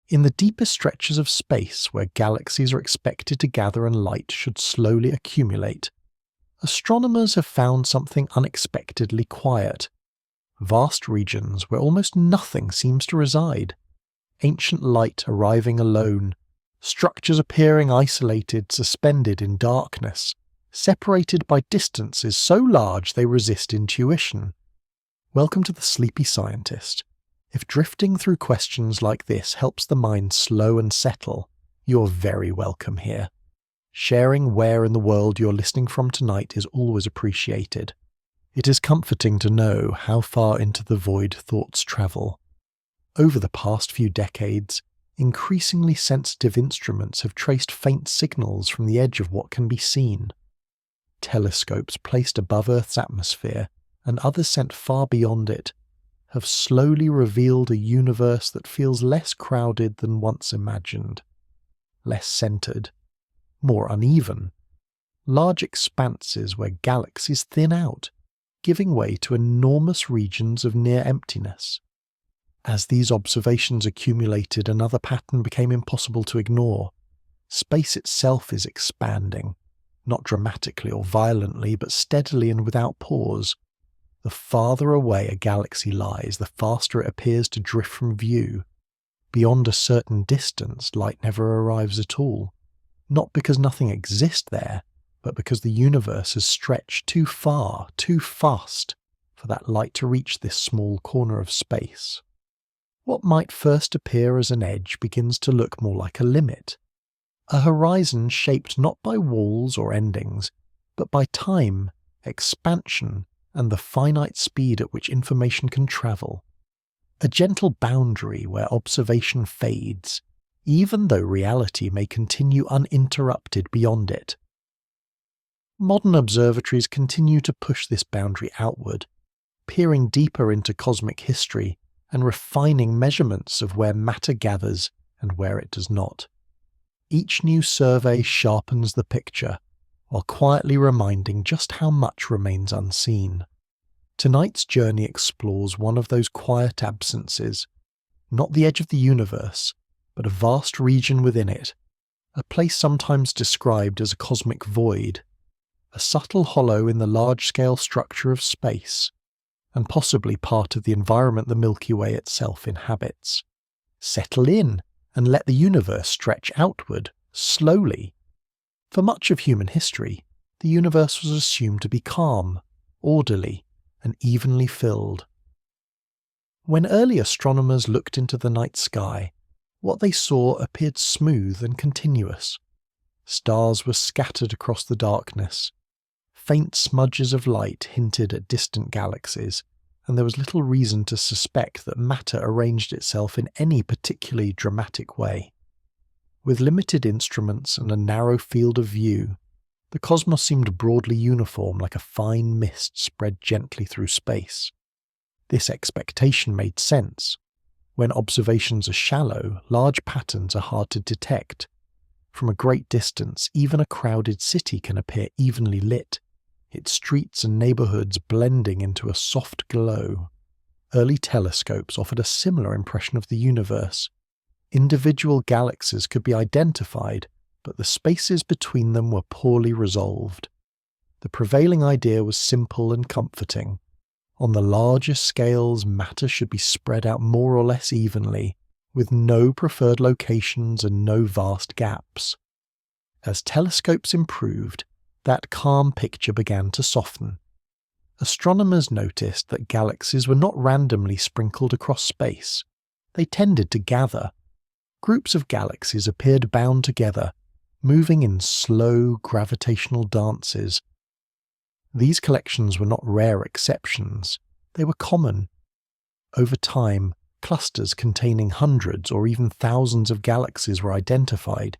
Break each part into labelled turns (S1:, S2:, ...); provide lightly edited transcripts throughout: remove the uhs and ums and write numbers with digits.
S1: In the deepest stretches of space where galaxies are expected to gather and light should slowly accumulate, astronomers have found something unexpectedly quiet. Vast regions where almost nothing seems to reside. Ancient light arriving alone, structures appearing isolated, suspended in darkness, separated by distances so large they resist intuition. Welcome to the Sleepy Scientist. If drifting through questions like this helps the mind slow and settle, you're very welcome here. Sharing where in the world you're listening from tonight is always appreciated. It is comforting to know how far into the void thoughts travel. Over the past few decades, increasingly sensitive instruments have traced faint signals from the edge of what can be seen. Telescopes placed above Earth's atmosphere, and others sent far beyond it, have slowly revealed a universe that feels less crowded than once imagined, less centered, more uneven, large expanses where galaxies thin out, giving way to enormous regions of near emptiness. As these observations accumulated, another pattern became impossible to ignore. Space itself is expanding, not dramatically or violently, but steadily and without pause. The farther away a galaxy lies, the faster it appears to drift from view. Beyond a certain distance, light never arrives at all, not because nothing exists there, but because the universe has stretched too far, too fast, for that light to reach this small corner of space. What might first appear as an edge begins to look more like a limit, a horizon shaped not by walls or endings, but by time, expansion, and the finite speed at which information can travel. A gentle boundary where observation fades, even though reality may continue uninterrupted beyond it. Modern observatories continue to push this boundary outward, peering deeper into cosmic history and refining measurements of where matter gathers and where it does not. Each new survey sharpens the picture, while quietly reminding just how much remains unseen. Tonight's journey explores one of those quiet absences, not the edge of the universe, but a vast region within it, a place sometimes described as a cosmic void, a subtle hollow in the large-scale structure of space, and possibly part of the environment the Milky Way itself inhabits. Settle in and let the universe stretch outward, slowly. For much of human history, the universe was assumed to be calm, orderly, and evenly filled. When early astronomers looked into the night sky, what they saw appeared smooth and continuous. Stars were scattered across the darkness. Faint smudges of light hinted at distant galaxies, and there was little reason to suspect that matter arranged itself in any particularly dramatic way. With limited instruments and a narrow field of view, the cosmos seemed broadly uniform, like a fine mist spread gently through space. This expectation made sense. When observations are shallow, large patterns are hard to detect. From a great distance, even a crowded city can appear evenly lit, its streets and neighborhoods blending into a soft glow. Early telescopes offered a similar impression of the universe. Individual galaxies could be identified, but the spaces between them were poorly resolved. The prevailing idea was simple and comforting. On the larger scales, matter should be spread out more or less evenly, with no preferred locations and no vast gaps. As telescopes improved, that calm picture began to soften. Astronomers noticed that galaxies were not randomly sprinkled across space. They tended to gather. Groups of galaxies appeared bound together, moving in slow gravitational dances. These collections were not rare exceptions. They were common. Over time, clusters containing hundreds or even thousands of galaxies were identified,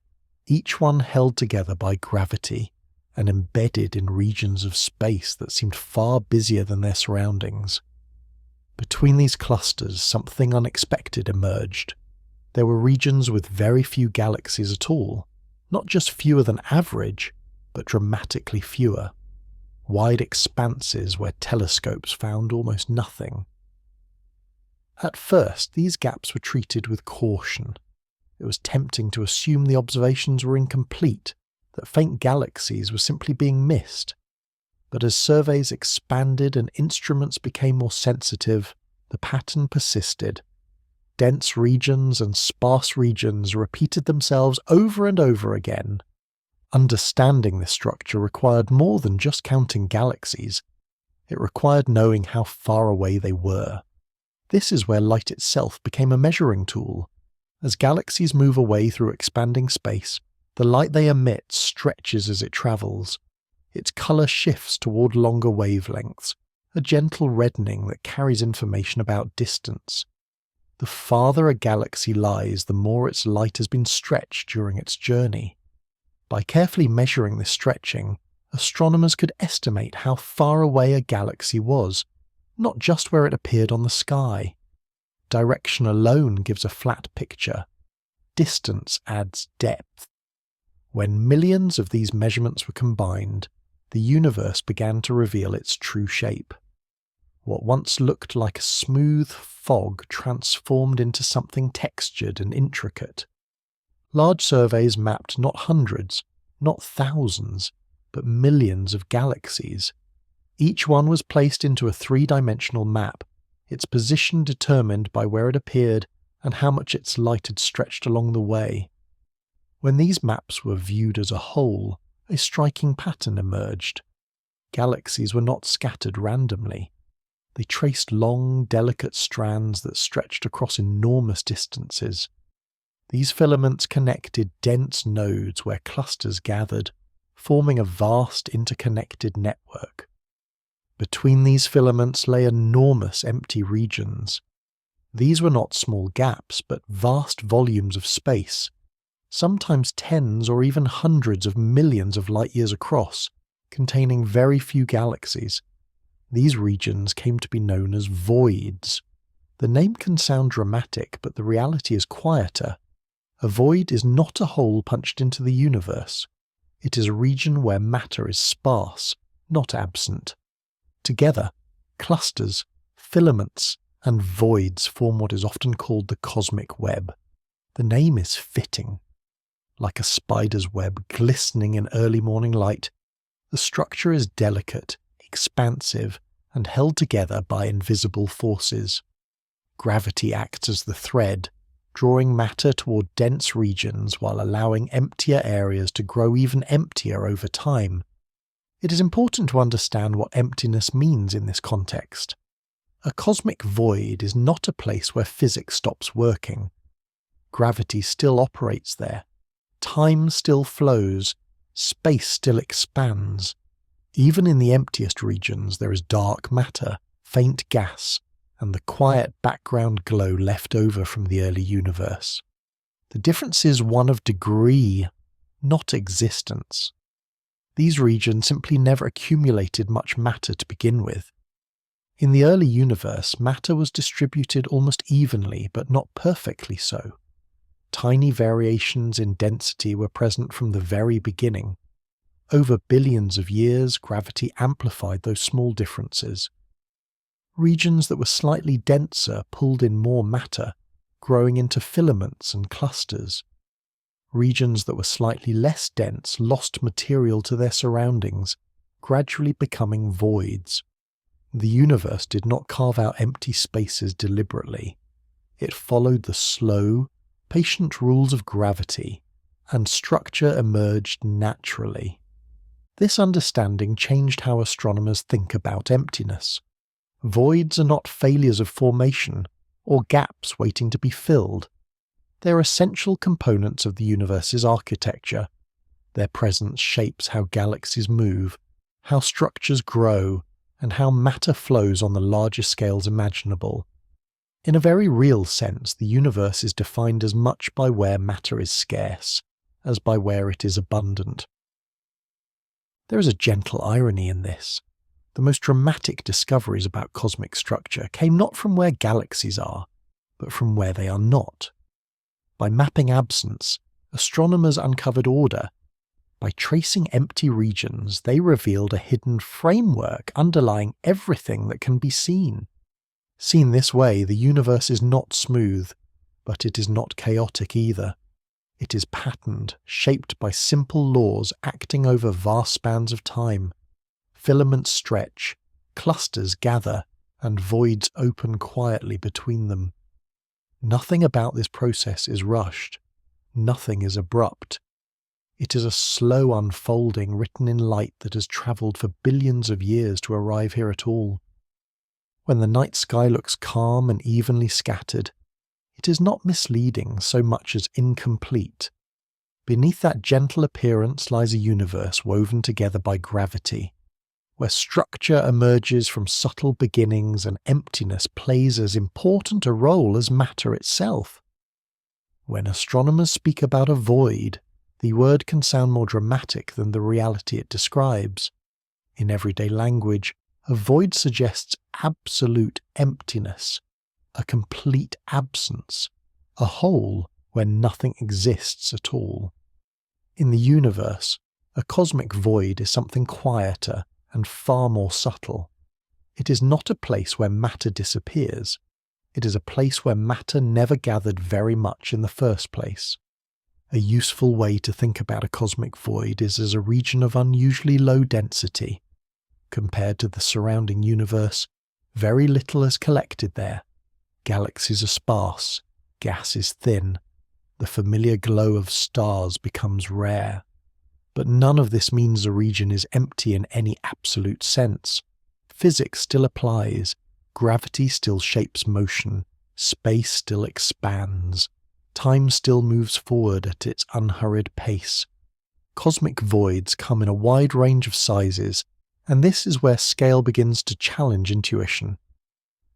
S1: each one held together by gravity and embedded in regions of space that seemed far busier than their surroundings. Between these clusters, something unexpected emerged. There were regions with very few galaxies at all, not just fewer than average, but dramatically fewer. Wide expanses where telescopes found almost nothing. At first, these gaps were treated with caution. It was tempting to assume the observations were incomplete, that faint galaxies were simply being missed. But as surveys expanded and instruments became more sensitive, the pattern persisted. Dense regions and sparse regions repeated themselves over and over again. Understanding this structure required more than just counting galaxies. It required knowing how far away they were. This is where light itself became a measuring tool. As galaxies move away through expanding space, the light they emit stretches as it travels. Its colour shifts toward longer wavelengths, a gentle reddening that carries information about distance. The farther a galaxy lies, the more its light has been stretched during its journey. By carefully measuring this stretching, astronomers could estimate how far away a galaxy was, not just where it appeared on the sky. Direction alone gives a flat picture. Distance adds depth. When millions of these measurements were combined, the universe began to reveal its true shape. What once looked like a smooth fog transformed into something textured and intricate. Large surveys mapped not hundreds, not thousands, but millions of galaxies. Each one was placed into a three-dimensional map, its position determined by where it appeared and how much its light had stretched along the way. When these maps were viewed as a whole, a striking pattern emerged. Galaxies were not scattered randomly. They traced long, delicate strands that stretched across enormous distances. These filaments connected dense nodes where clusters gathered, forming a vast interconnected network. Between these filaments lay enormous empty regions. These were not small gaps, but vast volumes of space, sometimes tens or even hundreds of millions of light-years across, containing very few galaxies. These regions came to be known as voids. The name can sound dramatic, but the reality is quieter. A void is not a hole punched into the universe. It is a region where matter is sparse, not absent. Together, clusters, filaments, and voids form what is often called the cosmic web. The name is fitting. Like a spider's web glistening in early morning light, the structure is delicate, expansive, and held together by invisible forces. Gravity acts as the thread, drawing matter toward dense regions while allowing emptier areas to grow even emptier over time. It is important to understand what emptiness means in this context. A cosmic void is not a place where physics stops working. Gravity still operates there. Time still flows. Space still expands. Even in the emptiest regions there is dark matter, faint gas, and the quiet background glow left over from the early universe. The difference is one of degree, not existence. These regions simply never accumulated much matter to begin with. In the early universe, matter was distributed almost evenly, but not perfectly so. Tiny variations in density were present from the very beginning. Over billions of years, gravity amplified those small differences. Regions that were slightly denser pulled in more matter, growing into filaments and clusters. Regions that were slightly less dense lost material to their surroundings, gradually becoming voids. The universe did not carve out empty spaces deliberately. It followed the slow, patient rules of gravity, and structure emerged naturally. This understanding changed how astronomers think about emptiness. Voids are not failures of formation, or gaps waiting to be filled. They are essential components of the universe's architecture. Their presence shapes how galaxies move, how structures grow, and how matter flows on the largest scales imaginable. In a very real sense, the universe is defined as much by where matter is scarce, as by where it is abundant. There is a gentle irony in this. The most dramatic discoveries about cosmic structure came not from where galaxies are, but from where they are not. By mapping absence, astronomers uncovered order. By tracing empty regions, they revealed a hidden framework underlying everything that can be seen. Seen this way, the universe is not smooth, but it is not chaotic either. It is patterned, shaped by simple laws acting over vast spans of time. Filaments stretch, clusters gather, and voids open quietly between them. Nothing about this process is rushed. Nothing is abrupt. It is a slow unfolding written in light that has travelled for billions of years to arrive here at all. When the night sky looks calm and evenly scattered, it is not misleading so much as incomplete. Beneath that gentle appearance lies a universe woven together by gravity, where structure emerges from subtle beginnings and emptiness plays as important a role as matter itself. When astronomers speak about a void, the word can sound more dramatic than the reality it describes. In everyday language, a void suggests absolute emptiness, a complete absence, a hole where nothing exists at all. In the universe, a cosmic void is something quieter and far more subtle. It is not a place where matter disappears. It is a place where matter never gathered very much in the first place. A useful way to think about a cosmic void is as a region of unusually low density. Compared to the surrounding universe, very little is collected there. Galaxies are sparse, gas is thin, the familiar glow of stars becomes rare. But none of this means the region is empty in any absolute sense. Physics still applies, gravity still shapes motion, space still expands. Time still moves forward at its unhurried pace. Cosmic voids come in a wide range of sizes, and this is where scale begins to challenge intuition.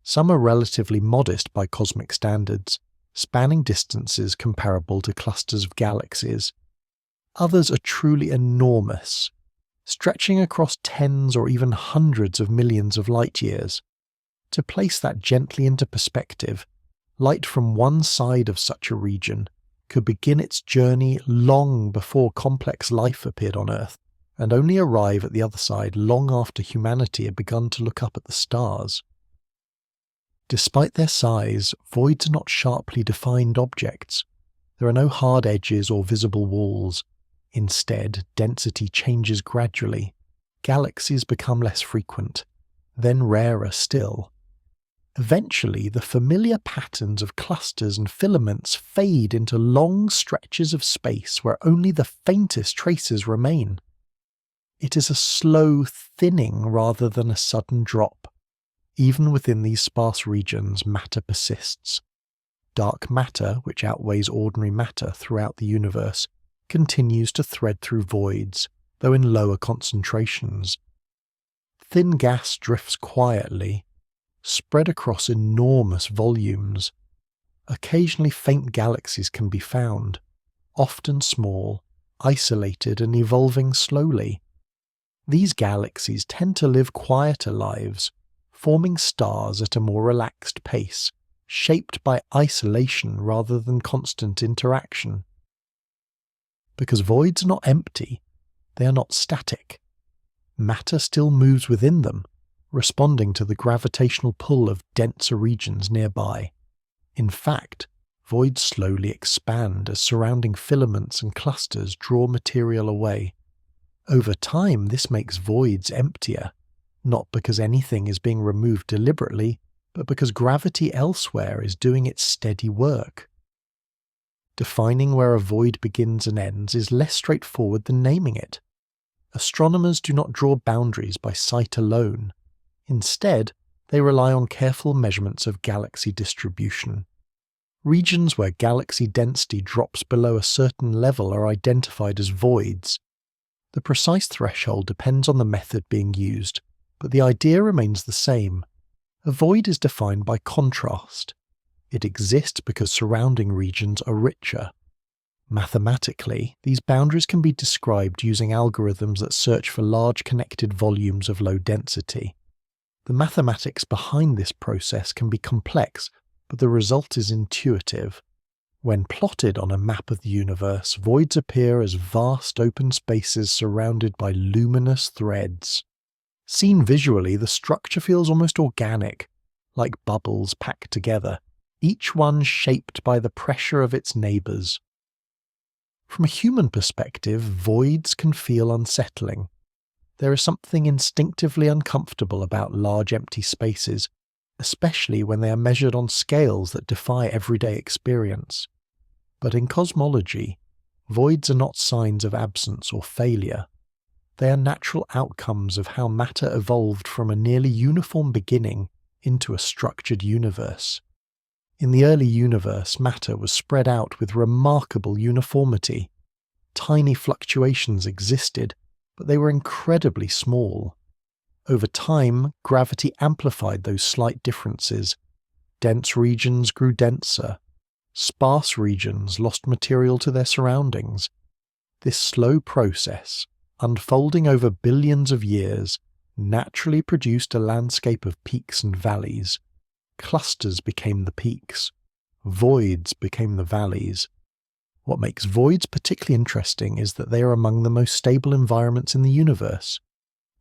S1: Some are relatively modest by cosmic standards, spanning distances comparable to clusters of galaxies. Others are truly enormous, stretching across tens or even hundreds of millions of light years. To place that gently into perspective, light from one side of such a region could begin its journey long before complex life appeared on Earth, and only arrive at the other side long after humanity had begun to look up at the stars. Despite their size, voids are not sharply defined objects. There are no hard edges or visible walls. Instead, density changes gradually. Galaxies become less frequent, then rarer still. Eventually, the familiar patterns of clusters and filaments fade into long stretches of space where only the faintest traces remain. It is a slow thinning rather than a sudden drop. Even within these sparse regions, matter persists. Dark matter, which outweighs ordinary matter throughout the universe, continues to thread through voids, though in lower concentrations. Thin gas drifts quietly, spread across enormous volumes. Occasionally faint galaxies can be found, often small, isolated and evolving slowly. These galaxies tend to live quieter lives, forming stars at a more relaxed pace, shaped by isolation rather than constant interaction. Because voids are not empty, they are not static. Matter still moves within them, responding to the gravitational pull of denser regions nearby. In fact, voids slowly expand as surrounding filaments and clusters draw material away. Over time, this makes voids emptier, not because anything is being removed deliberately, but because gravity elsewhere is doing its steady work. Defining where a void begins and ends is less straightforward than naming it. Astronomers do not draw boundaries by sight alone. Instead, they rely on careful measurements of galaxy distribution. Regions where galaxy density drops below a certain level are identified as voids. The precise threshold depends on the method being used, but the idea remains the same. A void is defined by contrast. It exists because surrounding regions are richer. Mathematically, these boundaries can be described using algorithms that search for large connected volumes of low density. The mathematics behind this process can be complex, but the result is intuitive. When plotted on a map of the universe, voids appear as vast open spaces surrounded by luminous threads. Seen visually, the structure feels almost organic, like bubbles packed together, each one shaped by the pressure of its neighbours. From a human perspective, voids can feel unsettling. There is something instinctively uncomfortable about large empty spaces, especially when they are measured on scales that defy everyday experience. But in cosmology, voids are not signs of absence or failure. They are natural outcomes of how matter evolved from a nearly uniform beginning into a structured universe. In the early universe, matter was spread out with remarkable uniformity. Tiny fluctuations existed, but they were incredibly small. Over time, gravity amplified those slight differences. Dense regions grew denser. Sparse regions lost material to their surroundings. This slow process, unfolding over billions of years, naturally produced a landscape of peaks and valleys. Clusters became the peaks. Voids became the valleys. What makes voids particularly interesting is that they are among the most stable environments in the universe.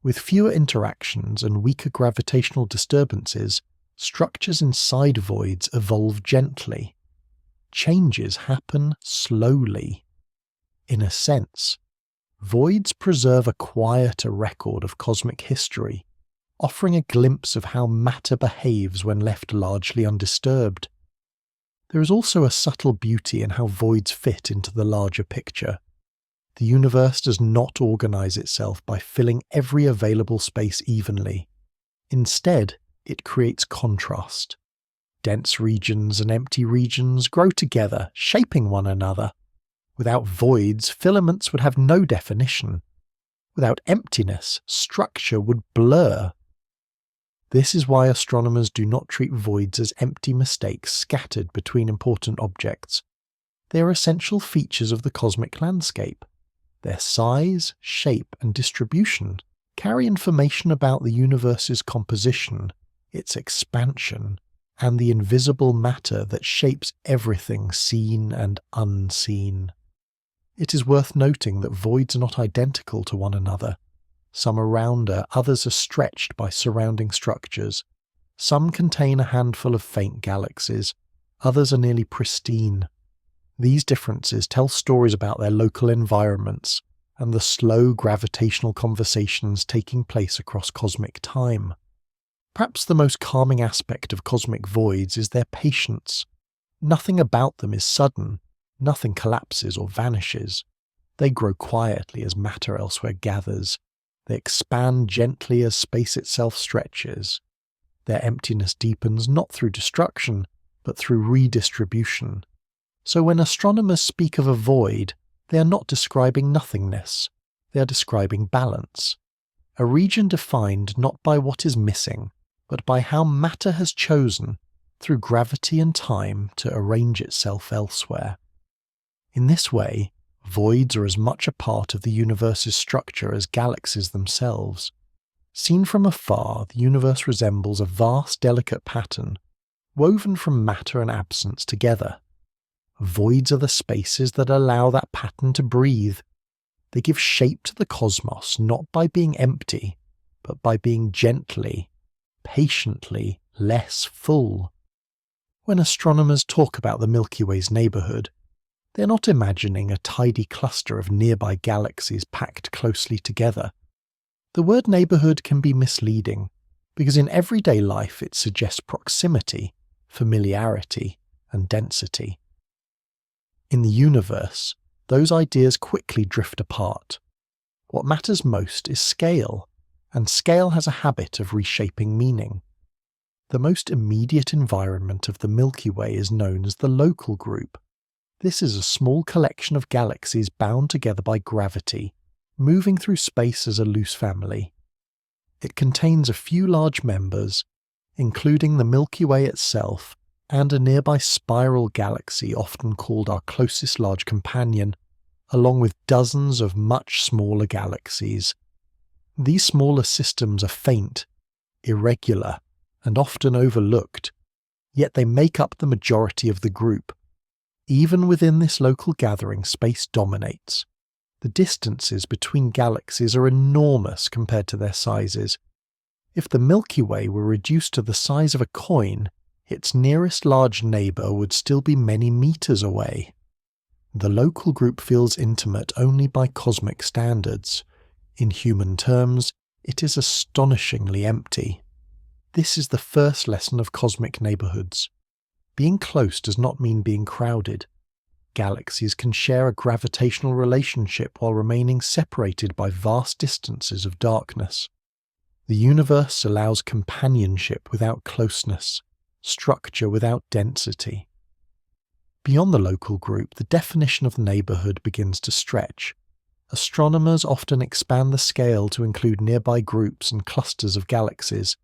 S1: With fewer interactions and weaker gravitational disturbances, structures inside voids evolve gently. Changes happen slowly. In a sense, voids preserve a quieter record of cosmic history, offering a glimpse of how matter behaves when left largely undisturbed. There is also a subtle beauty in how voids fit into the larger picture. The universe does not organize itself by filling every available space evenly. Instead, it creates contrast. Dense regions and empty regions grow together, shaping one another. Without voids, filaments would have no definition. Without emptiness, structure would blur. This is why astronomers do not treat voids as empty mistakes scattered between important objects. They are essential features of the cosmic landscape. Their size, shape, and distribution carry information about the universe's composition, its expansion, and the invisible matter that shapes everything seen and unseen. It is worth noting that voids are not identical to one another. Some are rounder, others are stretched by surrounding structures. Some contain a handful of faint galaxies, others are nearly pristine. These differences tell stories about their local environments and the slow gravitational conversations taking place across cosmic time. Perhaps the most calming aspect of cosmic voids is their patience. Nothing about them is sudden, nothing collapses or vanishes. They grow quietly as matter elsewhere gathers. They expand gently as space itself stretches. Their emptiness deepens not through destruction, but through redistribution. So when astronomers speak of a void, they are not describing nothingness. They are describing balance. A region defined not by what is missing, but by how matter has chosen, through gravity and time, to arrange itself elsewhere. In this way, voids are as much a part of the universe's structure as galaxies themselves. Seen from afar, the universe resembles a vast, delicate pattern, woven from matter and absence together. Voids are the spaces that allow that pattern to breathe. They give shape to the cosmos not by being empty, but by being gently, patiently less full. When astronomers talk about the Milky Way's neighbourhood, they're not imagining a tidy cluster of nearby galaxies packed closely together. The word neighbourhood can be misleading, because in everyday life it suggests proximity, familiarity, and density. In the universe, those ideas quickly drift apart. What matters most is scale, and scale has a habit of reshaping meaning. The most immediate environment of the Milky Way is known as the local group. This is a small collection of galaxies bound together by gravity, moving through space as a loose family. It contains a few large members, including the Milky Way itself and a nearby spiral galaxy often called our closest large companion, along with dozens of much smaller galaxies. These smaller systems are faint, irregular, and often overlooked, yet they make up the majority of the group. Even within this local gathering, space dominates. The distances between galaxies are enormous compared to their sizes. If the Milky Way were reduced to the size of a coin, its nearest large neighbour would still be many meters away. The local group feels intimate only by cosmic standards. In human terms, it is astonishingly empty. This is the first lesson of cosmic neighborhoods. Being close does not mean being crowded. Galaxies can share a gravitational relationship while remaining separated by vast distances of darkness. The universe allows companionship without closeness, structure without density. Beyond the local group, the definition of the neighborhood begins to stretch. Astronomers often expand the scale to include nearby groups and clusters of galaxies,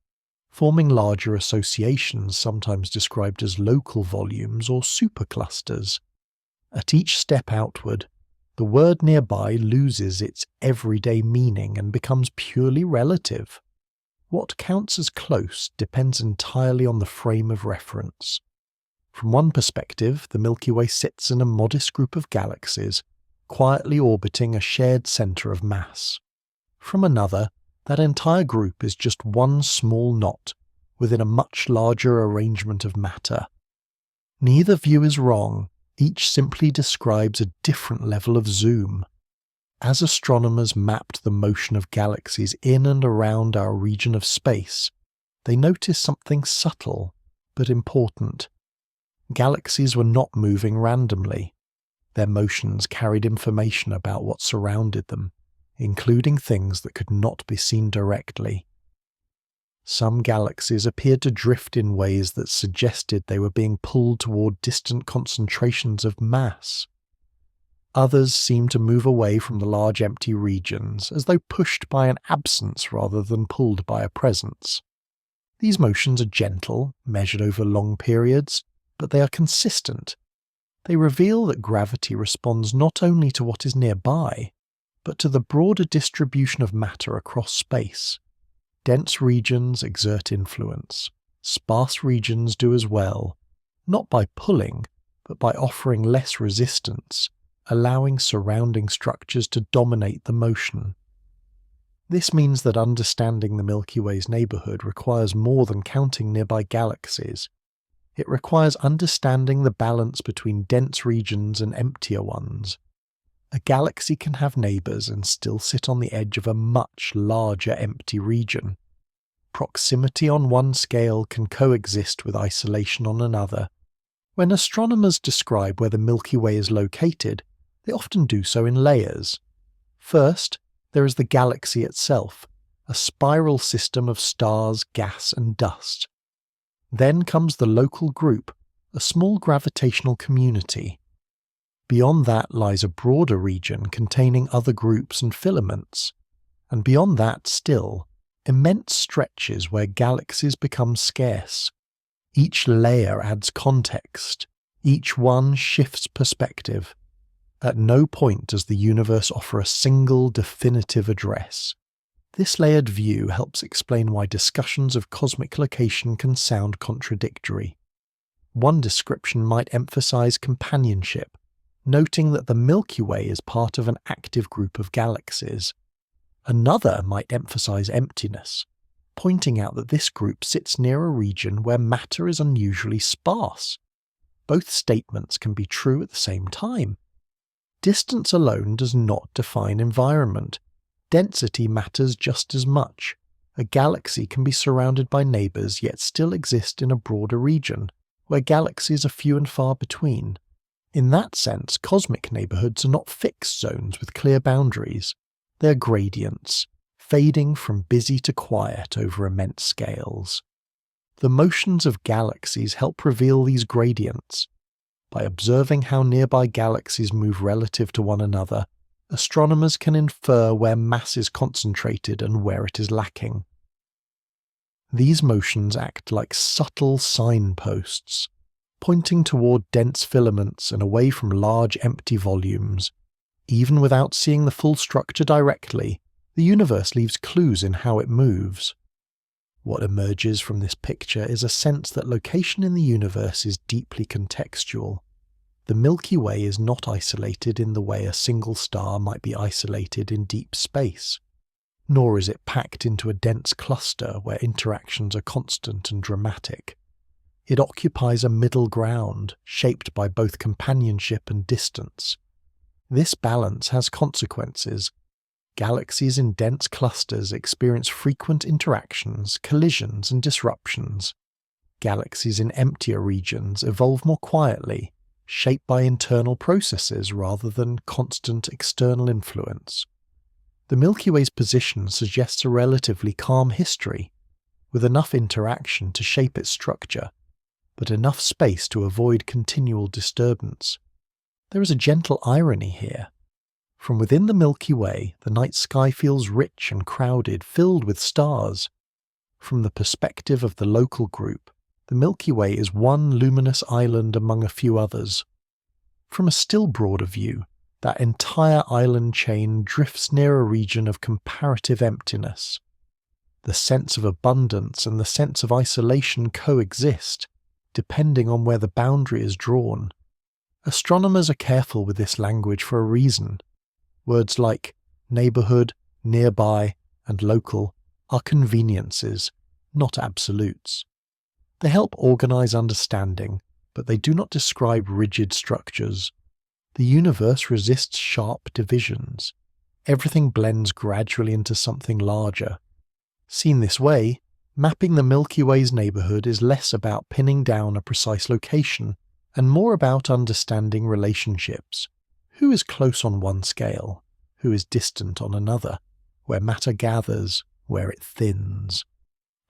S1: forming larger associations sometimes described as local volumes or superclusters. At each step outward, the word nearby loses its everyday meaning and becomes purely relative. What counts as close depends entirely on the frame of reference. From one perspective, the Milky Way sits in a modest group of galaxies, quietly orbiting a shared centre of mass. From another, that entire group is just one small knot within a much larger arrangement of matter. Neither view is wrong, each simply describes a different level of zoom. As astronomers mapped the motion of galaxies in and around our region of space, they noticed something subtle but important. Galaxies were not moving randomly. Their motions carried information about what surrounded them, including things that could not be seen directly. Some galaxies appeared to drift in ways that suggested they were being pulled toward distant concentrations of mass. Others seemed to move away from the large empty regions, as though pushed by an absence rather than pulled by a presence. These motions are gentle, measured over long periods, but they are consistent. They reveal that gravity responds not only to what is nearby, but to the broader distribution of matter across space. Dense regions exert influence. Sparse regions do as well, not by pulling, but by offering less resistance, allowing surrounding structures to dominate the motion. This means that understanding the Milky Way's neighborhood requires more than counting nearby galaxies. It requires understanding the balance between dense regions and emptier ones. A galaxy can have neighbors and still sit on the edge of a much larger empty region. Proximity on one scale can coexist with isolation on another. When astronomers describe where the Milky Way is located, they often do so in layers. First, there is the galaxy itself, a spiral system of stars, gas, and dust. Then comes the local group, a small gravitational community. Beyond that lies a broader region containing other groups and filaments, and beyond that still, immense stretches where galaxies become scarce. Each layer adds context, each one shifts perspective. At no point does the universe offer a single definitive address. This layered view helps explain why discussions of cosmic location can sound contradictory. One description might emphasize companionship, noting that the Milky Way is part of an active group of galaxies. Another might emphasize emptiness, pointing out that this group sits near a region where matter is unusually sparse. Both statements can be true at the same time. Distance alone does not define environment. Density matters just as much. A galaxy can be surrounded by neighbors yet still exist in a broader region, where galaxies are few and far between. In that sense, cosmic neighborhoods are not fixed zones with clear boundaries. They are gradients, fading from busy to quiet over immense scales. The motions of galaxies help reveal these gradients. By observing how nearby galaxies move relative to one another, astronomers can infer where mass is concentrated and where it is lacking. These motions act like subtle signposts, pointing toward dense filaments and away from large empty volumes. Even without seeing the full structure directly, the universe leaves clues in how it moves. What emerges from this picture is a sense that location in the universe is deeply contextual. The Milky Way is not isolated in the way a single star might be isolated in deep space, nor is it packed into a dense cluster where interactions are constant and dramatic. It occupies a middle ground, shaped by both companionship and distance. This balance has consequences. Galaxies in dense clusters experience frequent interactions, collisions, and disruptions. Galaxies in emptier regions evolve more quietly, shaped by internal processes rather than constant external influence. The Milky Way's position suggests a relatively calm history, with enough interaction to shape its structure, but enough space to avoid continual disturbance. There is a gentle irony here. From within the Milky Way, the night sky feels rich and crowded, filled with stars. From the perspective of the local group, the Milky Way is one luminous island among a few others. From a still broader view, that entire island chain drifts near a region of comparative emptiness. The sense of abundance and the sense of isolation coexist, depending on where the boundary is drawn. Astronomers are careful with this language for a reason. Words like neighbourhood, nearby, and local are conveniences, not absolutes. They help organise understanding, but they do not describe rigid structures. The universe resists sharp divisions. Everything blends gradually into something larger. Seen this way, mapping the Milky Way's neighbourhood is less about pinning down a precise location, and more about understanding relationships. Who is close on one scale? Who is distant on another? Where matter gathers, where it thins.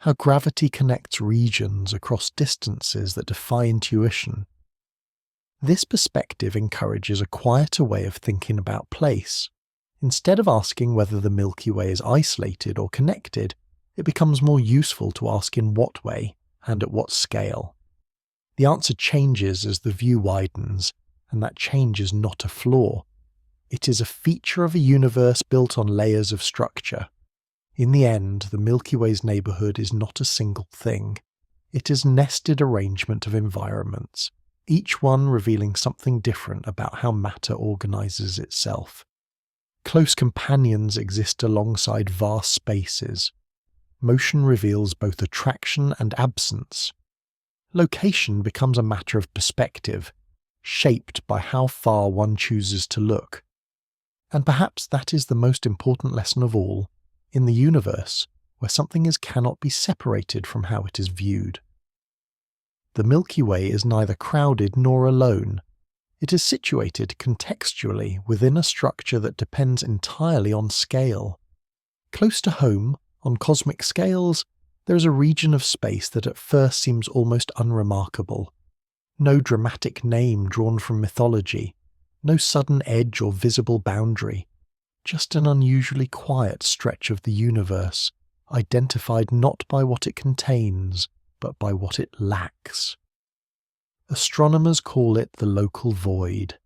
S1: How gravity connects regions across distances that defy intuition. This perspective encourages a quieter way of thinking about place. Instead of asking whether the Milky Way is isolated or connected, it becomes more useful to ask in what way and at what scale. The answer changes as the view widens, and that change is not a flaw. It is a feature of a universe built on layers of structure. In the end, the Milky Way's neighbourhood is not a single thing. It is a nested arrangement of environments, each one revealing something different about how matter organises itself. Close companions exist alongside vast spaces. Motion reveals both attraction and absence. Location becomes a matter of perspective, shaped by how far one chooses to look. And perhaps that is the most important lesson of all, in the universe, where something cannot be separated from how it is viewed. The Milky Way is neither crowded nor alone. It is situated contextually within a structure that depends entirely on scale. Close to home, on cosmic scales, there is a region of space that at first seems almost unremarkable. No dramatic name drawn from mythology, no sudden edge or visible boundary, just an unusually quiet stretch of the universe, identified not by what it contains, but by what it lacks. Astronomers call it the local void,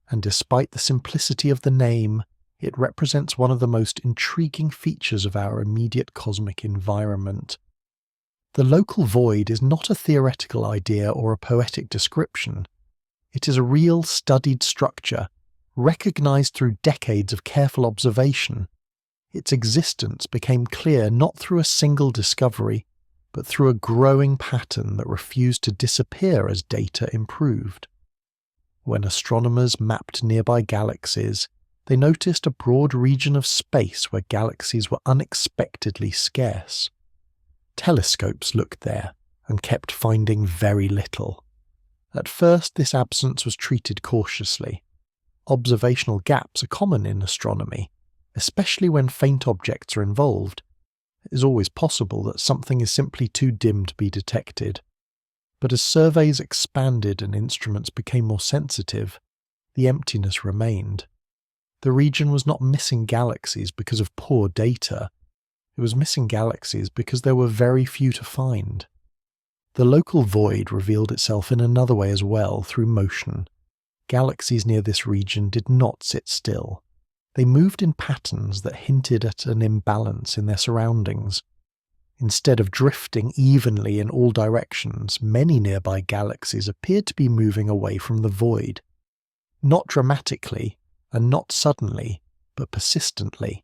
S1: and despite the simplicity of the name, it represents one of the most intriguing features of our immediate cosmic environment. The local void is not a theoretical idea or a poetic description. It is a real, studied structure, recognized through decades of careful observation. Its existence became clear not through a single discovery, but through a growing pattern that refused to disappear as data improved. When astronomers mapped nearby galaxies, they noticed a broad region of space where galaxies were unexpectedly scarce. Telescopes looked there and kept finding very little. At first, this absence was treated cautiously. Observational gaps are common in astronomy, especially when faint objects are involved. It is always possible that something is simply too dim to be detected. But as surveys expanded and instruments became more sensitive, the emptiness remained. The region was not missing galaxies because of poor data. It was missing galaxies because there were very few to find. The local void revealed itself in another way as well, through motion. Galaxies near this region did not sit still. They moved in patterns that hinted at an imbalance in their surroundings. Instead of drifting evenly in all directions, many nearby galaxies appeared to be moving away from the void. Not dramatically, and not suddenly, but persistently.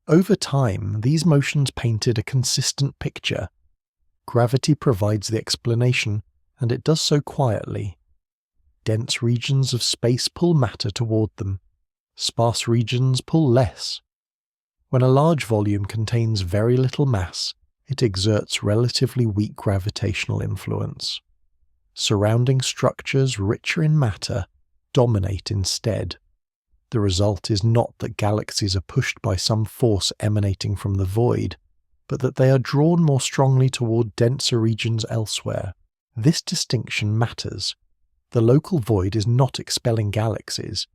S1: Over time, these motions painted a consistent picture. Gravity provides the explanation, and it does so quietly. Dense regions of space pull matter toward them. Sparse regions pull less. When a large volume contains very little mass, it exerts relatively weak gravitational influence. Surrounding structures richer in matter dominate instead. The result is not that galaxies are pushed by some force emanating from the void, but that they are drawn more strongly toward denser regions elsewhere. This distinction matters. The local void is not expelling galaxies.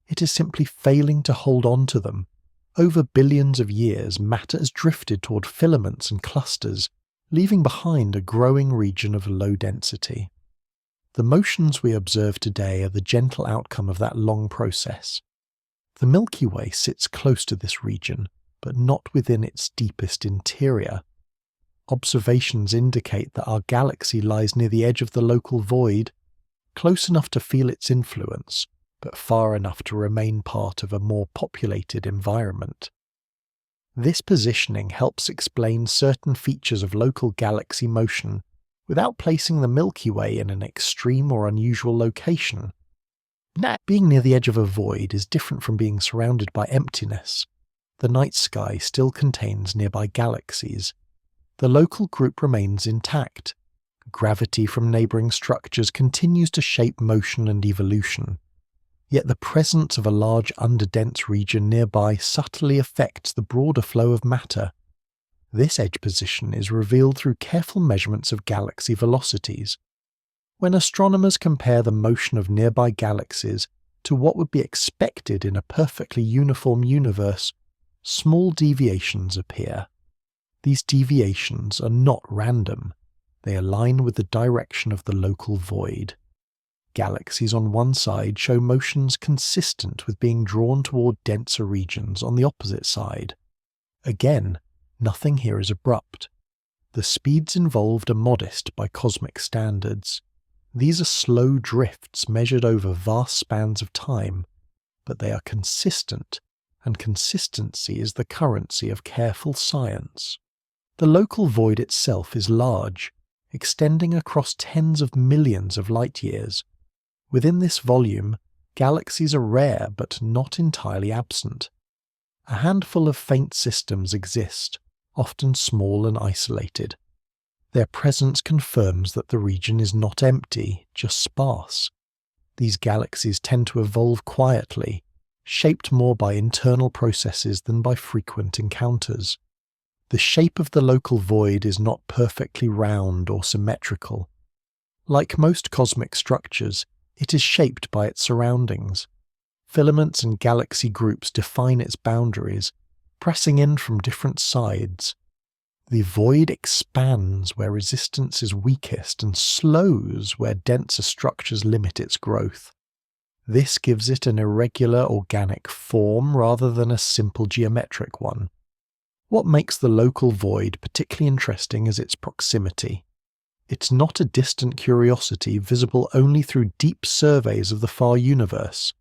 S1: It is simply failing to hold on to them. Over billions of years, matter has drifted toward filaments and clusters, leaving behind a growing region of low density. The motions we observe today are the gentle outcome of that long process. The Milky Way sits close to this region, but not within its deepest interior. Observations indicate that our galaxy lies near the edge of the local void, close enough to feel its influence, but far enough to remain part of a more populated environment. This positioning helps explain certain features of local galaxy motion without placing the Milky Way in an extreme or unusual location. Being near the edge of a void is different from being surrounded by emptiness. The night sky still contains nearby galaxies. The local group remains intact. Gravity from neighbouring structures continues to shape motion and evolution. Yet the presence of a large underdense region nearby subtly affects the broader flow of matter. This edge position is revealed through careful measurements of galaxy velocities. When astronomers compare the motion of nearby galaxies to what would be expected in a perfectly uniform universe, small deviations appear. These deviations are not random. They align with the direction of the local void. Galaxies on one side show motions consistent with being drawn toward denser regions on the opposite side. Again, nothing here is abrupt. The speeds involved are modest by cosmic standards. These are slow drifts measured over vast spans of time, but they are consistent, and consistency is the currency of careful science. The local void itself is large, extending across tens of millions of light years. Within this volume, galaxies are rare but not entirely absent. A handful of faint systems exist, often small and isolated. Their presence confirms that the region is not empty, just sparse. These galaxies tend to evolve quietly, shaped more by internal processes than by frequent encounters. The shape of the local void is not perfectly round or symmetrical. Like most cosmic structures, it is shaped by its surroundings. Filaments and galaxy groups define its boundaries, pressing in from different sides. The void expands where resistance is weakest and slows where denser structures limit its growth. This gives it an irregular organic form rather than a simple geometric one. What makes the local void particularly interesting is its proximity. It's not a distant curiosity visible only through deep surveys of the far universe.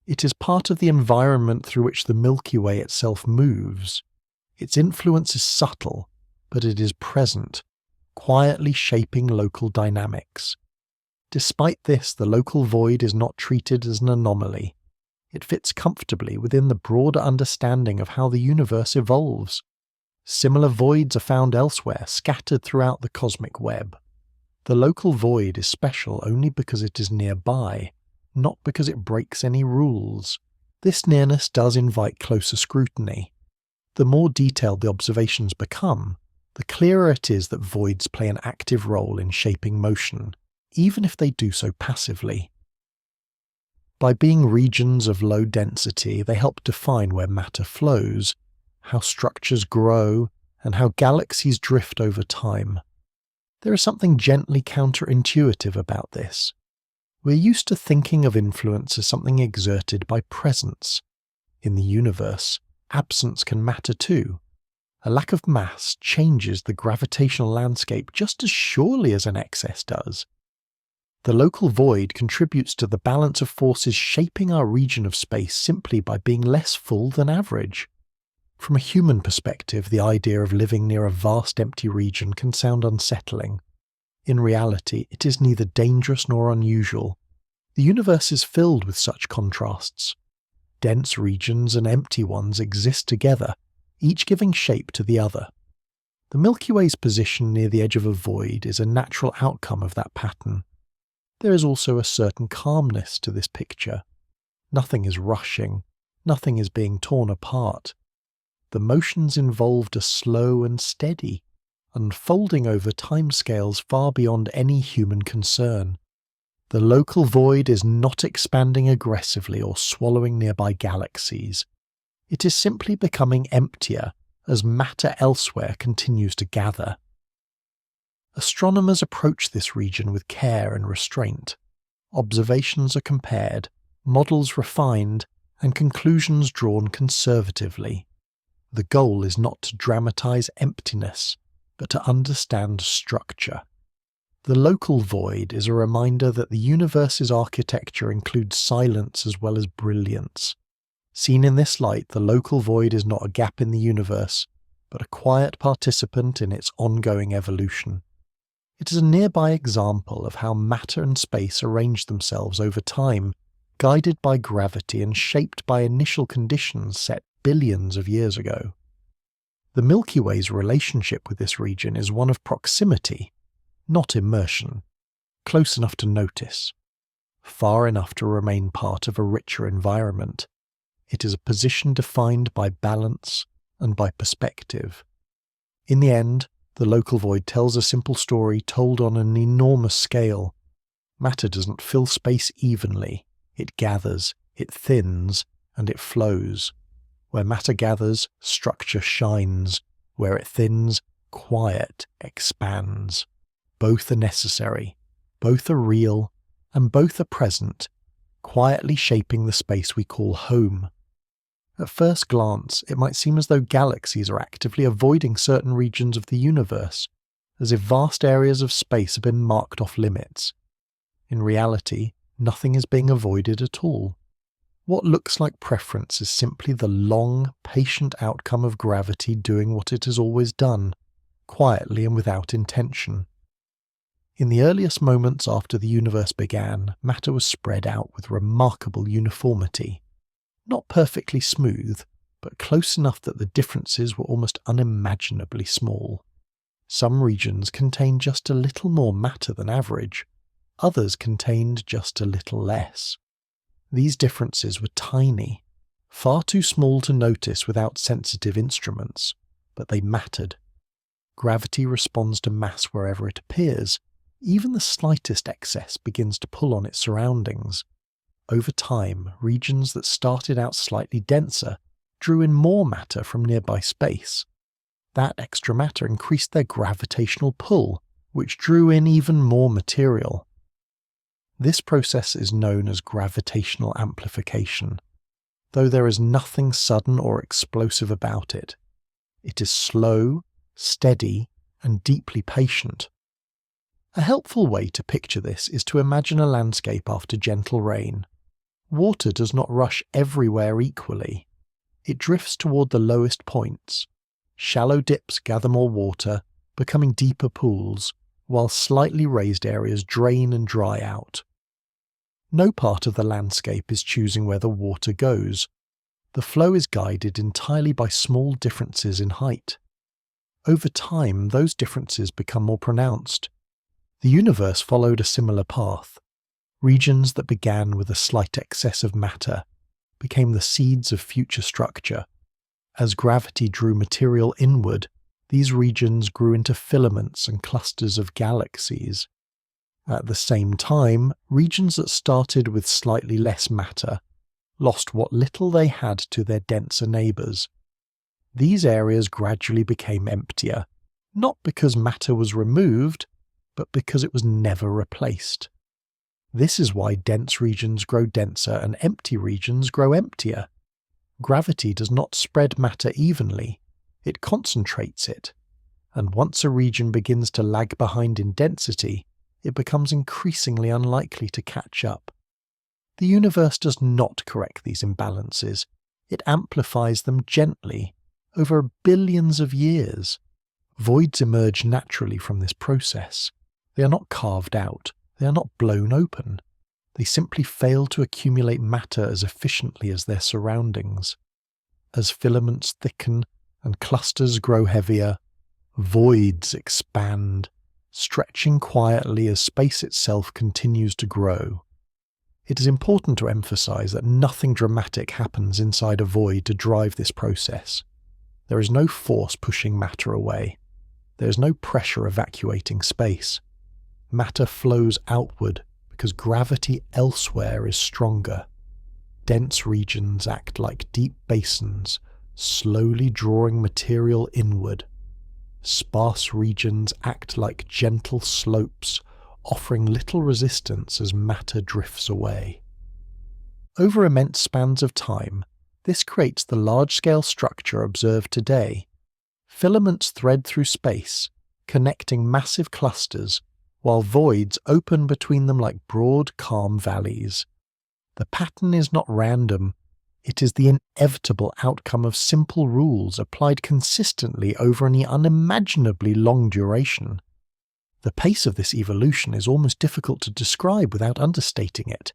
S1: It is part of the environment through which the Milky Way itself moves. Its influence is subtle, but it is present, quietly shaping local dynamics. Despite this, the local void is not treated as an anomaly. It fits comfortably within the broader understanding of how the universe evolves. Similar voids are found elsewhere, scattered throughout the cosmic web. The local void is special only because it is nearby, not because it breaks any rules. This nearness does invite closer scrutiny. The more detailed the observations become, the clearer it is that voids play an active role in shaping motion, even if they do so passively. By being regions of low density, they help define where matter flows, how structures grow, and how galaxies drift over time. There is something gently counterintuitive about this. We're used to thinking of influence as something exerted by presence. In the universe, absence can matter too. A lack of mass changes the gravitational landscape just as surely as an excess does. The local void contributes to the balance of forces shaping our region of space simply by being less full than average. From a human perspective, the idea of living near a vast empty region can sound unsettling. In reality, it is neither dangerous nor unusual. The universe is filled with such contrasts. Dense regions and empty ones exist together, each giving shape to the other. The Milky Way's position near the edge of a void is a natural outcome of that pattern. There is also a certain calmness to this picture. Nothing is rushing, nothing is being torn apart. The motions involved are slow and steady, unfolding over timescales far beyond any human concern. The local void is not expanding aggressively or swallowing nearby galaxies. It is simply becoming emptier as matter elsewhere continues to gather. Astronomers approach this region with care and restraint. Observations are compared, models refined, and conclusions drawn conservatively. The goal is not to dramatize emptiness, but to understand structure. The local void is a reminder that the universe's architecture includes silence as well as brilliance. Seen in this light, the local void is not a gap in the universe, but a quiet participant in its ongoing evolution. It is a nearby example of how matter and space arrange themselves over time, guided by gravity and shaped by initial conditions set billions of years ago. The Milky Way's relationship with this region is one of proximity, not immersion, close enough to notice, far enough to remain part of a richer environment. It is a position defined by balance and by perspective. In the end, the local void tells a simple story told on an enormous scale. Matter doesn't fill space evenly. It gathers, it thins, and it flows. Where matter gathers, structure shines. Where it thins, quiet expands. Both are necessary, both are real, and both are present, quietly shaping the space we call home. At first glance, it might seem as though galaxies are actively avoiding certain regions of the universe, as if vast areas of space have been marked off limits. In reality, nothing is being avoided at all. What looks like preference is simply the long, patient outcome of gravity doing what it has always done, quietly and without intention. In the earliest moments after the universe began, matter was spread out with remarkable uniformity. Not perfectly smooth, but close enough that the differences were almost unimaginably small. Some regions contained just a little more matter than average, others contained just a little less. These differences were tiny, far too small to notice without sensitive instruments, but they mattered. Gravity responds to mass wherever it appears. Even the slightest excess begins to pull on its surroundings. Over time, regions that started out slightly denser drew in more matter from nearby space. That extra matter increased their gravitational pull, which drew in even more material. This process is known as gravitational amplification, though there is nothing sudden or explosive about it. It is slow, steady, and deeply patient. A helpful way to picture this is to imagine a landscape after gentle rain. Water does not rush everywhere equally. It drifts toward the lowest points. Shallow dips gather more water, becoming deeper pools, while slightly raised areas drain and dry out. No part of the landscape is choosing where the water goes. The flow is guided entirely by small differences in height. Over time, those differences become more pronounced. The universe followed a similar path. Regions that began with a slight excess of matter became the seeds of future structure. As gravity drew material inward, these regions grew into filaments and clusters of galaxies. At the same time, regions that started with slightly less matter lost what little they had to their denser neighbours. These areas gradually became emptier, not because matter was removed, but because it was never replaced. This is why dense regions grow denser and empty regions grow emptier. Gravity does not spread matter evenly, it concentrates it, and once a region begins to lag behind in density, it becomes increasingly unlikely to catch up. The universe does not correct these imbalances, it amplifies them gently, over billions of years. Voids emerge naturally from this process. They are not carved out, they are not blown open. They simply fail to accumulate matter as efficiently as their surroundings. As filaments thicken and clusters grow heavier, voids expand, stretching quietly as space itself continues to grow. It is important to emphasize that nothing dramatic happens inside a void to drive this process. There is no force pushing matter away. There is no pressure evacuating space. Matter flows outward because gravity elsewhere is stronger. Dense regions act like deep basins, slowly drawing material inward. Sparse regions act like gentle slopes, offering little resistance as matter drifts away. Over immense spans of time, this creates the large-scale structure observed today. Filaments thread through space, connecting massive clusters, while voids open between them like broad, calm valleys. The pattern is not random. It is the inevitable outcome of simple rules applied consistently over an unimaginably long duration. The pace of this evolution is almost difficult to describe without understating it.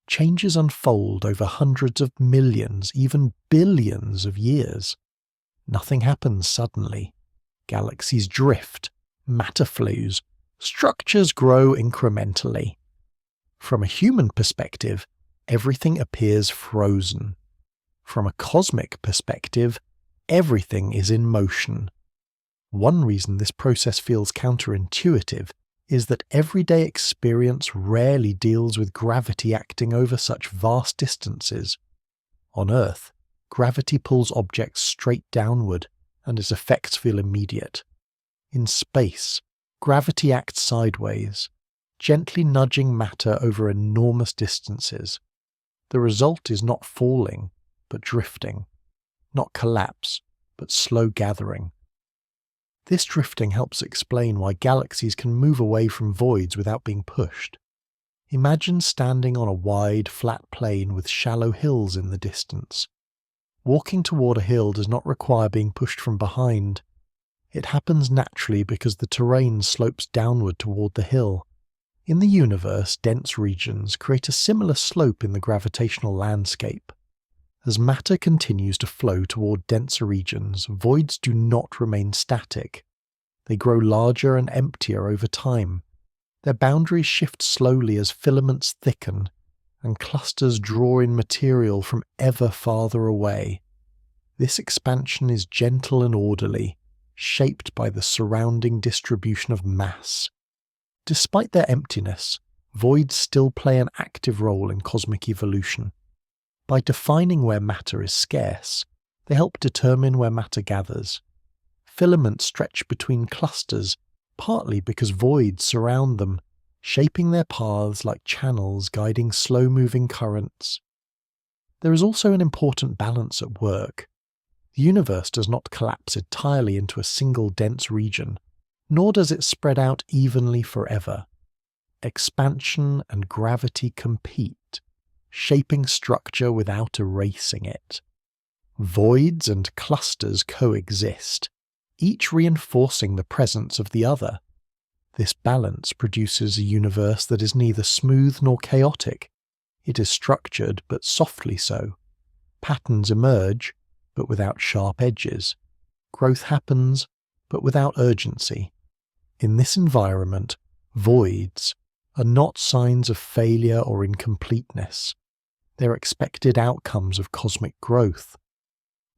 S1: Changes unfold over hundreds of millions, even billions of years. Nothing happens suddenly. Galaxies drift, matter flows, structures grow incrementally. From a human perspective, everything appears frozen. From a cosmic perspective, everything is in motion. One reason this process feels counterintuitive is that everyday experience rarely deals with gravity acting over such vast distances. On Earth, gravity pulls objects straight downward, and its effects feel immediate. In space, gravity acts sideways, gently nudging matter over enormous distances. The result is not falling, but drifting, not collapse, but slow gathering. This drifting helps explain why galaxies can move away from voids without being pushed. Imagine standing on a wide, flat plain with shallow hills in the distance. Walking toward a hill does not require being pushed from behind. It happens naturally because the terrain slopes downward toward the hill. In the universe, dense regions create a similar slope in the gravitational landscape. As matter continues to flow toward denser regions, voids do not remain static. They grow larger and emptier over time. Their boundaries shift slowly as filaments thicken, and clusters draw in material from ever farther away. This expansion is gentle and orderly, shaped by the surrounding distribution of mass. Despite their emptiness, voids still play an active role in cosmic evolution. By defining where matter is scarce, they help determine where matter gathers. Filaments stretch between clusters, partly because voids surround them, shaping their paths like channels guiding slow-moving currents. There is also an important balance at work. The universe does not collapse entirely into a single dense region, nor does it spread out evenly forever. Expansion and gravity compete, shaping structure without erasing it. Voids and clusters coexist, each reinforcing the presence of the other. This balance produces a universe that is neither smooth nor chaotic. It is structured, but softly so. Patterns emerge, but without sharp edges. Growth happens, but without urgency. In this environment, voids are not signs of failure or incompleteness. They're expected outcomes of cosmic growth.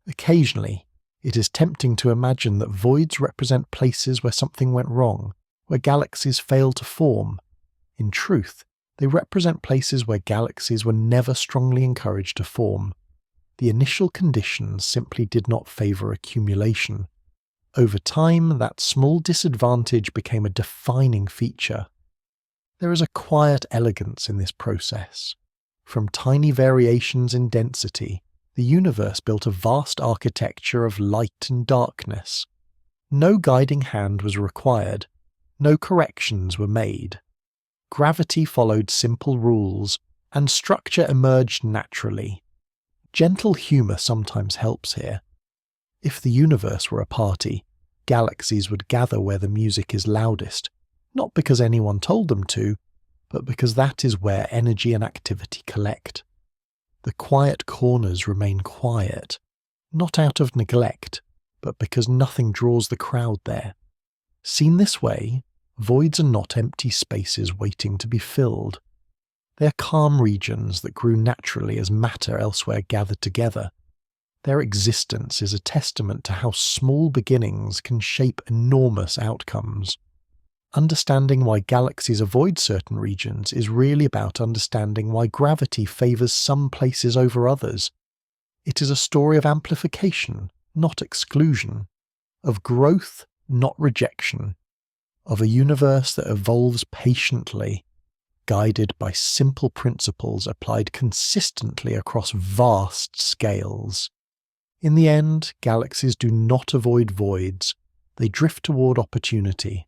S1: Occasionally, it is tempting to imagine that voids represent places where something went wrong, where galaxies failed to form. In truth, they represent places where galaxies were never strongly encouraged to form. The initial conditions simply did not favor accumulation. Over time, that small disadvantage became a defining feature. There is a quiet elegance in this process. From tiny variations in density, the universe built a vast architecture of light and darkness. No guiding hand was required. No corrections were made. Gravity followed simple rules, and structure emerged naturally. Gentle humor sometimes helps here. If the universe were a party, galaxies would gather where the music is loudest, not because anyone told them to, but because that is where energy and activity collect. The quiet corners remain quiet, not out of neglect, but because nothing draws the crowd there. Seen this way, voids are not empty spaces waiting to be filled. They are calm regions that grew naturally as matter elsewhere gathered together. Their existence is a testament to how small beginnings can shape enormous outcomes. Understanding why galaxies avoid certain regions is really about understanding why gravity favours some places over others. It is a story of amplification, not exclusion, of growth, not rejection, of a universe that evolves patiently, guided by simple principles applied consistently across vast scales. In the end, galaxies do not avoid voids, they drift toward opportunity.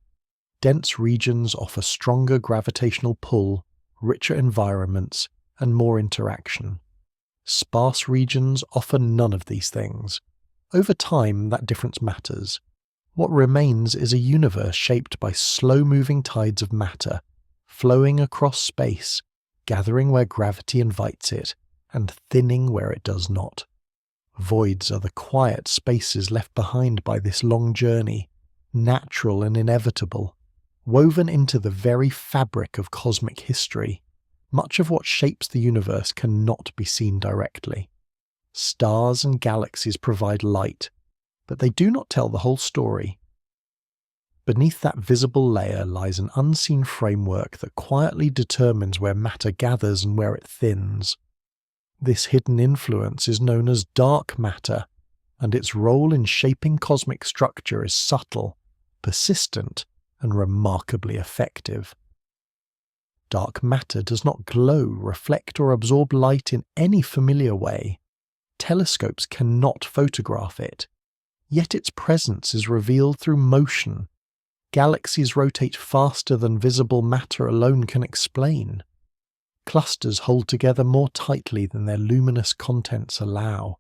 S1: Dense regions offer stronger gravitational pull, richer environments, and more interaction. Sparse regions offer none of these things. Over time, that difference matters. What remains is a universe shaped by slow-moving tides of matter, flowing across space, gathering where gravity invites it, and thinning where it does not. Voids are the quiet spaces left behind by this long journey, natural and inevitable, woven into the very fabric of cosmic history. Much of what shapes the universe cannot be seen directly. Stars and galaxies provide light, but they do not tell the whole story. Beneath that visible layer lies an unseen framework that quietly determines where matter gathers and where it thins. This hidden influence is known as dark matter, and its role in shaping cosmic structure is subtle, persistent, and remarkably effective. Dark matter does not glow, reflect, or absorb light in any familiar way. Telescopes cannot photograph it, yet its presence is revealed through motion. Galaxies rotate faster than visible matter alone can explain. Clusters hold together more tightly than their luminous contents allow.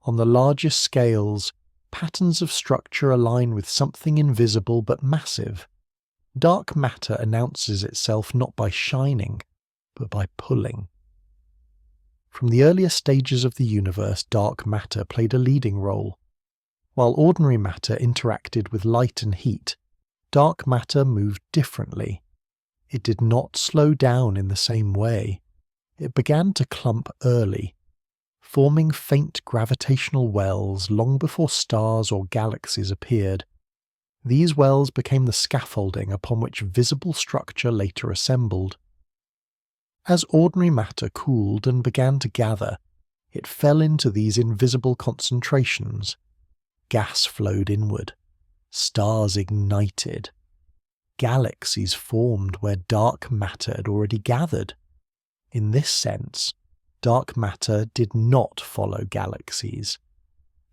S1: On the largest scales, patterns of structure align with something invisible but massive. Dark matter announces itself not by shining, but by pulling. From the earliest stages of the universe, dark matter played a leading role. While ordinary matter interacted with light and heat, dark matter moved differently. It did not slow down in the same way. It began to clump early, forming faint gravitational wells long before stars or galaxies appeared. These wells became the scaffolding upon which visible structure later assembled. As ordinary matter cooled and began to gather, it fell into these invisible concentrations. Gas flowed inward. Stars ignited. Galaxies formed where dark matter had already gathered. In this sense, dark matter did not follow galaxies.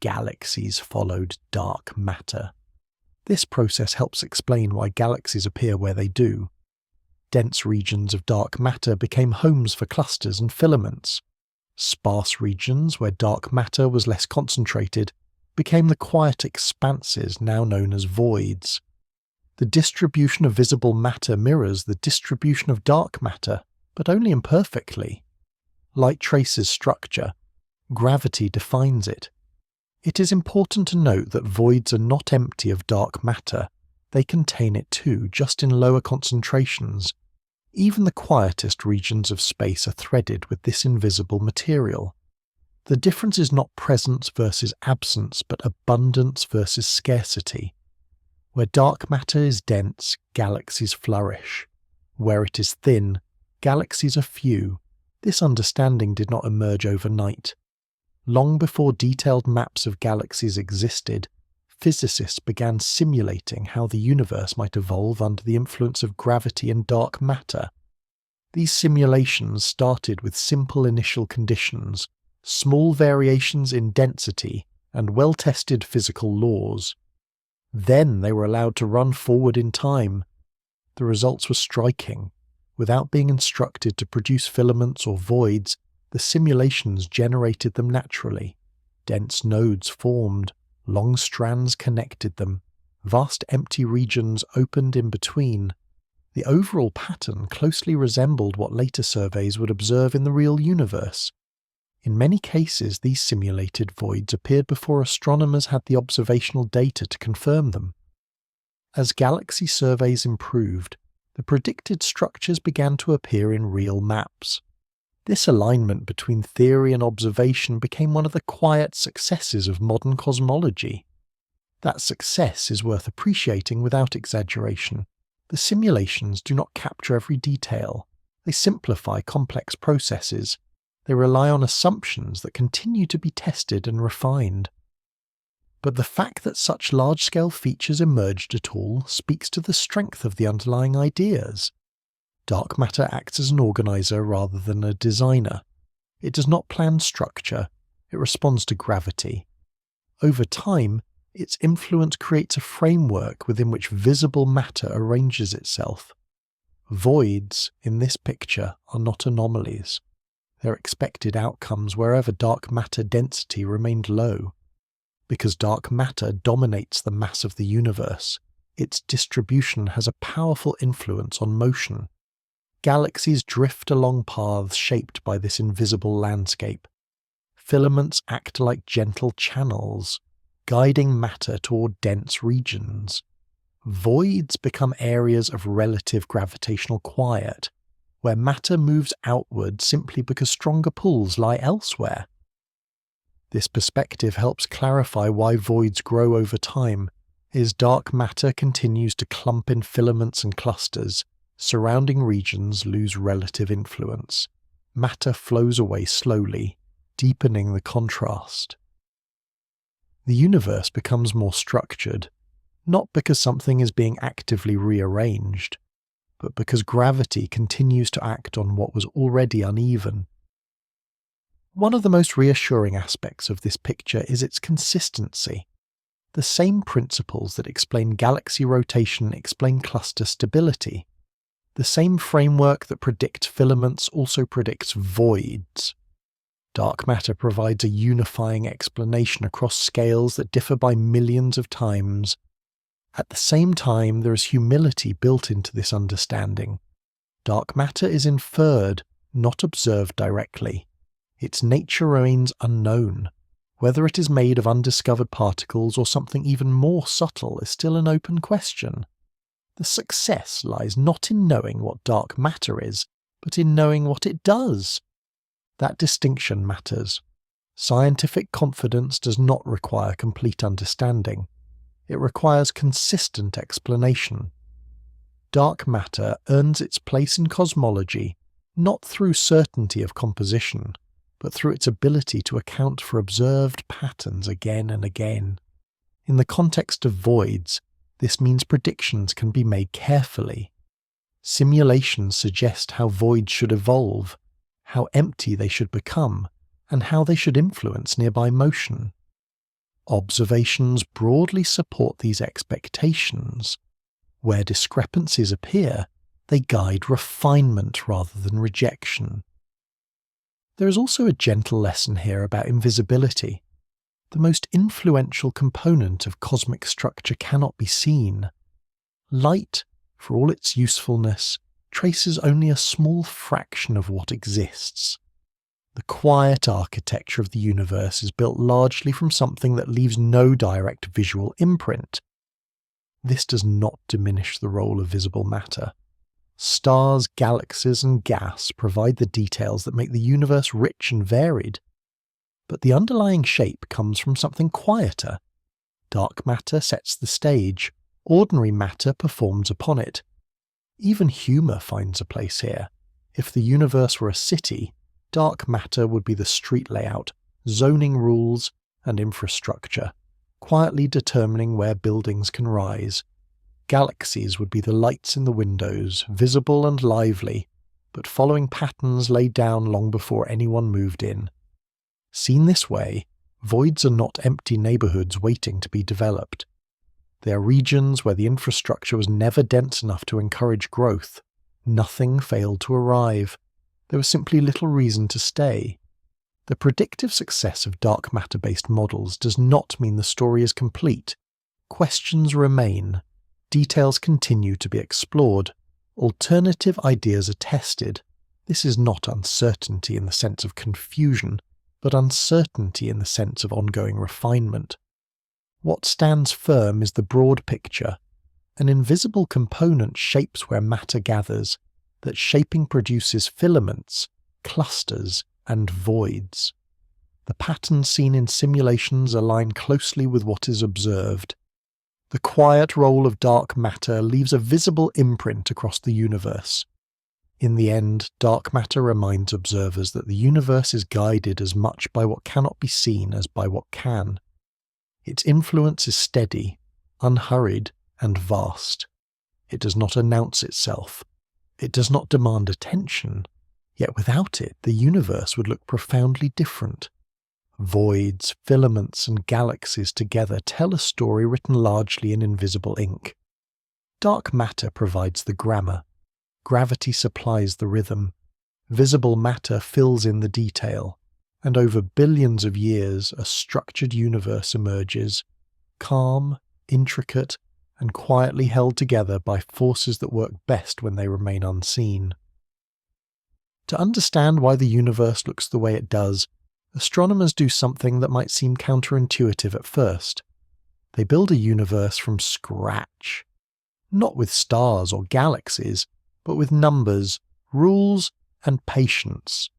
S1: Galaxies followed dark matter. This process helps explain why galaxies appear where they do. Dense regions of dark matter became homes for clusters and filaments. Sparse regions where dark matter was less concentrated became the quiet expanses now known as voids. The distribution of visible matter mirrors the distribution of dark matter, but only imperfectly. Light traces structure. Gravity defines it. It is important to note that voids are not empty of dark matter. They contain it too, just in lower concentrations. Even the quietest regions of space are threaded with this invisible material. The difference is not presence versus absence, but abundance versus scarcity. Where dark matter is dense, galaxies flourish. Where it is thin, galaxies are few. This understanding did not emerge overnight. Long before detailed maps of galaxies existed, physicists began simulating how the universe might evolve under the influence of gravity and dark matter. These simulations started with simple initial conditions, small variations in density, and well-tested physical laws. Then they were allowed to run forward in time. The results were striking. Without being instructed to produce filaments or voids, the simulations generated them naturally. Dense nodes formed, Long strands connected them. Vast empty regions opened in between. The overall pattern closely resembled what later surveys would observe in the real universe. In many cases, these simulated voids appeared before astronomers had the observational data to confirm them. As galaxy surveys improved, the predicted structures began to appear in real maps. This alignment between theory and observation became one of the quiet successes of modern cosmology. That success is worth appreciating without exaggeration. The simulations do not capture every detail. They simplify complex processes. They rely on assumptions that continue to be tested and refined. But the fact that such large-scale features emerged at all speaks to the strength of the underlying ideas. Dark matter acts as an organizer rather than a designer. It does not plan structure, it responds to gravity. Over time, its influence creates a framework within which visible matter arranges itself. Voids, in this picture, are not anomalies. They're expected outcomes wherever dark matter density remained low. Because dark matter dominates the mass of the universe, its distribution has a powerful influence on motion. Galaxies drift along paths shaped by this invisible landscape. Filaments act like gentle channels, guiding matter toward dense regions. Voids become areas of relative gravitational quiet, where matter moves outward simply because stronger pulls lie elsewhere. This perspective helps clarify why voids grow over time. As dark matter continues to clump in filaments and clusters, surrounding regions lose relative influence. Matter flows away slowly, deepening the contrast. The universe becomes more structured, not because something is being actively rearranged, but because gravity continues to act on what was already uneven. One of the most reassuring aspects of this picture is its consistency. The same principles that explain galaxy rotation explain cluster stability. The same framework that predicts filaments also predicts voids. Dark matter provides a unifying explanation across scales that differ by millions of times. At the same time, there is humility built into this understanding. Dark matter is inferred, not observed directly. Its nature remains unknown. Whether it is made of undiscovered particles or something even more subtle is still an open question. The success lies not in knowing what dark matter is, but in knowing what it does. That distinction matters. Scientific confidence does not require complete understanding. It requires consistent explanation. Dark matter earns its place in cosmology not through certainty of composition, but through its ability to account for observed patterns again and again. In the context of voids, this means predictions can be made carefully. Simulations suggest how voids should evolve, how empty they should become, and how they should influence nearby motion. Observations broadly support these expectations. Where discrepancies appear, they guide refinement rather than rejection. There is also a gentle lesson here about invisibility. The most influential component of cosmic structure cannot be seen. Light, for all its usefulness, traces only a small fraction of what exists. The quiet architecture of the universe is built largely from something that leaves no direct visual imprint. This does not diminish the role of visible matter. Stars, galaxies, and gas provide the details that make the universe rich and varied. But the underlying shape comes from something quieter. Dark matter sets the stage, ordinary matter performs upon it. Even humour finds a place here. If the universe were a city, dark matter would be the street layout, zoning rules, and infrastructure, quietly determining where buildings can rise. Galaxies would be the lights in the windows, visible and lively, but following patterns laid down long before anyone moved in. Seen this way, voids are not empty neighbourhoods waiting to be developed. They are regions where the infrastructure was never dense enough to encourage growth. Nothing failed to arrive. There was simply little reason to stay. The predictive success of dark matter-based models does not mean the story is complete. Questions remain, details continue to be explored, alternative ideas are tested. This is not uncertainty in the sense of confusion, but uncertainty in the sense of ongoing refinement. What stands firm is the broad picture. An invisible component shapes where matter gathers, that shaping produces filaments, clusters, and voids. The patterns seen in simulations align closely with what is observed. The quiet role of dark matter leaves a visible imprint across the universe. In the end, dark matter reminds observers that the universe is guided as much by what cannot be seen as by what can. Its influence is steady, unhurried, and vast. It does not announce itself. It does not demand attention. Yet without it, the universe would look profoundly different. Voids, filaments, and galaxies together tell a story written largely in invisible ink. Dark matter provides the grammar. Gravity supplies the rhythm. Visible matter fills in the detail. And over billions of years, a structured universe emerges, calm, intricate, and quietly held together by forces that work best when they remain unseen. To understand why the universe looks the way it does, astronomers do something that might seem counterintuitive at first. They build a universe from scratch. Not with stars or galaxies, but with numbers, rules, and patience.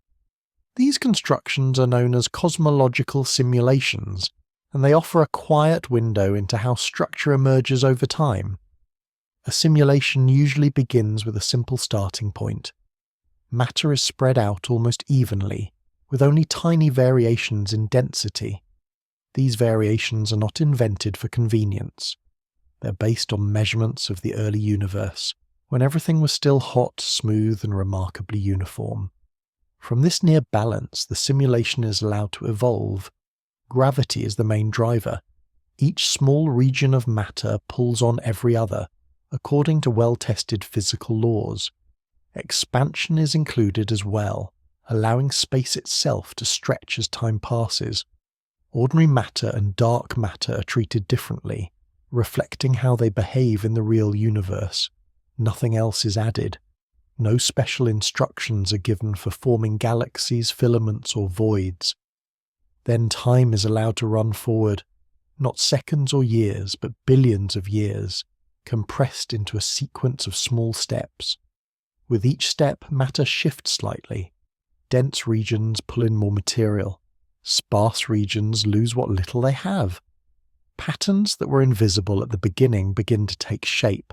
S1: These constructions are known as cosmological simulations, and they offer a quiet window into how structure emerges over time. A simulation usually begins with a simple starting point. Matter is spread out almost evenly, with only tiny variations in density. These variations are not invented for convenience. They're based on measurements of the early universe, when everything was still hot, smooth, and remarkably uniform. From this near balance, the simulation is allowed to evolve. Gravity is the main driver. Each small region of matter pulls on every other, according to well-tested physical laws. Expansion is included as well, allowing space itself to stretch as time passes. Ordinary matter and dark matter are treated differently, reflecting how they behave in the real universe. Nothing else is added. No special instructions are given for forming galaxies, filaments, or voids. Then time is allowed to run forward, not seconds or years, but billions of years, compressed into a sequence of small steps. With each step, matter shifts slightly. Dense regions pull in more material. Sparse regions lose what little they have. Patterns that were invisible at the beginning begin to take shape.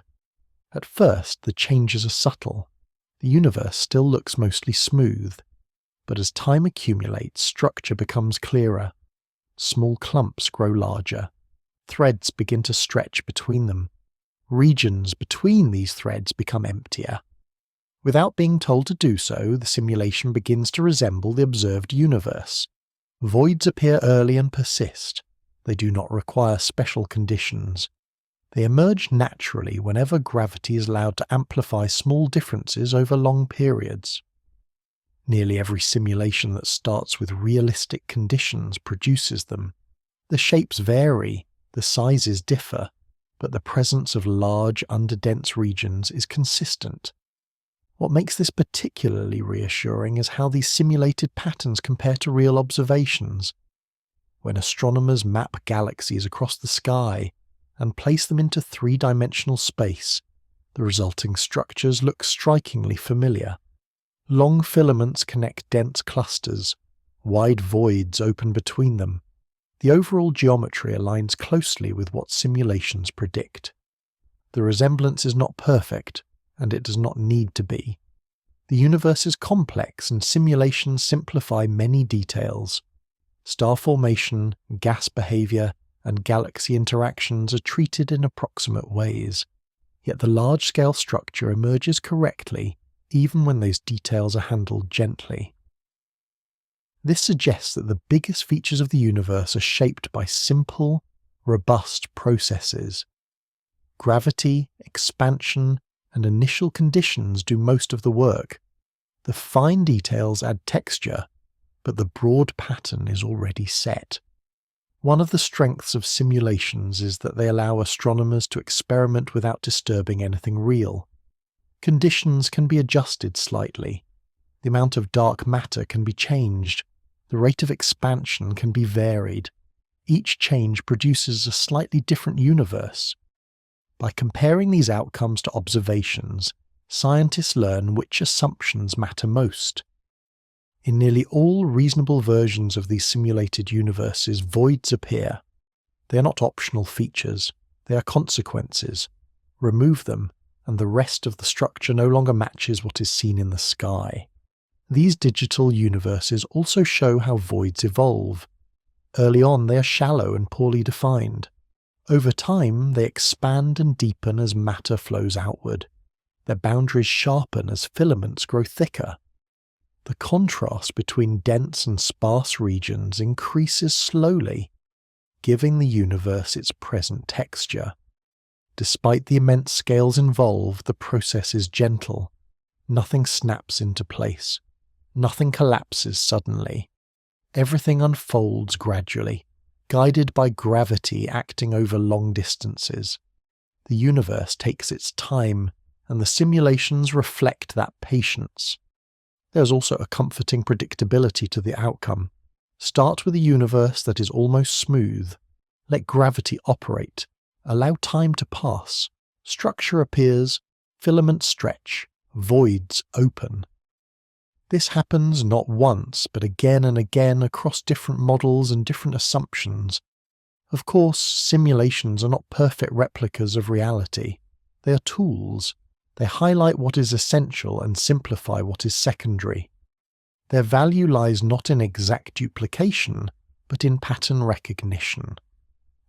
S1: At first, the changes are subtle. The universe still looks mostly smooth. But as time accumulates, structure becomes clearer. Small clumps grow larger. Threads begin to stretch between them. Regions between these threads become emptier. Without being told to do so, the simulation begins to resemble the observed universe. Voids appear early and persist. They do not require special conditions. They emerge naturally whenever gravity is allowed to amplify small differences over long periods. Nearly every simulation that starts with realistic conditions produces them. The shapes vary, the sizes differ, but the presence of large, underdense regions is consistent. What makes this particularly reassuring is how these simulated patterns compare to real observations. When astronomers map galaxies across the sky and place them into three-dimensional space, the resulting structures look strikingly familiar. Long filaments connect dense clusters, wide voids open between them. The overall geometry aligns closely with what simulations predict. The resemblance is not perfect, and it does not need to be. The universe is complex, and simulations simplify many details. Star formation, gas behavior, and galaxy interactions are treated in approximate ways, yet the large-scale structure emerges correctly even when those details are handled gently. This suggests that the biggest features of the universe are shaped by simple, robust processes. Gravity, expansion, and initial conditions do most of the work. The fine details add texture, but the broad pattern is already set. One of the strengths of simulations is that they allow astronomers to experiment without disturbing anything real. Conditions can be adjusted slightly. The amount of dark matter can be changed. The rate of expansion can be varied. Each change produces a slightly different universe. By comparing these outcomes to observations, scientists learn which assumptions matter most. In nearly all reasonable versions of these simulated universes, voids appear. They are not optional features, they are consequences. Remove them, and the rest of the structure no longer matches what is seen in the sky. These digital universes also show how voids evolve. Early on, they are shallow and poorly defined. Over time, they expand and deepen as matter flows outward. Their boundaries sharpen as filaments grow thicker. The contrast between dense and sparse regions increases slowly, giving the universe its present texture. Despite the immense scales involved, the process is gentle. Nothing snaps into place. Nothing collapses suddenly. Everything unfolds gradually, guided by gravity acting over long distances. The universe takes its time, and the simulations reflect that patience. There's also a comforting predictability to the outcome. Start with a universe that is almost smooth. Let gravity operate. Allow time to pass. Structure appears, filaments stretch, voids open. This happens not once, but again and again across different models and different assumptions. Of course, simulations are not perfect replicas of reality. They are tools. They highlight what is essential and simplify what is secondary. Their value lies not in exact duplication, but in pattern recognition.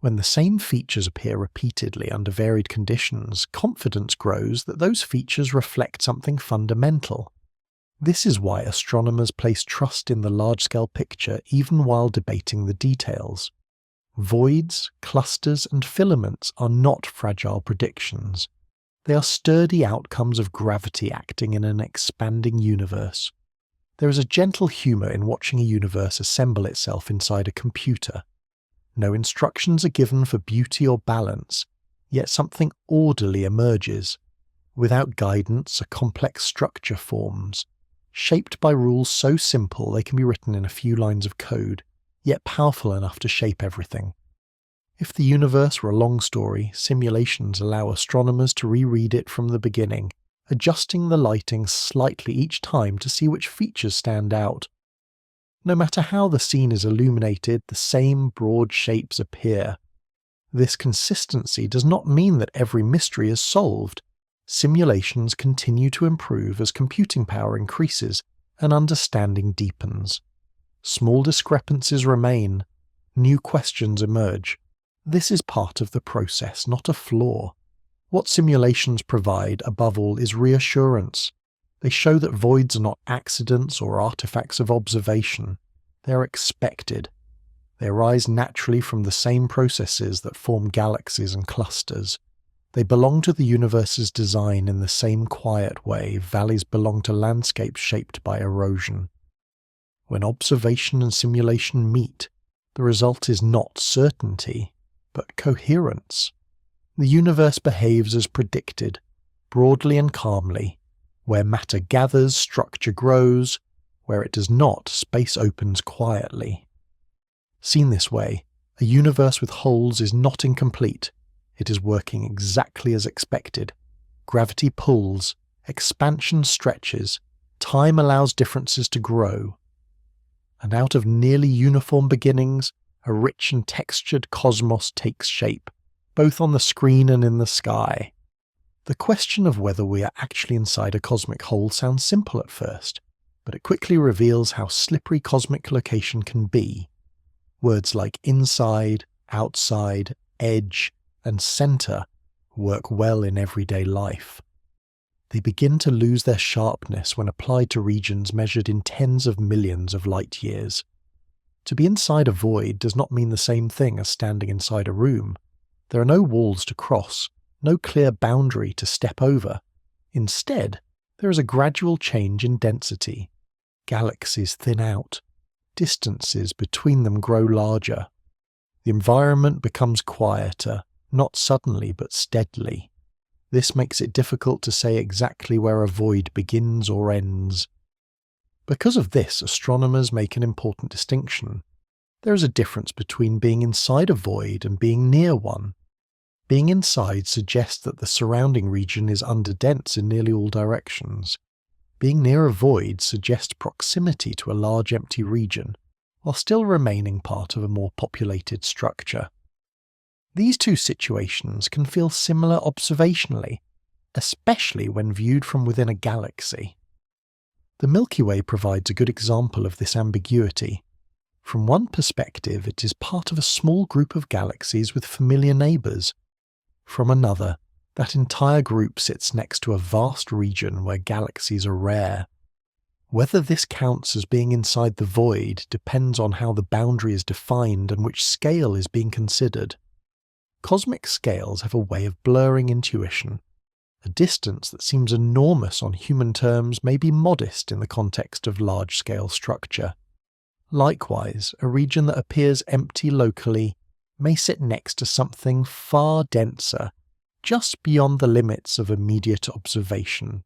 S1: When the same features appear repeatedly under varied conditions, confidence grows that those features reflect something fundamental. This is why astronomers place trust in the large-scale picture even while debating the details. Voids, clusters, and filaments are not fragile predictions. They are sturdy outcomes of gravity acting in an expanding universe. There is a gentle humour in watching a universe assemble itself inside a computer. No instructions are given for beauty or balance, yet something orderly emerges. Without guidance, a complex structure forms, shaped by rules so simple they can be written in a few lines of code, yet powerful enough to shape everything. If the universe were a long story, simulations allow astronomers to reread it from the beginning, adjusting the lighting slightly each time to see which features stand out. No matter how the scene is illuminated, the same broad shapes appear. This consistency does not mean that every mystery is solved. Simulations continue to improve as computing power increases and understanding deepens. Small discrepancies remain. New questions emerge. This is part of the process, not a flaw. What simulations provide, above all, is reassurance. They show that voids are not accidents or artifacts of observation. They are expected. They arise naturally from the same processes that form galaxies and clusters. They belong to the universe's design in the same quiet way valleys belong to landscapes shaped by erosion. When observation and simulation meet, the result is not certainty, but coherence. The universe behaves as predicted, broadly and calmly. Where matter gathers, structure grows. Where it does not, space opens quietly. Seen this way, a universe with holes is not incomplete. It is working exactly as expected. Gravity pulls, expansion stretches, time allows differences to grow. And out of nearly uniform beginnings, a rich and textured cosmos takes shape, both on the screen and in the sky. The question of whether we are actually inside a cosmic hole sounds simple at first, but it quickly reveals how slippery cosmic location can be. Words like inside, outside, edge, and center work well in everyday life. They begin to lose their sharpness when applied to regions measured in tens of millions of light years. To be inside a void does not mean the same thing as standing inside a room. There are no walls to cross, no clear boundary to step over. Instead, there is a gradual change in density. Galaxies thin out. distances between them grow larger. The environment becomes quieter, not suddenly but steadily. This makes it difficult to say exactly where a void begins or ends. Because of this, astronomers make an important distinction. There is a difference between being inside a void and being near one. Being inside suggests that the surrounding region is underdense in nearly all directions. Being near a void suggests proximity to a large empty region, while still remaining part of a more populated structure. These two situations can feel similar observationally, especially when viewed from within a galaxy. The Milky Way provides a good example of this ambiguity. From one perspective, it is part of a small group of galaxies with familiar neighbours. From another, that entire group sits next to a vast region where galaxies are rare. Whether this counts as being inside the void depends on how the boundary is defined and which scale is being considered. Cosmic scales have a way of blurring intuition. A distance that seems enormous on human terms may be modest in the context of large-scale structure. Likewise, a region that appears empty locally may sit next to something far denser, just beyond the limits of immediate observation.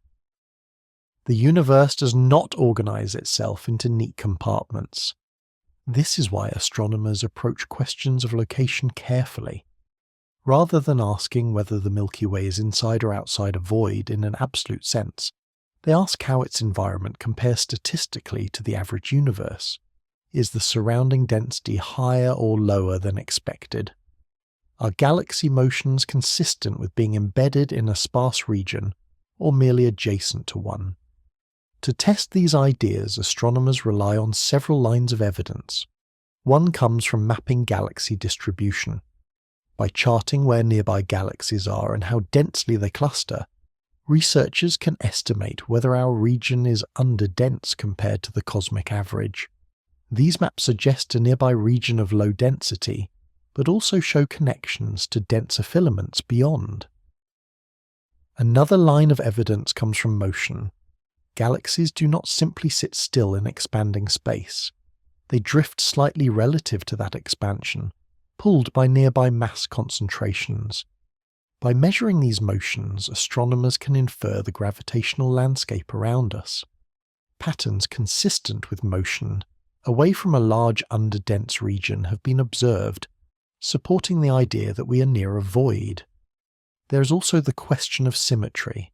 S1: The universe does not organize itself into neat compartments. This is why astronomers approach questions of location carefully. Rather than asking whether the Milky Way is inside or outside a void in an absolute sense, they ask how its environment compares statistically to the average universe. Is the surrounding density higher or lower than expected? Are galaxy motions consistent with being embedded in a sparse region, or merely adjacent to one? To test these ideas, astronomers rely on several lines of evidence. One comes from mapping galaxy distribution. By charting where nearby galaxies are and how densely they cluster, researchers can estimate whether our region is underdense compared to the cosmic average. These maps suggest a nearby region of low density, but also show connections to denser filaments beyond. Another line of evidence comes from motion. Galaxies do not simply sit still in expanding space. They drift slightly relative to that expansion, pulled by nearby mass concentrations. By measuring these motions, astronomers can infer the gravitational landscape around us. Patterns consistent with motion away from a large underdense region have been observed, supporting the idea that we are near a void. There is also the question of symmetry.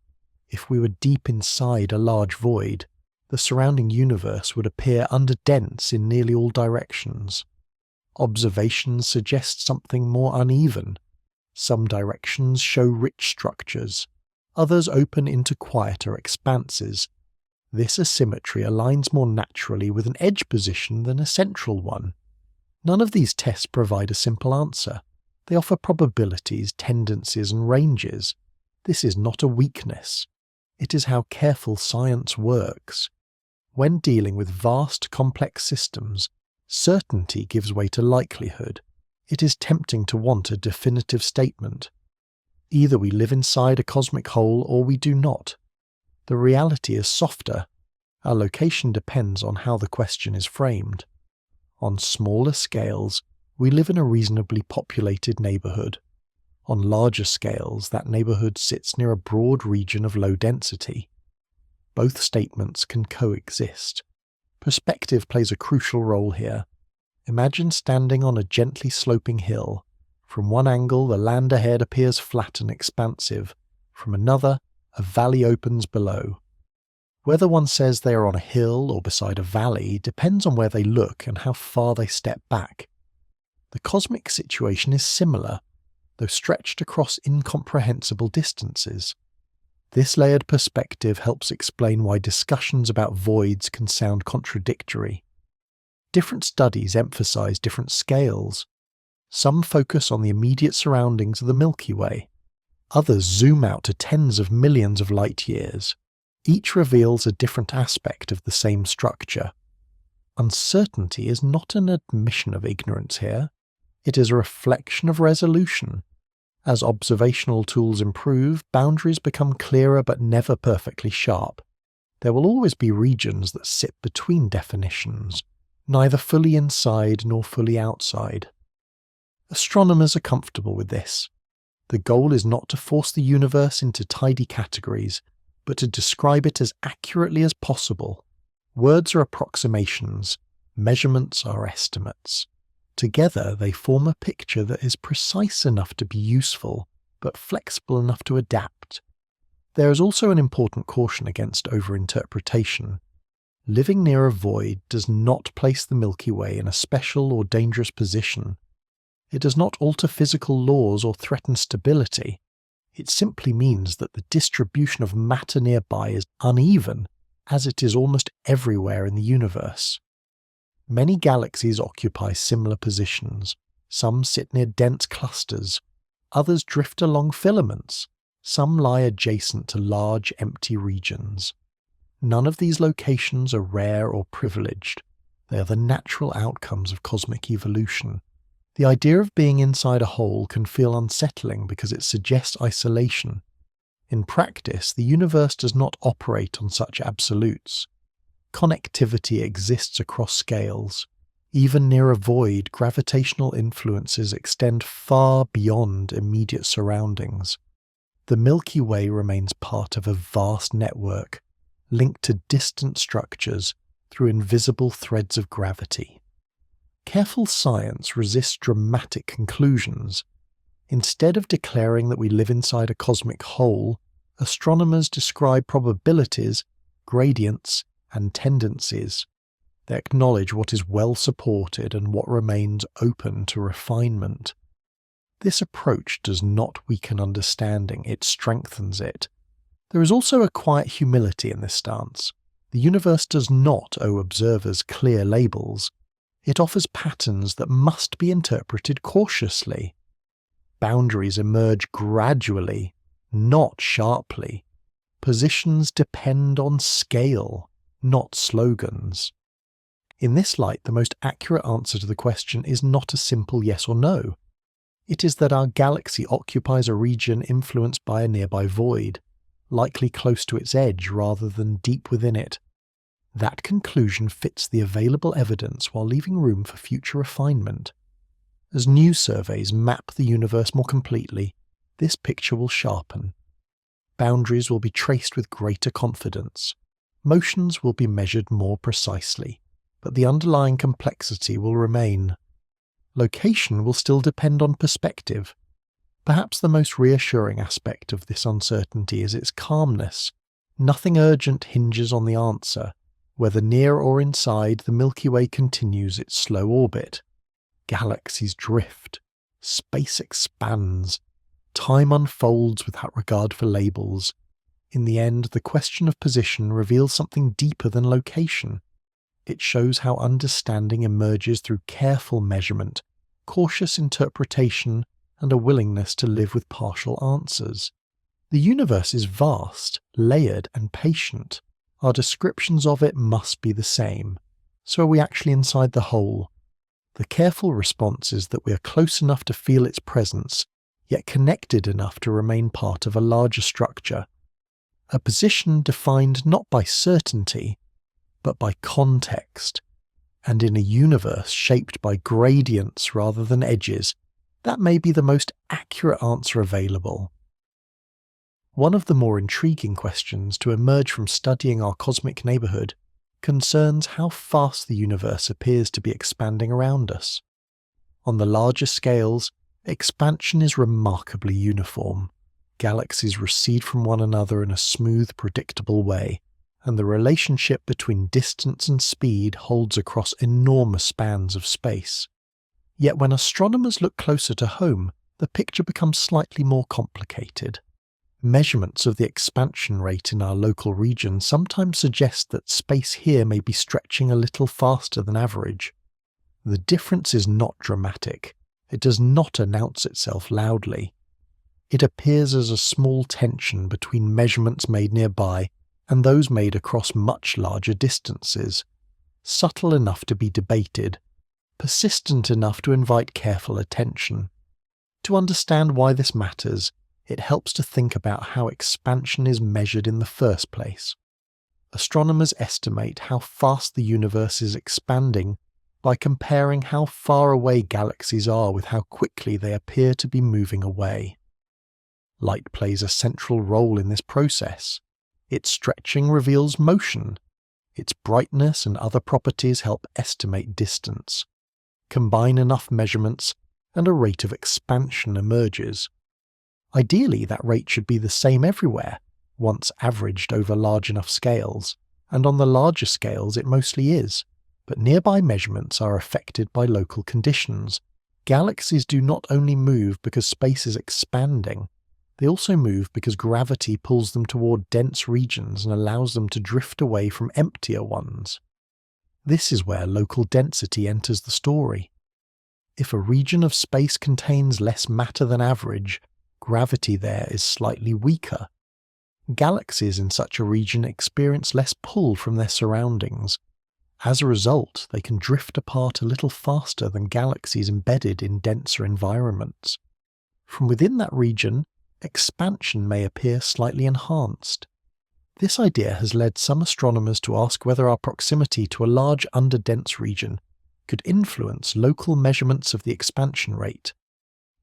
S1: If we were deep inside a large void, the surrounding universe would appear underdense in nearly all directions. Observations suggest something more uneven. Some directions show rich structures, others open into quieter expanses. This asymmetry aligns more naturally with an edge position than a central one. None of these tests provide a simple answer. They offer probabilities, tendencies, and ranges. This is not a weakness. It is how careful science works. When dealing with vast, complex systems, certainty gives way to likelihood. It is tempting to want a definitive statement. Either we live inside a cosmic hole or we do not. The reality is softer. Our location depends on how the question is framed. On smaller scales, we live in a reasonably populated neighbourhood. On larger scales, that neighbourhood sits near a broad region of low density. Both statements can coexist. Perspective plays a crucial role here. Imagine standing on a gently sloping hill. From one angle, the land ahead appears flat and expansive. From another, a valley opens below. Whether one says they are on a hill or beside a valley depends on where they look and how far they step back. The cosmic situation is similar, though stretched across incomprehensible distances. This layered perspective helps explain why discussions about voids can sound contradictory. Different studies emphasize different scales. Some focus on the immediate surroundings of the Milky Way. Others zoom out to tens of millions of light years. Each reveals a different aspect of the same structure. Uncertainty is not an admission of ignorance here. It is a reflection of resolution. As observational tools improve, boundaries become clearer but never perfectly sharp. There will always be regions that sit between definitions. neither fully inside nor fully outside. Astronomers are comfortable with this. The goal is not to force the universe into tidy categories, but to describe it as accurately as possible. Words are approximations, measurements are estimates. Together they form a picture that is precise enough to be useful, but flexible enough to adapt. There is also an important caution against overinterpretation. Living near a void does not place the Milky Way in a special or dangerous position. It does not alter physical laws or threaten stability. It simply means that the distribution of matter nearby is uneven, as it is almost everywhere in the universe. Many galaxies occupy similar positions. Some sit near dense clusters. Others drift along filaments. Some lie adjacent to large empty regions. None of these locations are rare or privileged. They are the natural outcomes of cosmic evolution. The idea of being inside a hole can feel unsettling because it suggests isolation. In practice, the universe does not operate on such absolutes. Connectivity exists across scales. Even near a void, gravitational influences extend far beyond immediate surroundings. The Milky Way remains part of a vast network, linked to distant structures through invisible threads of gravity. Careful science resists dramatic conclusions. Instead of declaring that we live inside a cosmic hole, astronomers describe probabilities, gradients, and tendencies. They acknowledge what is well supported and what remains open to refinement. This approach does not weaken understanding, it strengthens it. There is also a quiet humility in this stance. The universe does not owe observers clear labels. It offers patterns that must be interpreted cautiously. Boundaries emerge gradually, not sharply. Positions depend on scale, not slogans. In this light, the most accurate answer to the question is not a simple yes or no. It is that our galaxy occupies a region influenced by a nearby void, likely close to its edge rather than deep within it. That conclusion fits the available evidence while leaving room for future refinement. As new surveys map the universe more completely, this picture will sharpen. Boundaries will be traced with greater confidence. Motions will be measured more precisely, but the underlying complexity will remain. Location will still depend on perspective. Perhaps the most reassuring aspect of this uncertainty is its calmness. Nothing urgent hinges on the answer. Whether near or inside, the Milky Way continues its slow orbit. Galaxies drift. Space expands. Time unfolds without regard for labels. In the end, the question of position reveals something deeper than location. It shows how understanding emerges through careful measurement, cautious interpretation, and a willingness to live with partial answers. The universe is vast, layered, and patient. Our descriptions of it must be the same. So are we actually inside the whole? The careful response is that we are close enough to feel its presence, yet connected enough to remain part of a larger structure. A position defined not by certainty, but by context, and in a universe shaped by gradients rather than edges, that may be the most accurate answer available. One of the more intriguing questions to emerge from studying our cosmic neighbourhood concerns how fast the universe appears to be expanding around us. On the larger scales, expansion is remarkably uniform. Galaxies recede from one another in a smooth, predictable way, and the relationship between distance and speed holds across enormous spans of space. Yet when astronomers look closer to home, the picture becomes slightly more complicated. Measurements of the expansion rate in our local region sometimes suggest that space here may be stretching a little faster than average. The difference is not dramatic. It does not announce itself loudly. It appears as a small tension between measurements made nearby and those made across much larger distances, subtle enough to be debated, persistent enough to invite careful attention. To understand why this matters, it helps to think about how expansion is measured in the first place. Astronomers estimate how fast the universe is expanding by comparing how far away galaxies are with how quickly they appear to be moving away. Light plays a central role in this process. Its stretching reveals motion. Its brightness and other properties help estimate distance. Combine enough measurements, and a rate of expansion emerges. Ideally, that rate should be the same everywhere, once averaged over large enough scales, and on the larger scales it mostly is, but nearby measurements are affected by local conditions. Galaxies do not only move because space is expanding, they also move because gravity pulls them toward dense regions and allows them to drift away from emptier ones. This is where local density enters the story. If a region of space contains less matter than average, gravity there is slightly weaker. Galaxies in such a region experience less pull from their surroundings. As a result, they can drift apart a little faster than galaxies embedded in denser environments. From within that region, expansion may appear slightly enhanced. This idea has led some astronomers to ask whether our proximity to a large underdense region could influence local measurements of the expansion rate.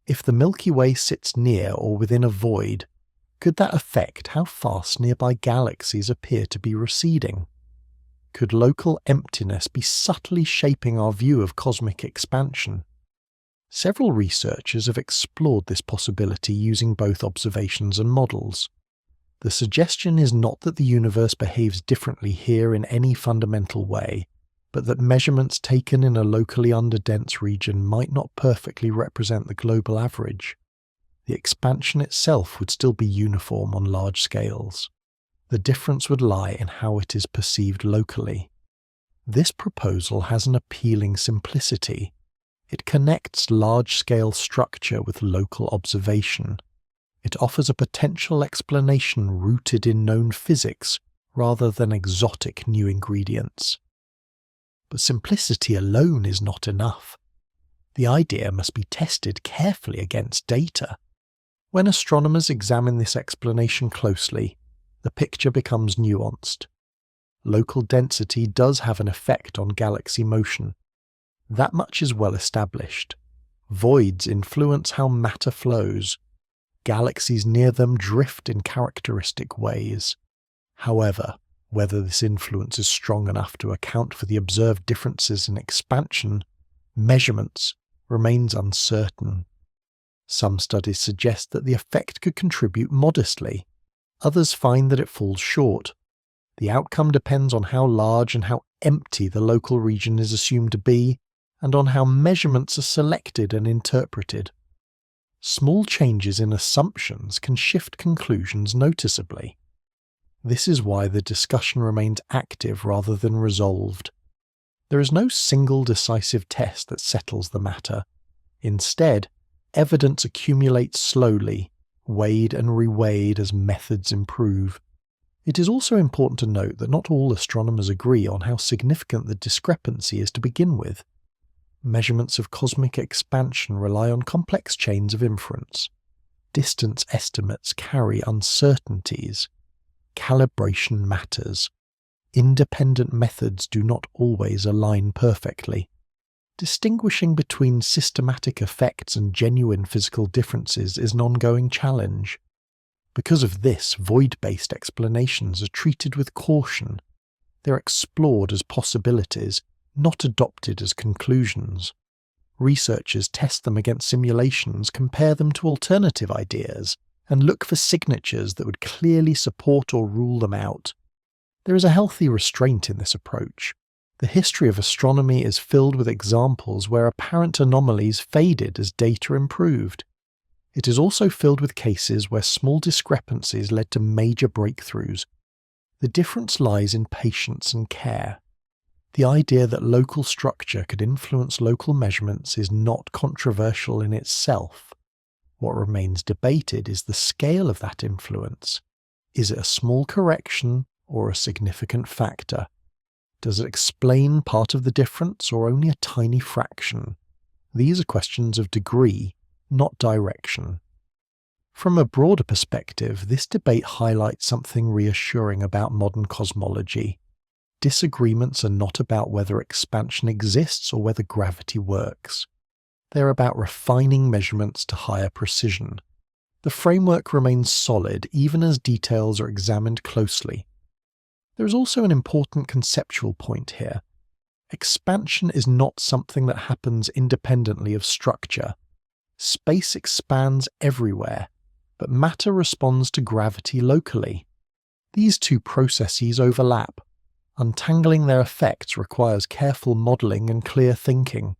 S1: If the Milky Way sits near or within a void, could that affect how fast nearby galaxies appear to be receding? Could local emptiness be subtly shaping our view of cosmic expansion? Several researchers have explored this possibility using both observations and models. The suggestion is not that the universe behaves differently here in any fundamental way, but that measurements taken in a locally underdense region might not perfectly represent the global average. The expansion itself would still be uniform on large scales. The difference would lie in how it is perceived locally. This proposal has an appealing simplicity. It connects large-scale structure with local observation. It offers a potential explanation rooted in known physics rather than exotic new ingredients. But simplicity alone is not enough. The idea must be tested carefully against data. When astronomers examine this explanation closely, the picture becomes nuanced. Local density does have an effect on galaxy motion. That much is well established. Voids influence how matter flows. Galaxies near them drift in characteristic ways. However, whether this influence is strong enough to account for the observed differences in expansion, measurements, remains uncertain. Some studies suggest that the effect could contribute modestly. Others find that it falls short. The outcome depends on how large and how empty the local region is assumed to be, and on how measurements are selected and interpreted. Small changes in assumptions can shift conclusions noticeably. This is why the discussion remains active rather than resolved. There is no single decisive test that settles the matter. Instead, evidence accumulates slowly, weighed and reweighed as methods improve. It is also important to note that not all astronomers agree on how significant the discrepancy is to begin with. Measurements of cosmic expansion rely on complex chains of inference. Distance estimates carry uncertainties. Calibration matters. Independent methods do not always align perfectly. Distinguishing between systematic effects and genuine physical differences is an ongoing challenge. Because of this, void-based explanations are treated with caution. They're explored as possibilities, not adopted as conclusions. Researchers test them against simulations, compare them to alternative ideas, and look for signatures that would clearly support or rule them out. There is a healthy restraint in this approach. The history of astronomy is filled with examples where apparent anomalies faded as data improved. It is also filled with cases where small discrepancies led to major breakthroughs. The difference lies in patience and care. The idea that local structure could influence local measurements is not controversial in itself. What remains debated is the scale of that influence. Is it a small correction or a significant factor? Does it explain part of the difference or only a tiny fraction? These are questions of degree, not direction. From a broader perspective, this debate highlights something reassuring about modern cosmology. disagreements are not about whether expansion exists or whether gravity works. They're about refining measurements to higher precision. The framework remains solid even as details are examined closely. There is also an important conceptual point here. Expansion is not something that happens independently of structure. Space expands everywhere, but matter responds to gravity locally. These two processes overlap. Untangling their effects requires careful modelling and clear thinking.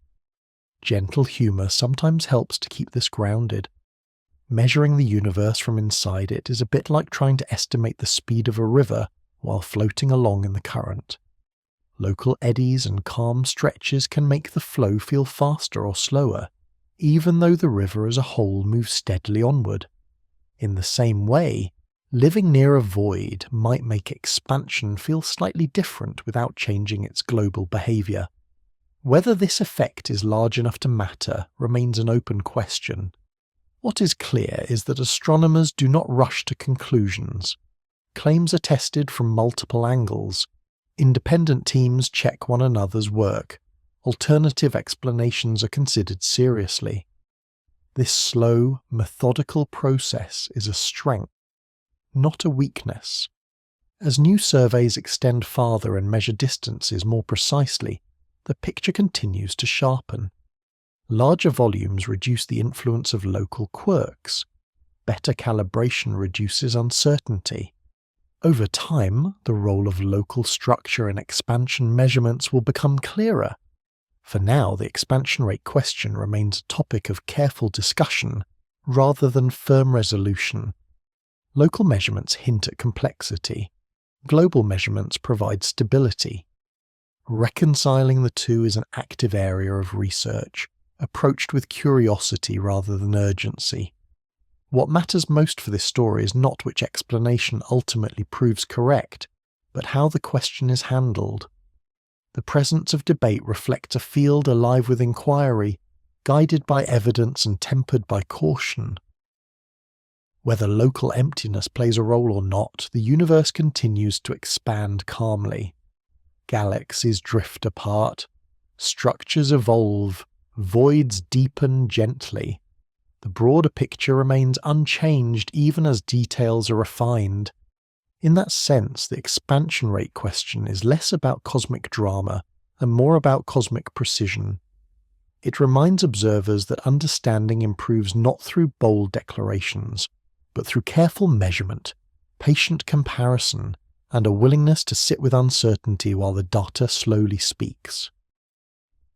S1: Gentle humour sometimes helps to keep this grounded. Measuring the universe from inside it is a bit like trying to estimate the speed of a river while floating along in the current. Local eddies and calm stretches can make the flow feel faster or slower, even though the river as a whole moves steadily onward. In the same way, living near a void might make expansion feel slightly different without changing its global behaviour. Whether this effect is large enough to matter remains an open question. What is clear is that astronomers do not rush to conclusions. Claims are tested from multiple angles. Independent teams check one another's work. Alternative explanations are considered seriously. This slow, methodical process is a strength, not a weakness. As new surveys extend farther and measure distances more precisely, the picture continues to sharpen. Larger volumes reduce the influence of local quirks. Better calibration reduces uncertainty. Over time, the role of local structure in expansion measurements will become clearer. For now, the expansion rate question remains a topic of careful discussion rather than firm resolution. Local measurements hint at complexity. Global measurements provide stability. Reconciling the two is an active area of research, approached with curiosity rather than urgency. What matters most for this story is not which explanation ultimately proves correct, but how the question is handled. The presence of debate reflects a field alive with inquiry, guided by evidence and tempered by caution. Whether local emptiness plays a role or not, the universe continues to expand calmly. Galaxies drift apart, structures evolve, voids deepen gently. The broader picture remains unchanged even as details are refined. In that sense, the expansion rate question is less about cosmic drama and more about cosmic precision. It reminds observers that understanding improves not through bold declarations, but through careful measurement, patient comparison, and a willingness to sit with uncertainty while the data slowly speaks.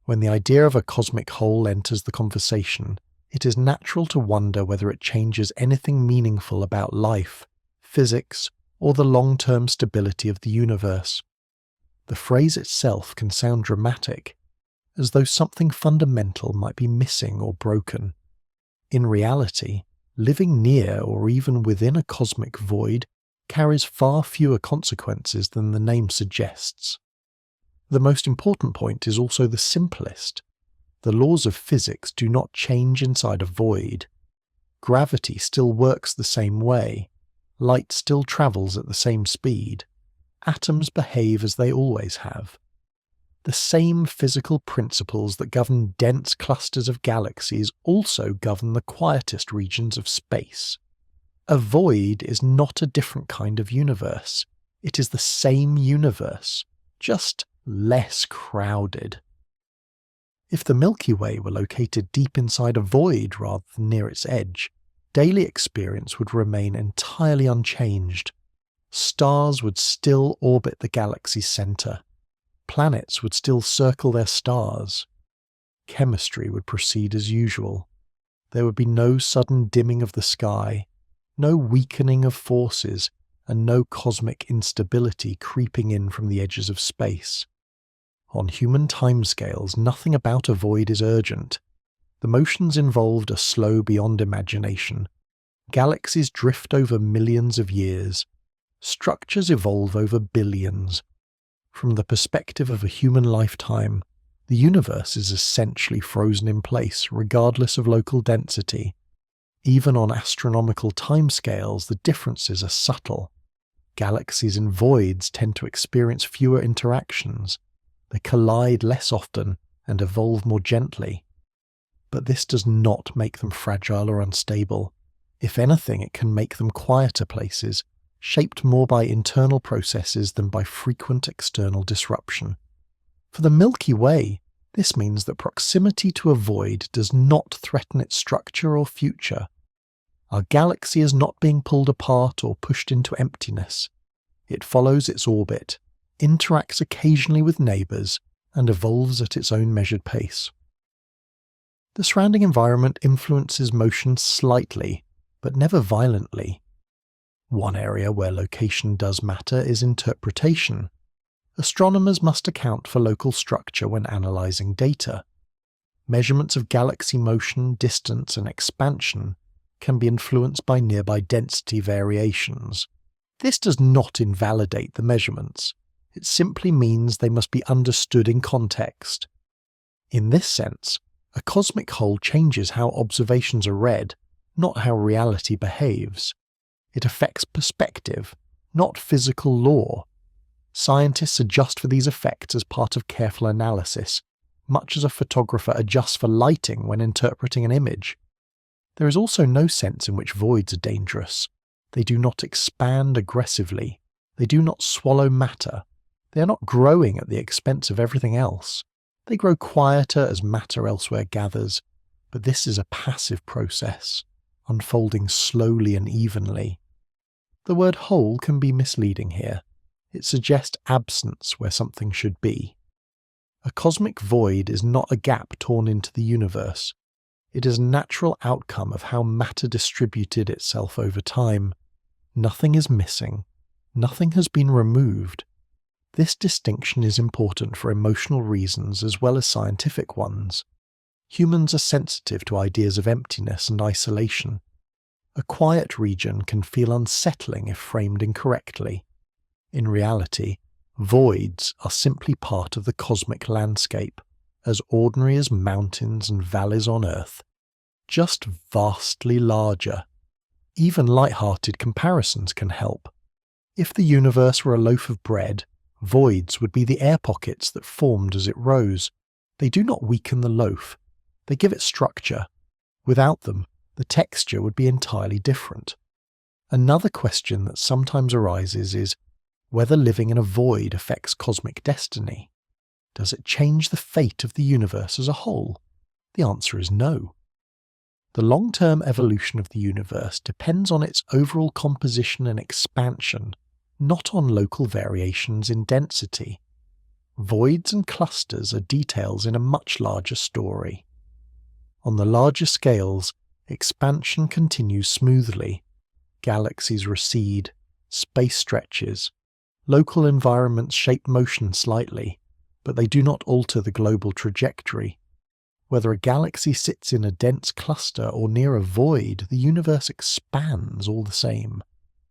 S1: When the idea of a cosmic whole enters the conversation, it is natural to wonder whether it changes anything meaningful about life, physics, or the long-term stability of the universe. The phrase itself can sound dramatic, as though something fundamental might be missing or broken. In reality, living near or even within a cosmic void carries far fewer consequences than the name suggests. The most important point is also the simplest. The laws of physics do not change inside a void. Gravity still works the same way. Light still travels at the same speed. Atoms behave as they always have. The same physical principles that govern dense clusters of galaxies also govern the quietest regions of space. A void is not a different kind of universe. It is the same universe, just less crowded. If the Milky Way were located deep inside a void rather than near its edge, daily experience would remain entirely unchanged. Stars would still orbit the galaxy's centre. Planets would still circle their stars. Chemistry would proceed as usual. There would be no sudden dimming of the sky, no weakening of forces, and no cosmic instability creeping in from the edges of space. On human timescales, nothing about a void is urgent. The motions involved are slow beyond imagination. Galaxies drift over millions of years. Structures evolve over billions. From the perspective of a human lifetime, the universe is essentially frozen in place regardless of local density. Even on astronomical timescales, the differences are subtle. Galaxies in voids tend to experience fewer interactions. They collide less often and evolve more gently. But this does not make them fragile or unstable. If anything, it can make them quieter places, shaped more by internal processes than by frequent external disruption. For the Milky Way, this means that proximity to a void does not threaten its structure or future. Our galaxy is not being pulled apart or pushed into emptiness. It follows its orbit, interacts occasionally with neighbours, and evolves at its own measured pace. The surrounding environment influences motion slightly, but never violently. One area where location does matter is interpretation. Astronomers must account for local structure when analysing data. Measurements of galaxy motion, distance, and expansion can be influenced by nearby density variations. This does not invalidate the measurements. It simply means they must be understood in context. In this sense, a cosmic whole changes how observations are read, not how reality behaves. It affects perspective, not physical law. Scientists adjust for these effects as part of careful analysis, much as a photographer adjusts for lighting when interpreting an image. There is also no sense in which voids are dangerous. They do not expand aggressively. They do not swallow matter. They are not growing at the expense of everything else. They grow quieter as matter elsewhere gathers, but this is a passive process, unfolding slowly and evenly. The word whole can be misleading here. It suggests absence where something should be. A cosmic void is not a gap torn into the universe. It is a natural outcome of how matter distributed itself over time. Nothing is missing. Nothing has been removed. This distinction is important for emotional reasons as well as scientific ones. Humans are sensitive to ideas of emptiness and isolation. A quiet region can feel unsettling if framed incorrectly. In reality, voids are simply part of the cosmic landscape, as ordinary as mountains and valleys on Earth, just vastly larger. Even light-hearted comparisons can help. If the universe were a loaf of bread, voids would be the air pockets that formed as it rose. They do not weaken the loaf. They give it structure. Without them, the texture would be entirely different. Another question that sometimes arises is whether living in a void affects cosmic destiny. Does it change the fate of the universe as a whole? The answer is no. The long-term evolution of the universe depends on its overall composition and expansion, not on local variations in density. Voids and clusters are details in a much larger story. On the larger scales, expansion continues smoothly. Galaxies recede, space stretches. Local environments shape motion slightly, but they do not alter the global trajectory. Whether a galaxy sits in a dense cluster or near a void, the universe expands all the same.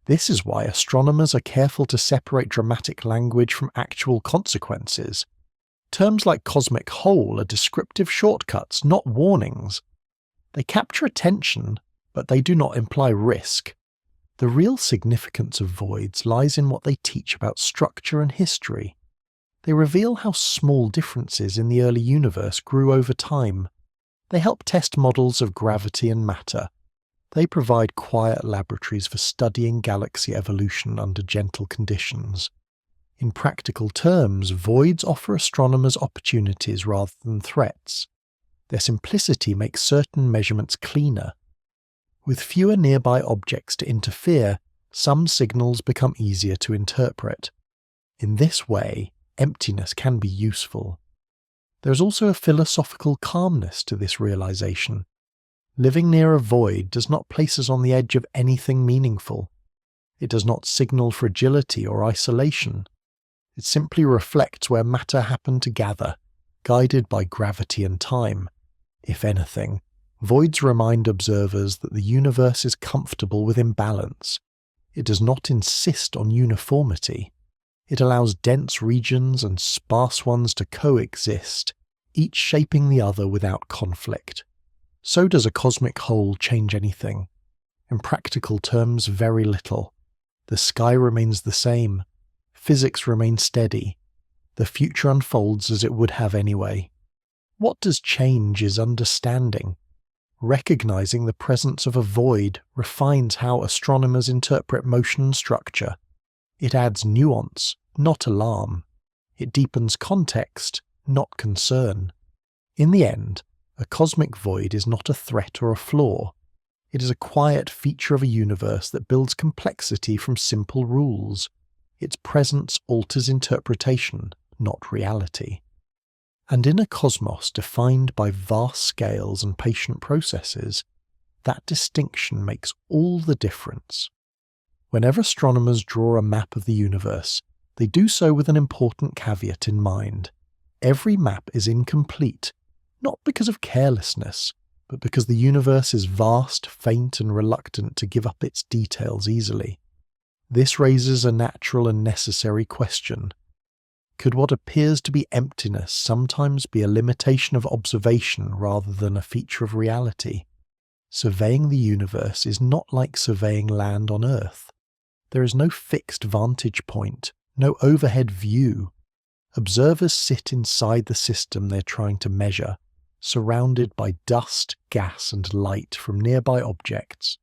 S1: This is why astronomers are careful to separate dramatic language from actual consequences. Terms like cosmic whole are descriptive shortcuts, not warnings. They capture attention, but they do not imply risk. The real significance of voids lies in what they teach about structure and history. They reveal how small differences in the early universe grew over time. They help test models of gravity and matter. They provide quiet laboratories for studying galaxy evolution under gentle conditions. In practical terms, voids offer astronomers opportunities rather than threats. Their simplicity makes certain measurements cleaner. With fewer nearby objects to interfere, some signals become easier to interpret. In this way, emptiness can be useful. There is also a philosophical calmness to this realization. Living near a void does not place us on the edge of anything meaningful. It does not signal fragility or isolation. It simply reflects where matter happened to gather, guided by gravity and time. If anything, voids remind observers that the universe is comfortable with imbalance. It does not insist on uniformity. It allows dense regions and sparse ones to coexist, each shaping the other without conflict. So does a cosmic whole change anything? In practical terms, very little. The sky remains the same. Physics remains steady. The future unfolds as it would have anyway. What does change is understanding. Recognizing the presence of a void refines how astronomers interpret motion and structure. It adds nuance, not alarm. It deepens context, not concern. In the end, a cosmic void is not a threat or a flaw. It is a quiet feature of a universe that builds complexity from simple rules. Its presence alters interpretation, not reality. And in a cosmos defined by vast scales and patient processes, that distinction makes all the difference. Whenever astronomers draw a map of the universe, they do so with an important caveat in mind. Every map is incomplete, not because of carelessness, but because the universe is vast, faint, and reluctant to give up its details easily. This raises a natural and necessary question. Could what appears to be emptiness sometimes be a limitation of observation rather than a feature of reality? Surveying the universe is not like surveying land on Earth. There is no fixed vantage point, no overhead view. Observers sit inside the system they're trying to measure, surrounded by dust, gas, and light from nearby objects.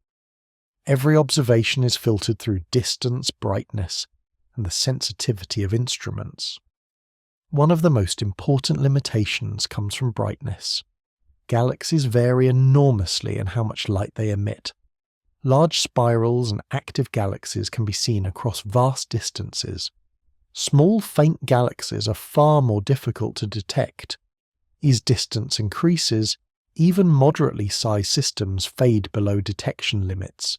S1: Every observation is filtered through distance, brightness, and the sensitivity of instruments. One of the most important limitations comes from brightness. Galaxies vary enormously in how much light they emit. Large spirals and active galaxies can be seen across vast distances. Small, faint galaxies are far more difficult to detect. As distance increases, even moderately sized systems fade below detection limits.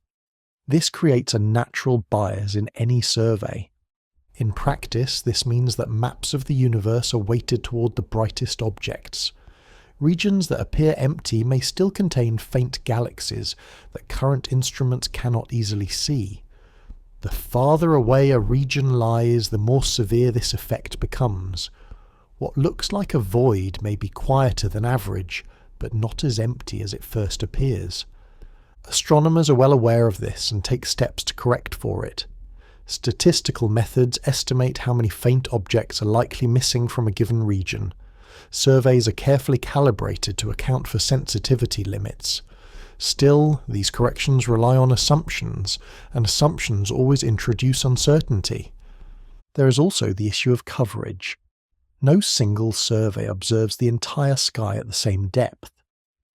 S1: This creates a natural bias in any survey. In practice, this means that maps of the universe are weighted toward the brightest objects. Regions that appear empty may still contain faint galaxies that current instruments cannot easily see. The farther away a region lies, the more severe this effect becomes. What looks like a void may be quieter than average, but not as empty as it first appears. Astronomers are well aware of this and take steps to correct for it. Statistical methods estimate how many faint objects are likely missing from a given region. Surveys are carefully calibrated to account for sensitivity limits. Still, these corrections rely on assumptions, and assumptions always introduce uncertainty. There is also the issue of coverage. No single survey observes the entire sky at the same depth.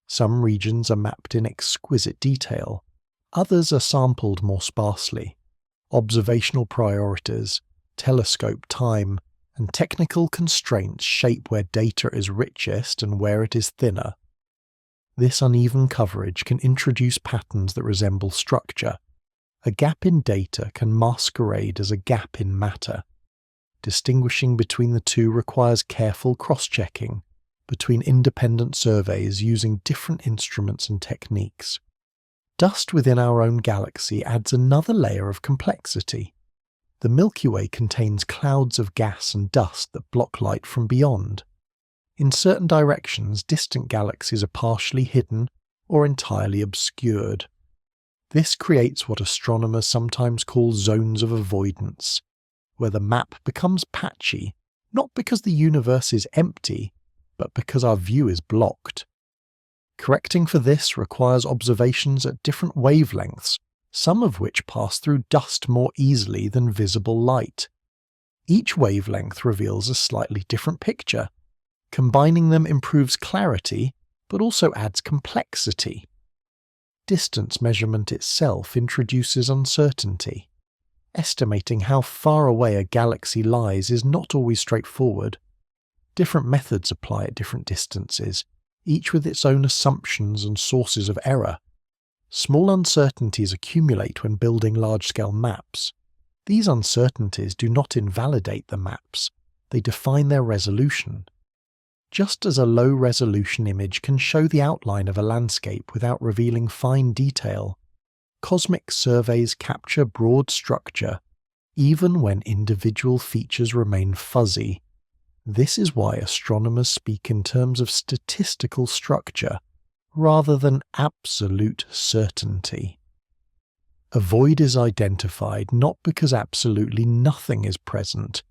S1: Some regions are mapped in exquisite detail. Others are sampled more sparsely. Observational priorities, telescope time, and technical constraints shape where data is richest and where it is thinner. This uneven coverage can introduce patterns that resemble structure. A gap in data can masquerade as a gap in matter. Distinguishing between the two requires careful cross-checking between independent surveys using different instruments and techniques. Dust within our own galaxy adds another layer of complexity. The Milky Way contains clouds of gas and dust that block light from beyond. In certain directions, distant galaxies are partially hidden or entirely obscured. This creates what astronomers sometimes call zones of avoidance, where the map becomes patchy, not because the universe is empty, but because our view is blocked. Correcting for this requires observations at different wavelengths, some of which pass through dust more easily than visible light. Each wavelength reveals a slightly different picture. Combining them improves clarity, but also adds complexity. Distance measurement itself introduces uncertainty. Estimating how far away a galaxy lies is not always straightforward. Different methods apply at different distances, each with its own assumptions and sources of error. Small uncertainties accumulate when building large-scale maps. These uncertainties do not invalidate the maps, they define their resolution. Just as a low-resolution image can show the outline of a landscape without revealing fine detail, cosmic surveys capture broad structure, even when individual features remain fuzzy. This is why astronomers speak in terms of statistical structure, rather than absolute certainty. A void is identified not because absolutely nothing is present,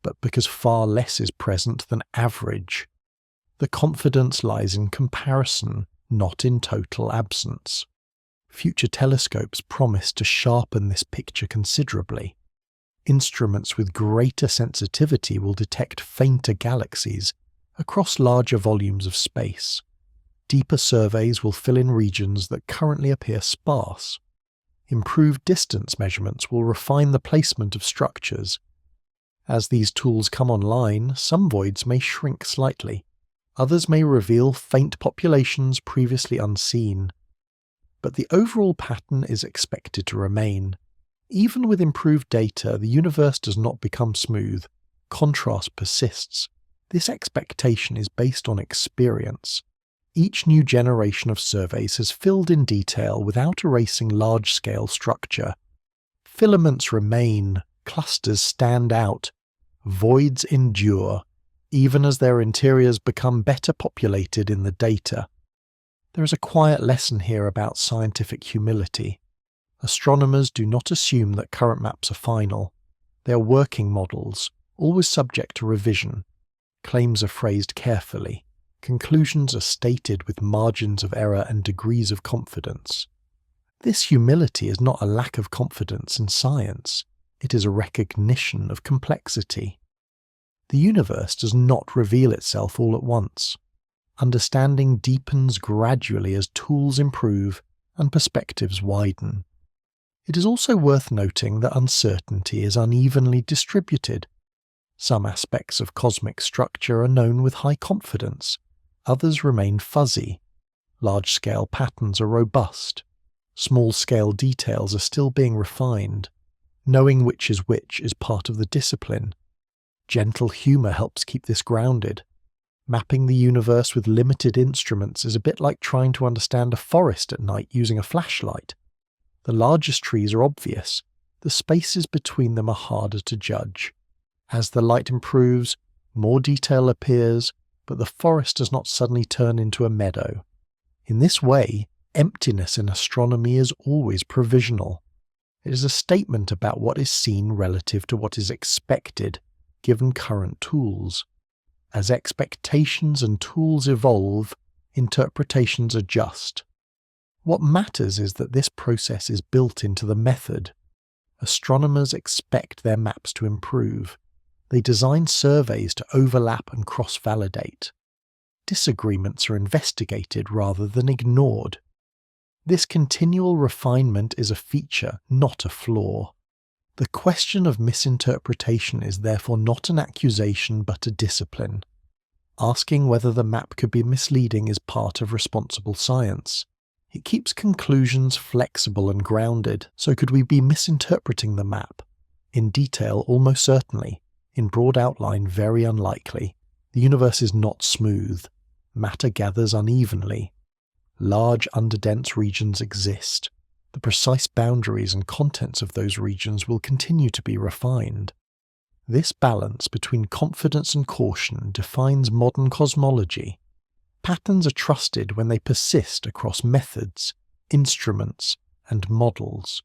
S1: but because far less is present than average. The confidence lies in comparison, not in total absence. Future telescopes promise to sharpen this picture considerably. Instruments with greater sensitivity will detect fainter galaxies across larger volumes of space. Deeper surveys will fill in regions that currently appear sparse. Improved distance measurements will refine the placement of structures. As these tools come online, some voids may shrink slightly. Others may reveal faint populations previously unseen. But the overall pattern is expected to remain. Even with improved data, the universe does not become smooth. Contrast persists. This expectation is based on experience. Each new generation of surveys has filled in detail without erasing large-scale structure. Filaments remain, clusters stand out, voids endure, even as their interiors become better populated in the data. There is a quiet lesson here about scientific humility. Astronomers do not assume that current maps are final. They are working models, always subject to revision. Claims are phrased carefully. Conclusions are stated with margins of error and degrees of confidence. This humility is not a lack of confidence in science. It is a recognition of complexity. The universe does not reveal itself all at once. Understanding deepens gradually as tools improve and perspectives widen. It is also worth noting that uncertainty is unevenly distributed. Some aspects of cosmic structure are known with high confidence, others remain fuzzy. Large-scale patterns are robust. Small-scale details are still being refined. Knowing which is part of the discipline. Gentle humour helps keep this grounded. Mapping the universe with limited instruments is a bit like trying to understand a forest at night using a flashlight. The largest trees are obvious. The spaces between them are harder to judge. As the light improves, more detail appears, but the forest does not suddenly turn into a meadow. In this way, emptiness in astronomy is always provisional. It is a statement about what is seen relative to what is expected, given current tools. As expectations and tools evolve, interpretations adjust. What matters is that this process is built into the method. Astronomers expect their maps to improve. They design surveys to overlap and cross-validate. Disagreements are investigated rather than ignored. This continual refinement is a feature, not a flaw. The question of misinterpretation is therefore not an accusation but a discipline. Asking whether the map could be misleading is part of responsible science. It keeps conclusions flexible and grounded, so could we be misinterpreting the map? In detail, almost certainly. In broad outline, very unlikely. The universe is not smooth. Matter gathers unevenly. Large underdense regions exist. The precise boundaries and contents of those regions will continue to be refined. This balance between confidence and caution defines modern cosmology. Patterns are trusted when they persist across methods, instruments, and models.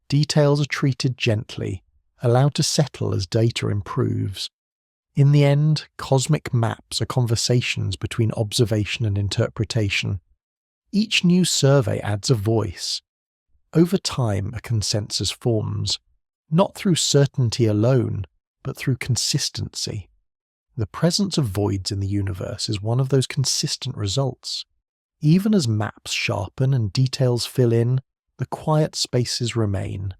S1: Details are treated gently, allowed to settle as data improves. In the end, cosmic maps are conversations between observation and interpretation. Each new survey adds a voice. Over time, a consensus forms, not through certainty alone, but through consistency. The presence of voids in the universe is one of those consistent results. Even as maps sharpen and details fill in, the quiet spaces remain.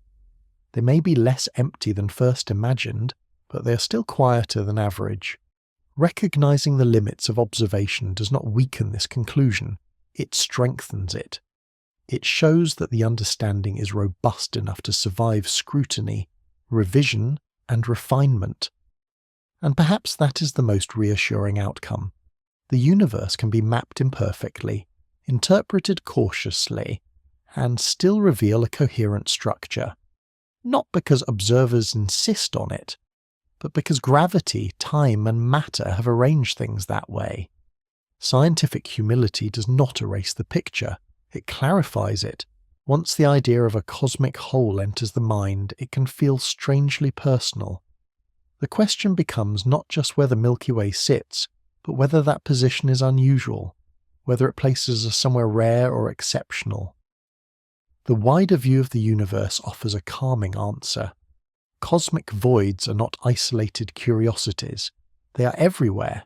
S1: They may be less empty than first imagined, but they are still quieter than average. Recognizing the limits of observation does not weaken this conclusion, it strengthens it. It shows that the understanding is robust enough to survive scrutiny, revision, and refinement. And perhaps that is the most reassuring outcome. The universe can be mapped imperfectly, interpreted cautiously, and still reveal a coherent structure. Not because observers insist on it, but because gravity, time, and matter have arranged things that way. Scientific humility does not erase the picture, it clarifies it, Once the idea of a cosmic whole enters the mind, it can feel strangely personal. The question becomes not just where the Milky Way sits, but whether that position is unusual, whether it places us somewhere rare or exceptional. The wider view of the universe offers a calming answer. Cosmic voids are not isolated curiosities. They are everywhere.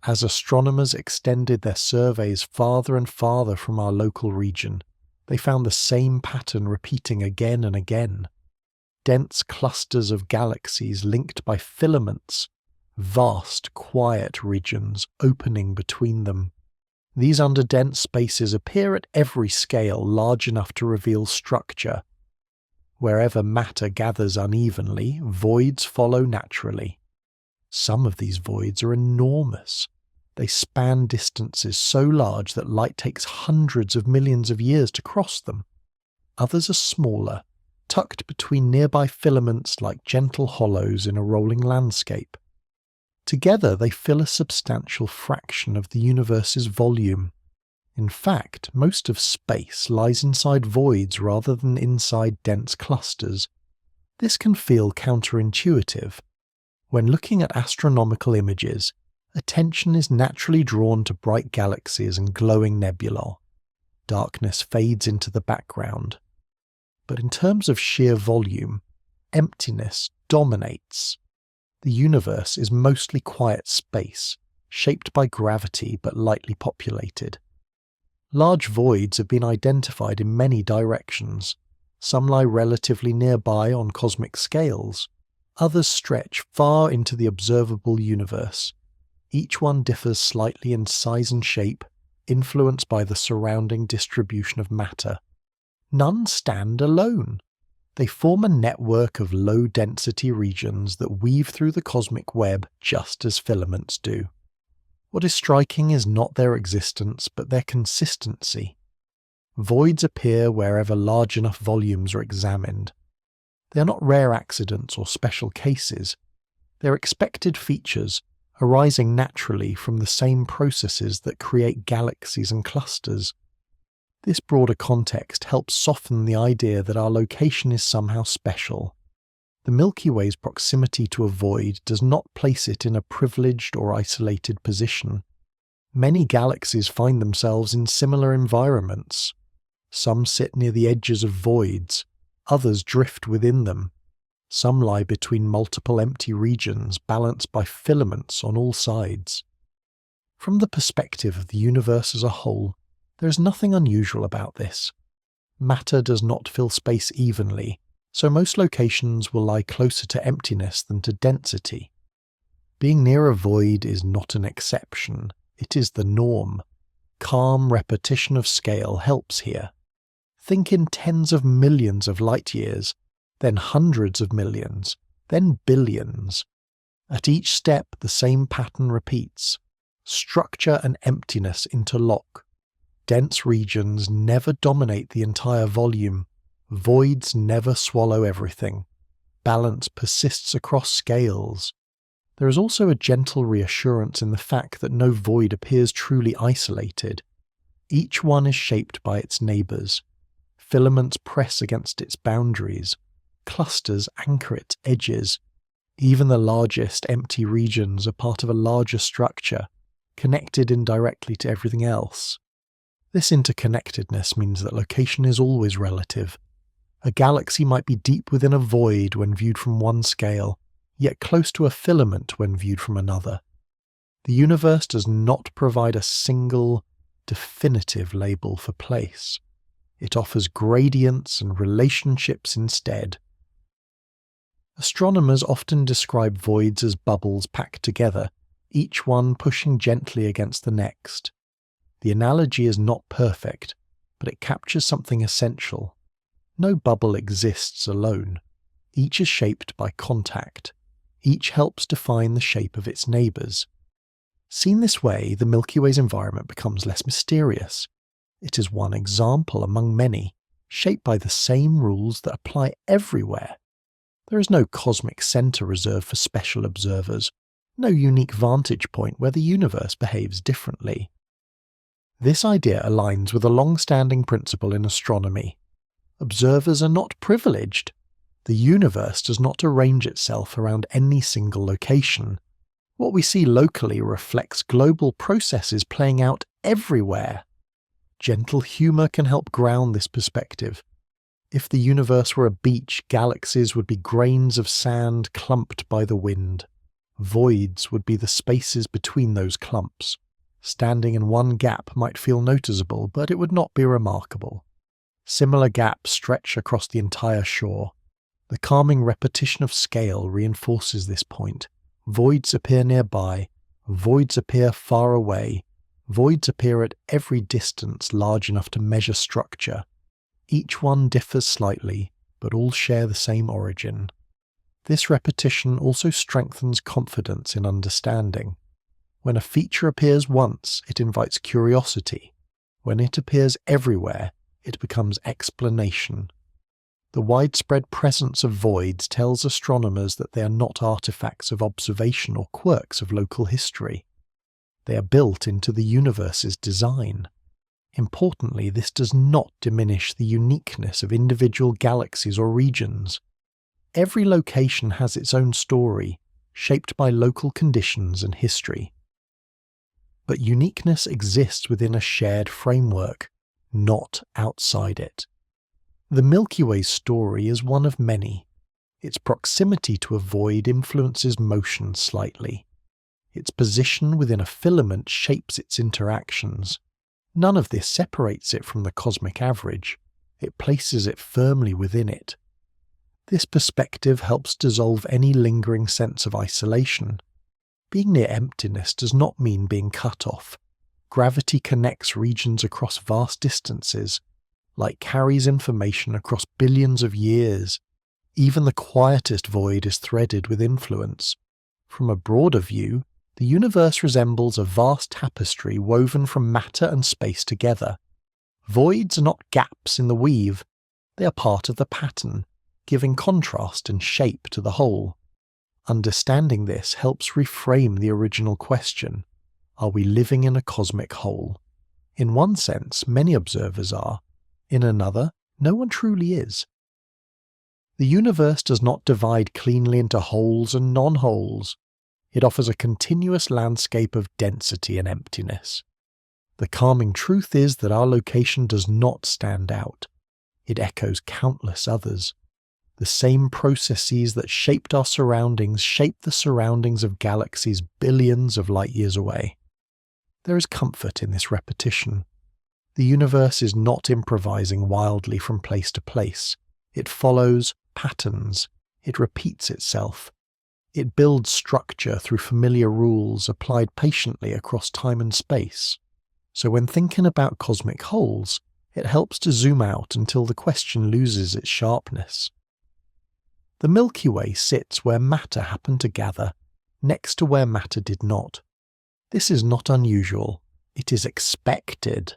S1: As astronomers extended their surveys farther and farther from our local region, they found the same pattern repeating again and again. Dense clusters of galaxies linked by filaments, vast, quiet regions opening between them. These underdense spaces appear at every scale large enough to reveal structure. Wherever matter gathers unevenly, voids follow naturally. Some of these voids are enormous. They span distances so large that light takes hundreds of millions of years to cross them. Others are smaller, tucked between nearby filaments like gentle hollows in a rolling landscape. Together they fill a substantial fraction of the universe's volume. In fact, most of space lies inside voids rather than inside dense clusters. This can feel counterintuitive. When looking at astronomical images, attention is naturally drawn to bright galaxies and glowing nebulae. Darkness fades into the background. But in terms of sheer volume, emptiness dominates. The universe is mostly quiet space, shaped by gravity but lightly populated. Large voids have been identified in many directions. Some lie relatively nearby on cosmic scales. Others stretch far into the observable universe. Each one differs slightly in size and shape, influenced by the surrounding distribution of matter. None stand alone. They form a network of low-density regions that weave through the cosmic web just as filaments do. What is striking is not their existence, but their consistency. Voids appear wherever large enough volumes are examined. They are not rare accidents or special cases. They are expected features, arising naturally from the same processes that create galaxies and clusters. This broader context helps soften the idea that our location is somehow special. The Milky Way's proximity to a void does not place it in a privileged or isolated position. Many galaxies find themselves in similar environments. Some sit near the edges of voids, others drift within them. Some lie between multiple empty regions balanced by filaments on all sides. From the perspective of the universe as a whole, there is nothing unusual about this. Matter does not fill space evenly, so most locations will lie closer to emptiness than to density. Being near a void is not an exception, it is the norm. Calm repetition of scale helps here. Think in tens of millions of light years, then hundreds of millions, then billions. At each step the same pattern repeats. Structure and emptiness interlock. Dense regions never dominate the entire volume. Voids never swallow everything. Balance persists across scales. There is also a gentle reassurance in the fact that no void appears truly isolated. Each one is shaped by its neighbours. Filaments press against its boundaries. Clusters anchor its edges. Even the largest empty regions are part of a larger structure, connected indirectly to everything else. This interconnectedness means that location is always relative. A galaxy might be deep within a void when viewed from one scale, yet close to a filament when viewed from another. The universe does not provide a single, definitive label for place. It offers gradients and relationships instead. Astronomers often describe voids as bubbles packed together, each one pushing gently against the next. The analogy is not perfect, but it captures something essential. No bubble exists alone. Each is shaped by contact. Each helps define the shape of its neighbours. Seen this way, the Milky Way's environment becomes less mysterious. It is one example among many, shaped by the same rules that apply everywhere. There is no cosmic centre reserved for special observers, no unique vantage point where the universe behaves differently. This idea aligns with a long-standing principle in astronomy. Observers are not privileged. The universe does not arrange itself around any single location. What we see locally reflects global processes playing out everywhere. Gentle humour can help ground this perspective. If the universe were a beach, galaxies would be grains of sand clumped by the wind. Voids would be the spaces between those clumps. Standing in one gap might feel noticeable, but it would not be remarkable. Similar gaps stretch across the entire shore. The calming repetition of scale reinforces this point. Voids appear nearby, voids appear far away, voids appear at every distance large enough to measure structure. Each one differs slightly, but all share the same origin. This repetition also strengthens confidence in understanding. When a feature appears once, it invites curiosity. When it appears everywhere, it becomes explanation. The widespread presence of voids tells astronomers that they are not artifacts of observation or quirks of local history. They are built into the universe's design. Importantly, this does not diminish the uniqueness of individual galaxies or regions. Every location has its own story, shaped by local conditions and history. But uniqueness exists within a shared framework, not outside it. The Milky Way's story is one of many. Its proximity to a void influences motion slightly. Its position within a filament shapes its interactions. None of this separates it from the cosmic average. It places it firmly within it. This perspective helps dissolve any lingering sense of isolation. Being near emptiness does not mean being cut off. Gravity connects regions across vast distances. Light carries information across billions of years. Even the quietest void is threaded with influence. From a broader view, the universe resembles a vast tapestry woven from matter and space together. Voids are not gaps in the weave. They are part of the pattern, giving contrast and shape to the whole. Understanding this helps reframe the original question: are we living in a cosmic whole? In one sense, many observers are. In another, no one truly is. The universe does not divide cleanly into wholes and non-wholes. It offers a continuous landscape of density and emptiness. The calming truth is that our location does not stand out. It echoes countless others. The same processes that shaped our surroundings shape the surroundings of galaxies billions of light years away. There is comfort in this repetition. The universe is not improvising wildly from place to place. It follows patterns. It repeats itself. It builds structure through familiar rules applied patiently across time and space. So when thinking about cosmic wholes, it helps to zoom out until the question loses its sharpness. The Milky Way sits where matter happened to gather, next to where matter did not. This is not unusual. It is expected.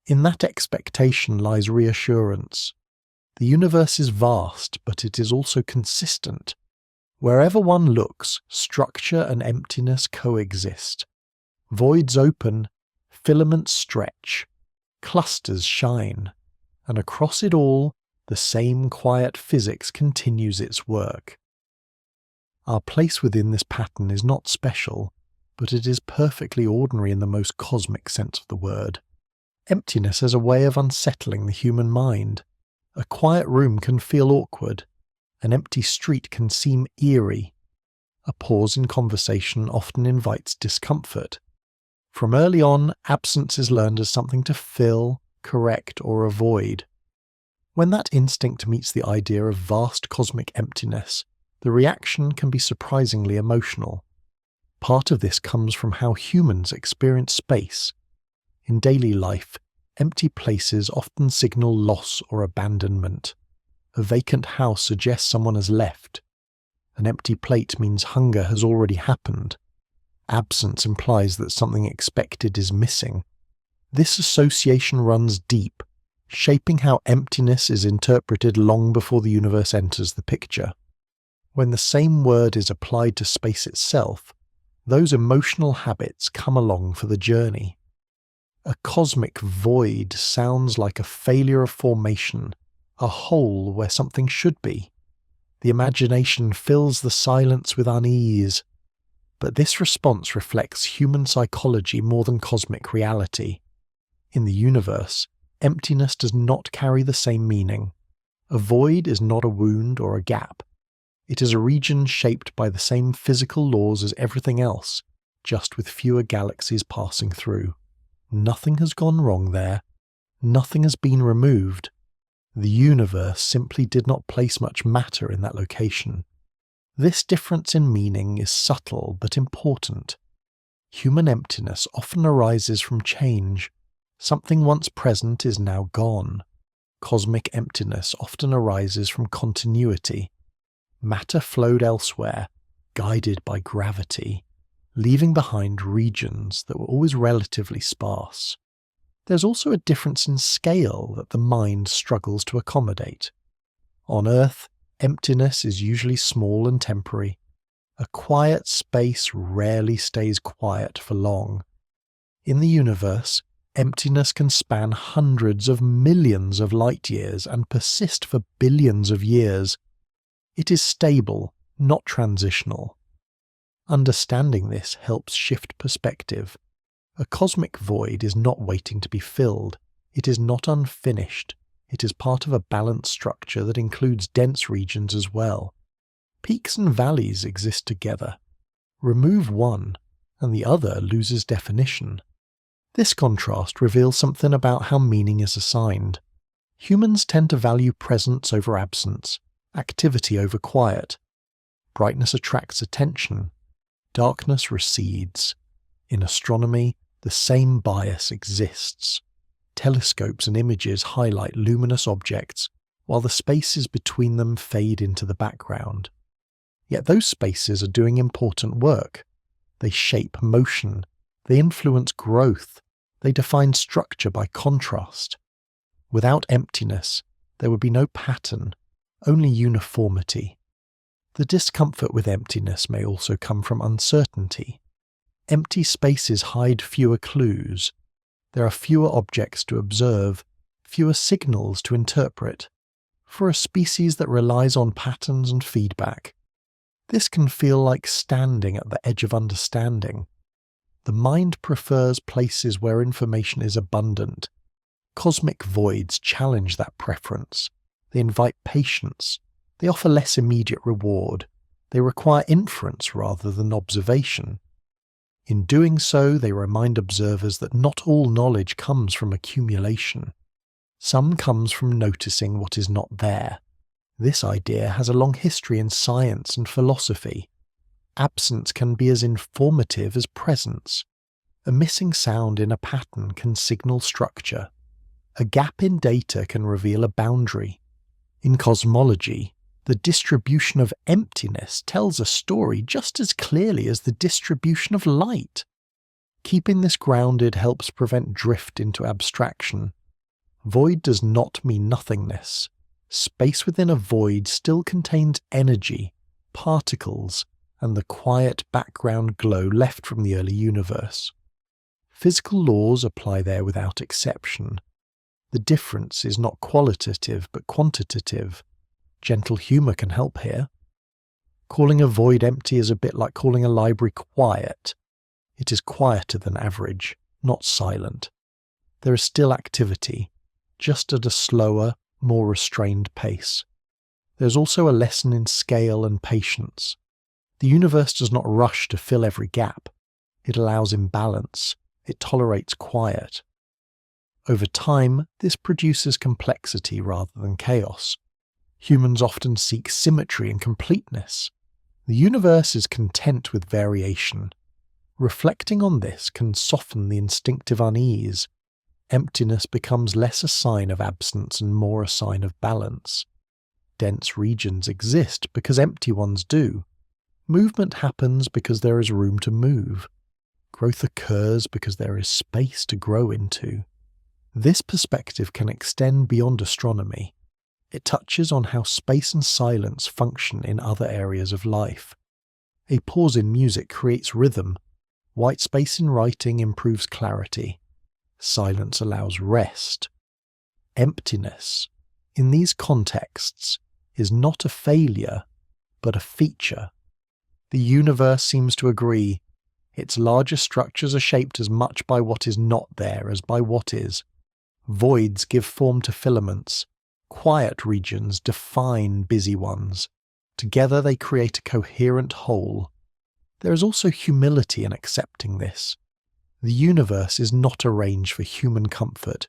S1: In that expectation lies reassurance. The universe is vast, but it is also consistent. Wherever one looks, structure and emptiness coexist. Voids open, filaments stretch, clusters shine, and across it all, the same quiet physics continues its work. Our place within this pattern is not special, but it is perfectly ordinary in the most cosmic sense of the word. Emptiness has a way of unsettling the human mind. A quiet room can feel awkward. An empty street can seem eerie. A pause in conversation often invites discomfort. From early on, absence is learned as something to fill, correct, or avoid. When that instinct meets the idea of vast cosmic emptiness, the reaction can be surprisingly emotional. Part of this comes from how humans experience space. In daily life, empty places often signal loss or abandonment. A vacant house suggests someone has left. An empty plate means hunger has already happened. Absence implies that something expected is missing. This association runs deep, shaping how emptiness is interpreted long before the universe enters the picture. When the same word is applied to space itself, those emotional habits come along for the journey. A cosmic void sounds like a failure of formation, a hole where something should be. The imagination fills the silence with unease. But this response reflects human psychology more than cosmic reality. In the universe, emptiness does not carry the same meaning. A void is not a wound or a gap. It is a region shaped by the same physical laws as everything else, just with fewer galaxies passing through. Nothing has gone wrong there. Nothing has been removed. The universe simply did not place much matter in that location. This difference in meaning is subtle but important. Human emptiness often arises from change. Something once present is now gone. Cosmic emptiness often arises from continuity. Matter flowed elsewhere, guided by gravity, leaving behind regions that were always relatively sparse. There's also a difference in scale that the mind struggles to accommodate. On Earth, emptiness is usually small and temporary. A quiet space rarely stays quiet for long. In the universe, emptiness can span hundreds of millions of light years and persist for billions of years. It is stable, not transitional. Understanding this helps shift perspective. A cosmic void is not waiting to be filled. It is not unfinished. It is part of a balanced structure that includes dense regions as well. Peaks and valleys exist together. Remove one, and the other loses definition. This contrast reveals something about how meaning is assigned. Humans tend to value presence over absence, activity over quiet. Brightness attracts attention. Darkness recedes. In astronomy, the same bias exists. Telescopes and images highlight luminous objects, while the spaces between them fade into the background. Yet those spaces are doing important work. They shape motion. They influence growth. They define structure by contrast. Without emptiness, there would be no pattern, only uniformity. The discomfort with emptiness may also come from uncertainty. Empty spaces hide fewer clues. There are fewer objects to observe, fewer signals to interpret. For a species that relies on patterns and feedback, this can feel like standing at the edge of understanding. The mind prefers places where information is abundant. Cosmic voids challenge that preference. They invite patience. They offer less immediate reward. They require inference rather than observation. In doing so, they remind observers that not all knowledge comes from accumulation. Some comes from noticing what is not there. This idea has a long history in science and philosophy. Absence can be as informative as presence. A missing sound in a pattern can signal structure. A gap in data can reveal a boundary. In cosmology, the distribution of emptiness tells a story just as clearly as the distribution of light. Keeping this grounded helps prevent drift into abstraction. Void does not mean nothingness. Space within a void still contains energy, particles, and the quiet background glow left from the early universe. Physical laws apply there without exception. The difference is not qualitative but quantitative. Gentle humour can help here. Calling a void empty is a bit like calling a library quiet. It is quieter than average, not silent. There is still activity, just at a slower, more restrained pace. There's also a lesson in scale and patience. The universe does not rush to fill every gap. It allows imbalance. It tolerates quiet. Over time, this produces complexity rather than chaos. Humans often seek symmetry and completeness. The universe is content with variation. Reflecting on this can soften the instinctive unease. Emptiness becomes less a sign of absence and more a sign of balance. Dense regions exist because empty ones do. Movement happens because there is room to move. Growth occurs because there is space to grow into. This perspective can extend beyond astronomy. It touches on how space and silence function in other areas of life. A pause in music creates rhythm. White space in writing improves clarity. Silence allows rest. Emptiness, in these contexts, is not a failure, but a feature. The universe seems to agree. Its larger structures are shaped as much by what is not there as by what is. Voids give form to filaments. Quiet regions define busy ones. Together they create a coherent whole. There is also humility in accepting this. The universe is not arranged for human comfort.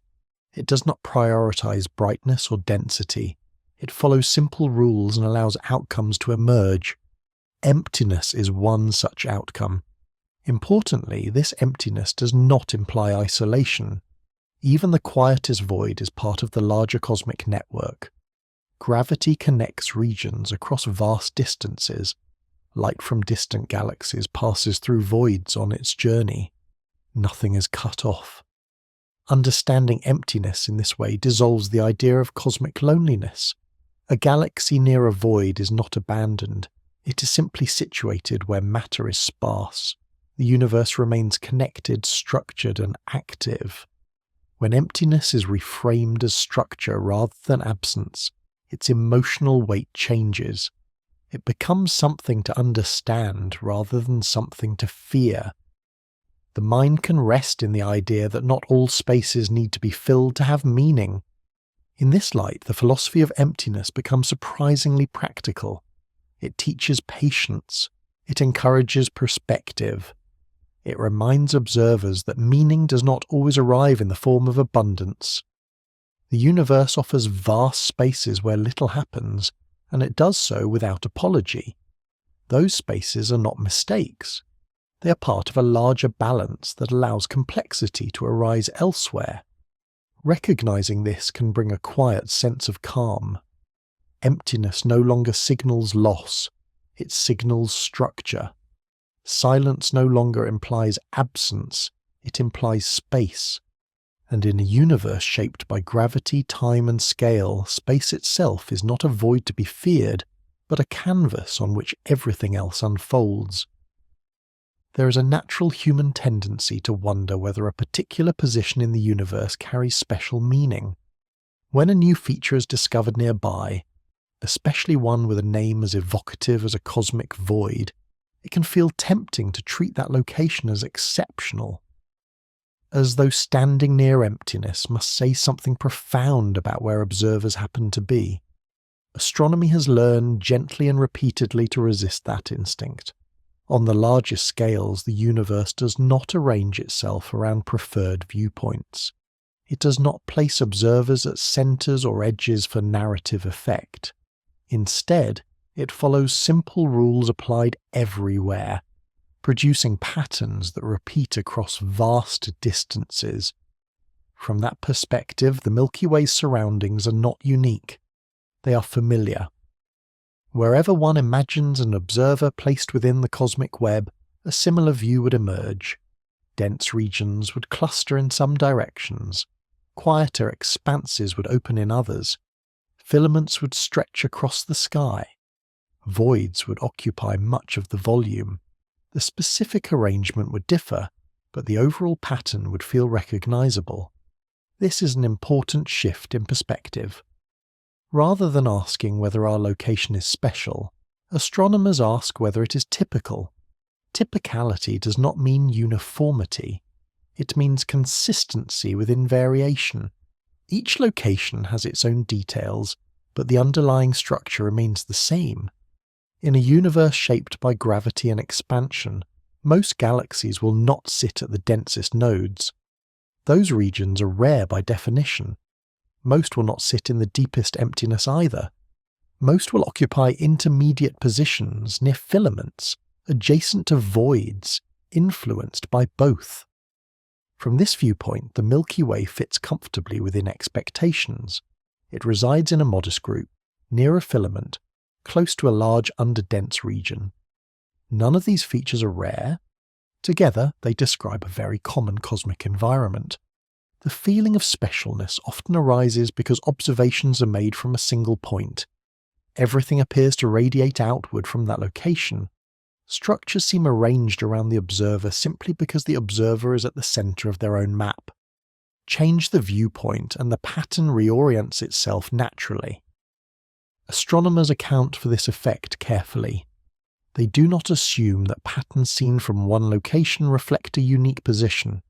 S1: It does not prioritize brightness or density. It follows simple rules and allows outcomes to emerge. Emptiness is one such outcome. Importantly, this emptiness does not imply isolation. Even the quietest void is part of the larger cosmic network. Gravity connects regions across vast distances. Light from distant galaxies passes through voids on its journey. Nothing is cut off. Understanding emptiness in this way dissolves the idea of cosmic loneliness. A galaxy near a void is not abandoned. It is simply situated where matter is sparse. The universe remains connected, structured, and active. When emptiness is reframed as structure rather than absence, its emotional weight changes. It becomes something to understand rather than something to fear. The mind can rest in the idea that not all spaces need to be filled to have meaning. In this light, the philosophy of emptiness becomes surprisingly practical. It teaches patience. It encourages perspective. It reminds observers that meaning does not always arrive in the form of abundance. The universe offers vast spaces where little happens, and it does so without apology. Those spaces are not mistakes. They are part of a larger balance that allows complexity to arise elsewhere. Recognizing this can bring a quiet sense of calm. Emptiness no longer signals loss, it signals structure. Silence no longer implies absence, it implies space. And in a universe shaped by gravity, time, and scale, space itself is not a void to be feared, but a canvas on which everything else unfolds. There is a natural human tendency to wonder whether a particular position in the universe carries special meaning. When a new feature is discovered nearby, especially one with a name as evocative as a cosmic void, it can feel tempting to treat that location as exceptional, as though standing near emptiness must say something profound about where observers happen to be. Astronomy has learned gently and repeatedly to resist that instinct. On the largest scales, the universe does not arrange itself around preferred viewpoints. It does not place observers at centers or edges for narrative effect. Instead, it follows simple rules applied everywhere, producing patterns that repeat across vast distances. From that perspective, the Milky Way's surroundings are not unique. They are familiar. Wherever one imagines an observer placed within the cosmic web, a similar view would emerge. Dense regions would cluster in some directions. Quieter expanses would open in others. Filaments would stretch across the sky. Voids would occupy much of the volume. The specific arrangement would differ, but the overall pattern would feel recognizable. This is an important shift in perspective. Rather than asking whether our location is special, astronomers ask whether it is typical. Typicality does not mean uniformity. It means consistency within variation. Each location has its own details, but the underlying structure remains the same. In a universe shaped by gravity and expansion, most galaxies will not sit at the densest nodes. Those regions are rare by definition. Most will not sit in the deepest emptiness either. Most will occupy intermediate positions near filaments, adjacent to voids, influenced by both. From this viewpoint, the Milky Way fits comfortably within expectations. It resides in a modest group, near a filament, close to a large underdense region. None of these features are rare. Together, they describe a very common cosmic environment. The feeling of specialness often arises because observations are made from a single point. Everything appears to radiate outward from that location. Structures seem arranged around the observer simply because the observer is at the center of their own map. Change the viewpoint and the pattern reorients itself naturally. Astronomers account for this effect carefully. They do not assume that patterns seen from one location reflect a unique position.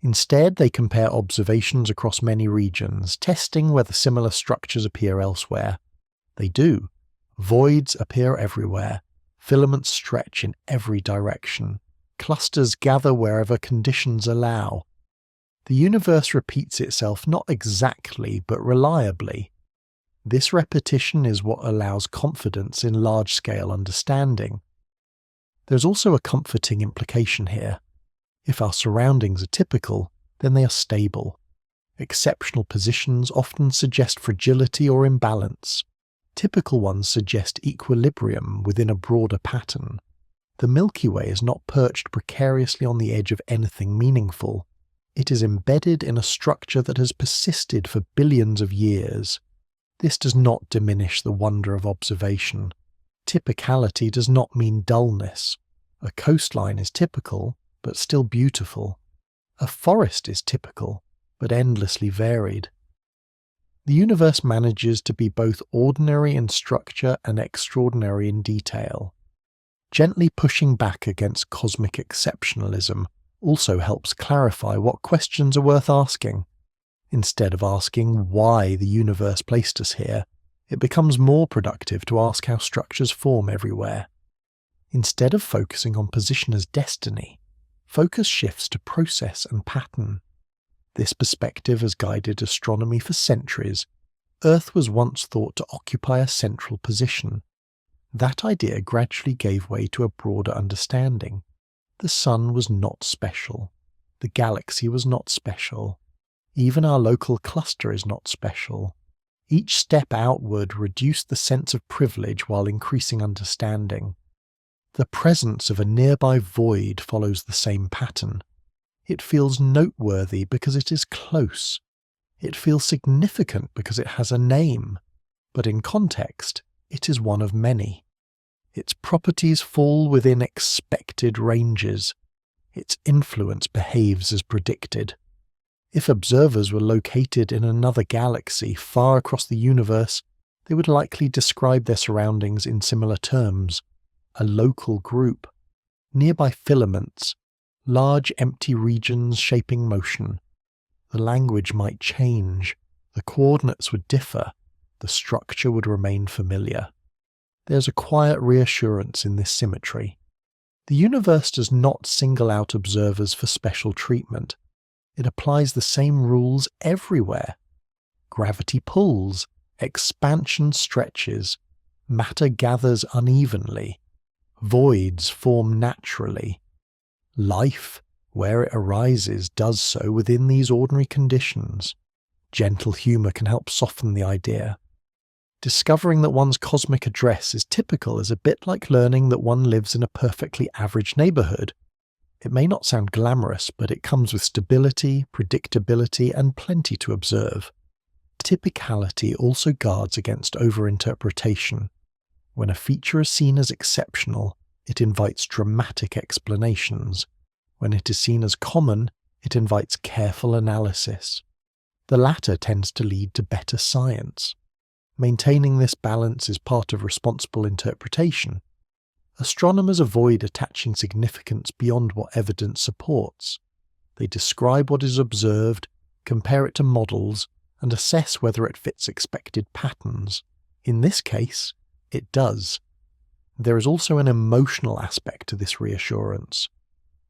S1: Instead, they compare observations across many regions, testing whether similar structures appear elsewhere. They do. Voids appear everywhere. Filaments stretch in every direction. Clusters gather wherever conditions allow. The universe repeats itself not exactly, but reliably. This repetition is what allows confidence in large-scale understanding. There's also a comforting implication here. If our surroundings are typical, then they are stable. Exceptional positions often suggest fragility or imbalance. Typical ones suggest equilibrium within a broader pattern. The Milky Way is not perched precariously on the edge of anything meaningful. It is embedded in a structure that has persisted for billions of years. This does not diminish the wonder of observation. Typicality does not mean dullness. A coastline is typical, but still beautiful. A forest is typical, but endlessly varied. The universe manages to be both ordinary in structure and extraordinary in detail. Gently pushing back against cosmic exceptionalism also helps clarify what questions are worth asking. Instead of asking why the universe placed us here, it becomes more productive to ask how structures form everywhere. Instead of focusing on position as destiny, focus shifts to process and pattern. This perspective has guided astronomy for centuries. Earth was once thought to occupy a central position. That idea gradually gave way to a broader understanding. The Sun was not special. The galaxy was not special. Even our local cluster is not special. Each step outward reduced the sense of privilege while increasing understanding. The presence of a nearby void follows the same pattern. It feels noteworthy because it is close. It feels significant because it has a name. But in context, it is one of many. Its properties fall within expected ranges. Its influence behaves as predicted. If observers were located in another galaxy far across the universe, they would likely describe their surroundings in similar terms. A local group. Nearby filaments. Large empty regions shaping motion. The language might change. The coordinates would differ. The structure would remain familiar. There's a quiet reassurance in this symmetry. The universe does not single out observers for special treatment. It applies the same rules everywhere. Gravity pulls, expansion stretches, matter gathers unevenly, voids form naturally. Life, where it arises, does so within these ordinary conditions. Gentle humour can help soften the idea. Discovering that one's cosmic address is typical is a bit like learning that one lives in a perfectly average neighbourhood. It may not sound glamorous, but it comes with stability, predictability, and plenty to observe. Typicality also guards against overinterpretation. When a feature is seen as exceptional, it invites dramatic explanations. When it is seen as common, it invites careful analysis. The latter tends to lead to better science. Maintaining this balance is part of responsible interpretation. Astronomers avoid attaching significance beyond what evidence supports. They describe what is observed, compare it to models, and assess whether it fits expected patterns. In this case, it does. There is also an emotional aspect to this reassurance.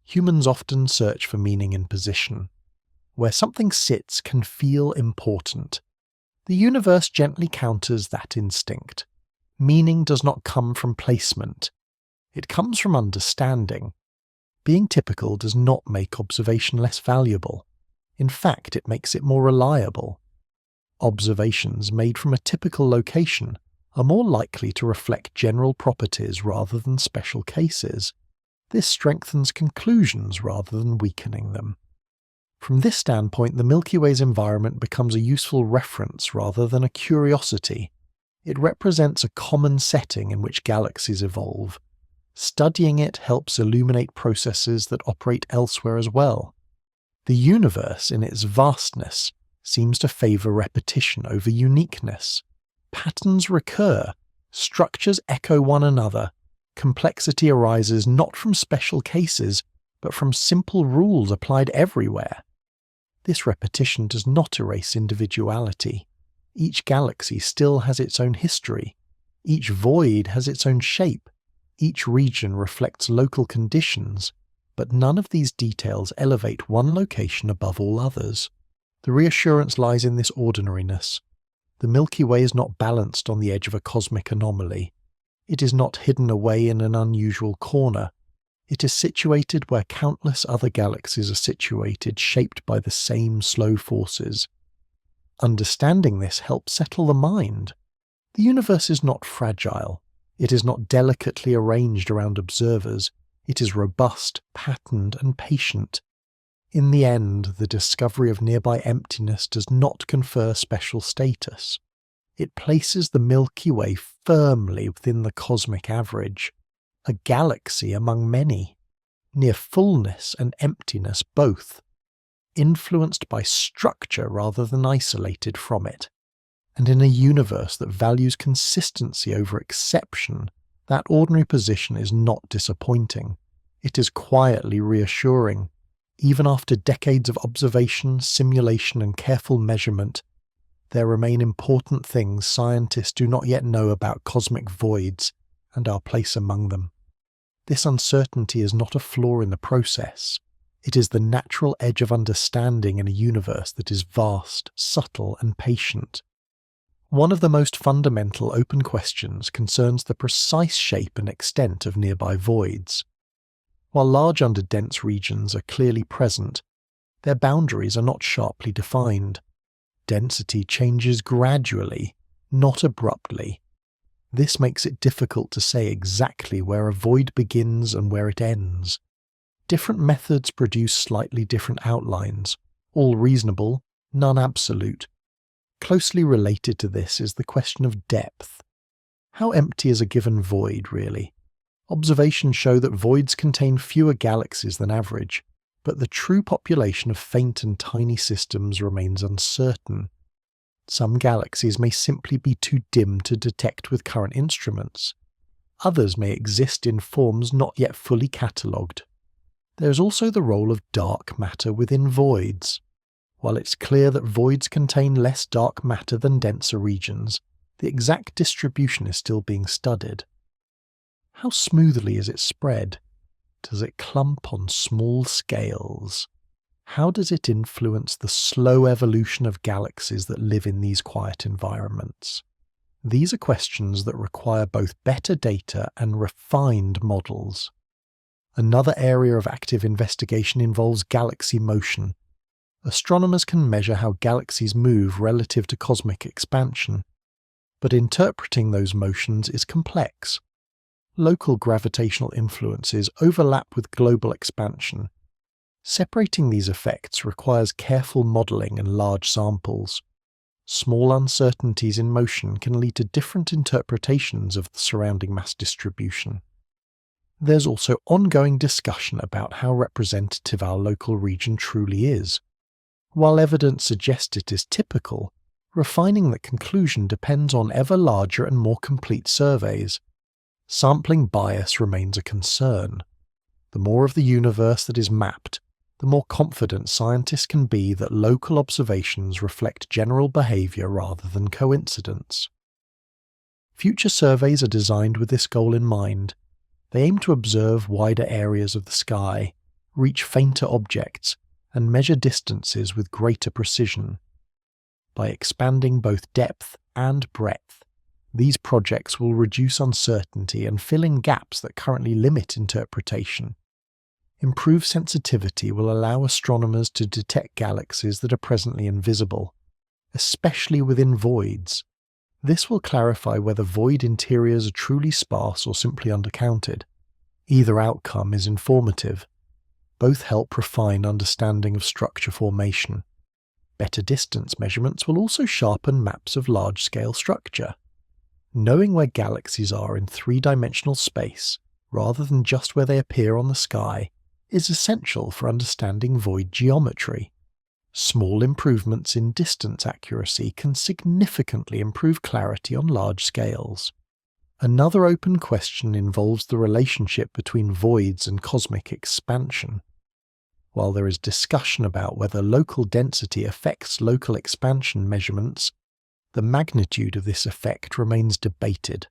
S1: Humans often search for meaning in position. Where something sits can feel important. The universe gently counters that instinct. Meaning does not come from placement. It comes from understanding. Being typical does not make observation less valuable. In fact, it makes it more reliable. Observations made from a typical location are more likely to reflect general properties rather than special cases. This strengthens conclusions rather than weakening them. From this standpoint, the Milky Way's environment becomes a useful reference rather than a curiosity. It represents a common setting in which galaxies evolve. Studying it helps illuminate processes that operate elsewhere as well. The universe, in its vastness, seems to favour repetition over uniqueness. Patterns recur, structures echo one another, complexity arises not from special cases, but from simple rules applied everywhere. This repetition does not erase individuality. Each galaxy still has its own history. Each void has its own shape. Each region reflects local conditions, but none of these details elevate one location above all others. The reassurance lies in this ordinariness. The Milky Way is not balanced on the edge of a cosmic anomaly. It is not hidden away in an unusual corner. It is situated where countless other galaxies are situated, shaped by the same slow forces. Understanding this helps settle the mind. The universe is not fragile. It is not delicately arranged around observers. It is robust, patterned, and patient. In the end, the discovery of nearby emptiness does not confer special status. It places the Milky Way firmly within the cosmic average, a galaxy among many, near fullness and emptiness both, influenced by structure rather than isolated from it. And in a universe that values consistency over exception, that ordinary position is not disappointing. It is quietly reassuring. Even after decades of observation, simulation, and careful measurement, there remain important things scientists do not yet know about cosmic voids and our place among them. This uncertainty is not a flaw in the process. It is the natural edge of understanding in a universe that is vast, subtle, and patient. One of the most fundamental open questions concerns the precise shape and extent of nearby voids. While large underdense regions are clearly present, their boundaries are not sharply defined. Density changes gradually, not abruptly. This makes it difficult to say exactly where a void begins and where it ends. Different methods produce slightly different outlines, all reasonable, none absolute. Closely related to this is the question of depth. How empty is a given void, really? Observations show that voids contain fewer galaxies than average, but the true population of faint and tiny systems remains uncertain. Some galaxies may simply be too dim to detect with current instruments. Others may exist in forms not yet fully catalogued. There is also the role of dark matter within voids. While it's clear that voids contain less dark matter than denser regions, the exact distribution is still being studied. How smoothly is it spread? Does it clump on small scales? How does it influence the slow evolution of galaxies that live in these quiet environments? These are questions that require both better data and refined models. Another area of active investigation involves galaxy motion. Astronomers can measure how galaxies move relative to cosmic expansion, but interpreting those motions is complex. Local gravitational influences overlap with global expansion. Separating these effects requires careful modelling and large samples. Small uncertainties in motion can lead to different interpretations of the surrounding mass distribution. There's also ongoing discussion about how representative our local region truly is. While evidence suggests it is typical, refining that conclusion depends on ever larger and more complete surveys. Sampling bias remains a concern. The more of the universe that is mapped, the more confident scientists can be that local observations reflect general behaviour rather than coincidence. Future surveys are designed with this goal in mind. They aim to observe wider areas of the sky, reach fainter objects, and measure distances with greater precision. By expanding both depth and breadth, these projects will reduce uncertainty and fill in gaps that currently limit interpretation. Improved sensitivity will allow astronomers to detect galaxies that are presently invisible, especially within voids. This will clarify whether void interiors are truly sparse or simply undercounted. Either outcome is informative. Both help refine understanding of structure formation. Better distance measurements will also sharpen maps of large-scale structure. Knowing where galaxies are in three-dimensional space, rather than just where they appear on the sky, is essential for understanding void geometry. Small improvements in distance accuracy can significantly improve clarity on large scales. Another open question involves the relationship between voids and cosmic expansion. While there is discussion about whether local density affects local expansion measurements, the magnitude of this effect remains debated.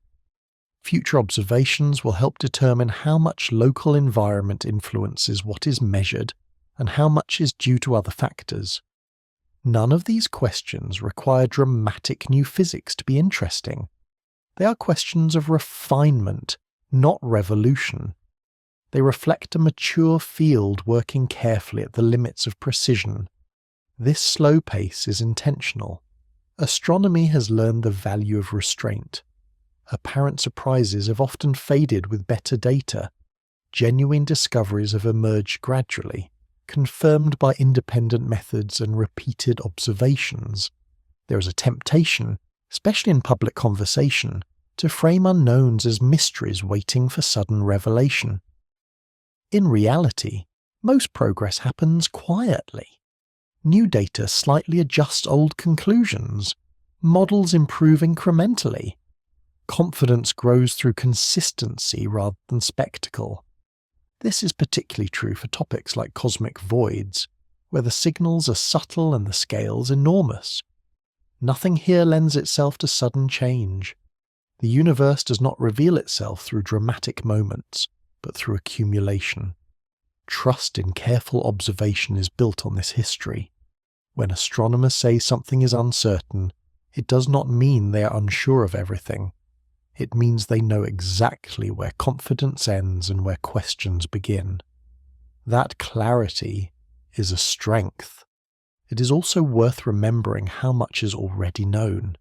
S1: Future observations will help determine how much local environment influences what is measured and how much is due to other factors. None of these questions require dramatic new physics to be interesting. They are questions of refinement, not revolution. They reflect a mature field working carefully at the limits of precision. This slow pace is intentional. Astronomy has learned the value of restraint. Apparent surprises have often faded with better data. Genuine discoveries have emerged gradually, confirmed by independent methods and repeated observations. There is a temptation, especially in public conversation, to frame unknowns as mysteries waiting for sudden revelation. In reality, most progress happens quietly. New data slightly adjust old conclusions. Models improve incrementally. Confidence grows through consistency rather than spectacle. This is particularly true for topics like cosmic voids, where the signals are subtle and the scales enormous. Nothing here lends itself to sudden change. The universe does not reveal itself through dramatic moments, but through accumulation. Trust in careful observation is built on this history. When astronomers say something is uncertain, it does not mean they are unsure of everything. It means they know exactly where confidence ends and where questions begin. That clarity is a strength. It is also worth remembering how much is already known.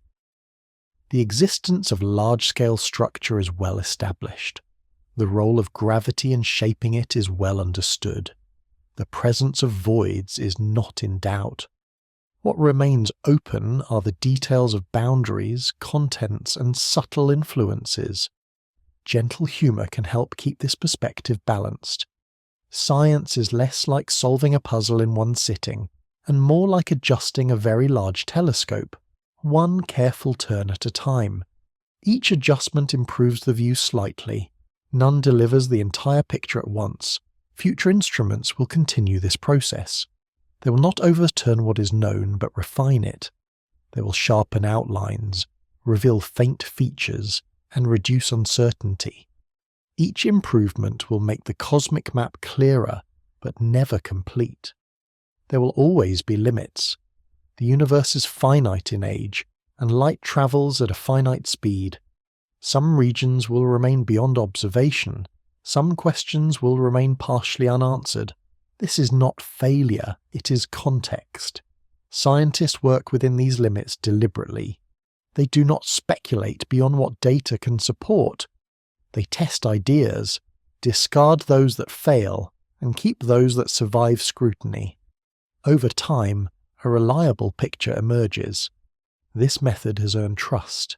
S1: The existence of large-scale structure is well established. The role of gravity in shaping it is well understood. The presence of voids is not in doubt. What remains open are the details of boundaries, contents, and subtle influences. Gentle humour can help keep this perspective balanced. Science is less like solving a puzzle in one sitting, and more like adjusting a very large telescope, one careful turn at a time. Each adjustment improves the view slightly. None delivers the entire picture at once. Future instruments will continue this process. They will not overturn what is known, but refine it. They will sharpen outlines, reveal faint features, and reduce uncertainty. Each improvement will make the cosmic map clearer, but never complete. There will always be limits. The universe is finite in age, and light travels at a finite speed. Some regions will remain beyond observation. Some questions will remain partially unanswered. This is not failure, it is context. Scientists work within these limits deliberately. They do not speculate beyond what data can support. They test ideas, discard those that fail, and keep those that survive scrutiny. Over time, a reliable picture emerges. This method has earned trust.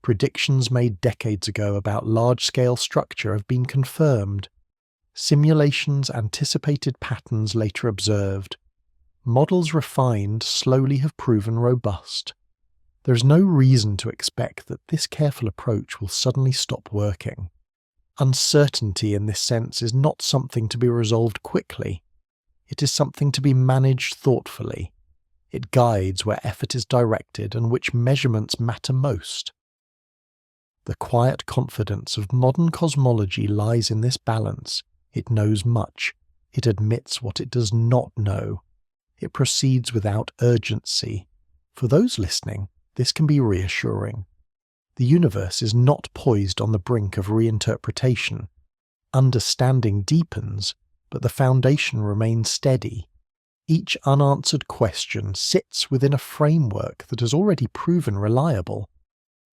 S1: Predictions made decades ago about large-scale structure have been confirmed. Simulations anticipated patterns later observed. Models refined slowly have proven robust. There is no reason to expect that this careful approach will suddenly stop working. Uncertainty in this sense is not something to be resolved quickly. It is something to be managed thoughtfully. It guides where effort is directed and which measurements matter most. The quiet confidence of modern cosmology lies in this balance. It knows much. It admits what it does not know. It proceeds without urgency. For those listening, this can be reassuring. The universe is not poised on the brink of reinterpretation. Understanding deepens, but the foundation remains steady. Each unanswered question sits within a framework that has already proven reliable.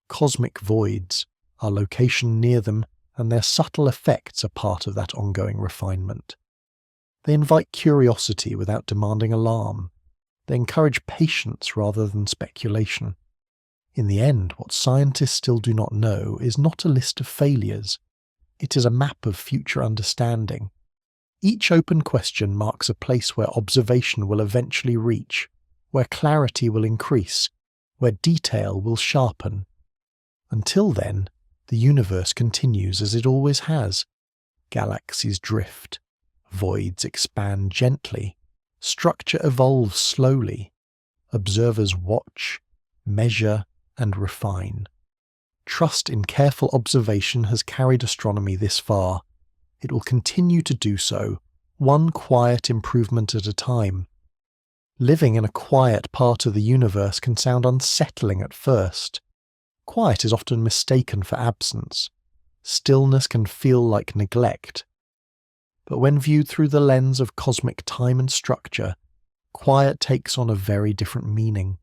S1: Cosmic voids, our location near them, and their subtle effects are part of that ongoing refinement. They invite curiosity without demanding alarm. They encourage patience rather than speculation. In the end, what scientists still do not know is not a list of failures. It is a map of future understanding. Each open question marks a place where observation will eventually reach, where clarity will increase, where detail will sharpen. Until then, the universe continues as it always has. Galaxies drift, voids expand gently, structure evolves slowly. Observers watch, measure, and refine. Trust in careful observation has carried astronomy this far. It will continue to do so, one quiet improvement at a time. Living in a quiet part of the universe can sound unsettling at first. Quiet is often mistaken for absence. Stillness can feel like neglect. But when viewed through the lens of cosmic time and structure, quiet takes on a very different meaning.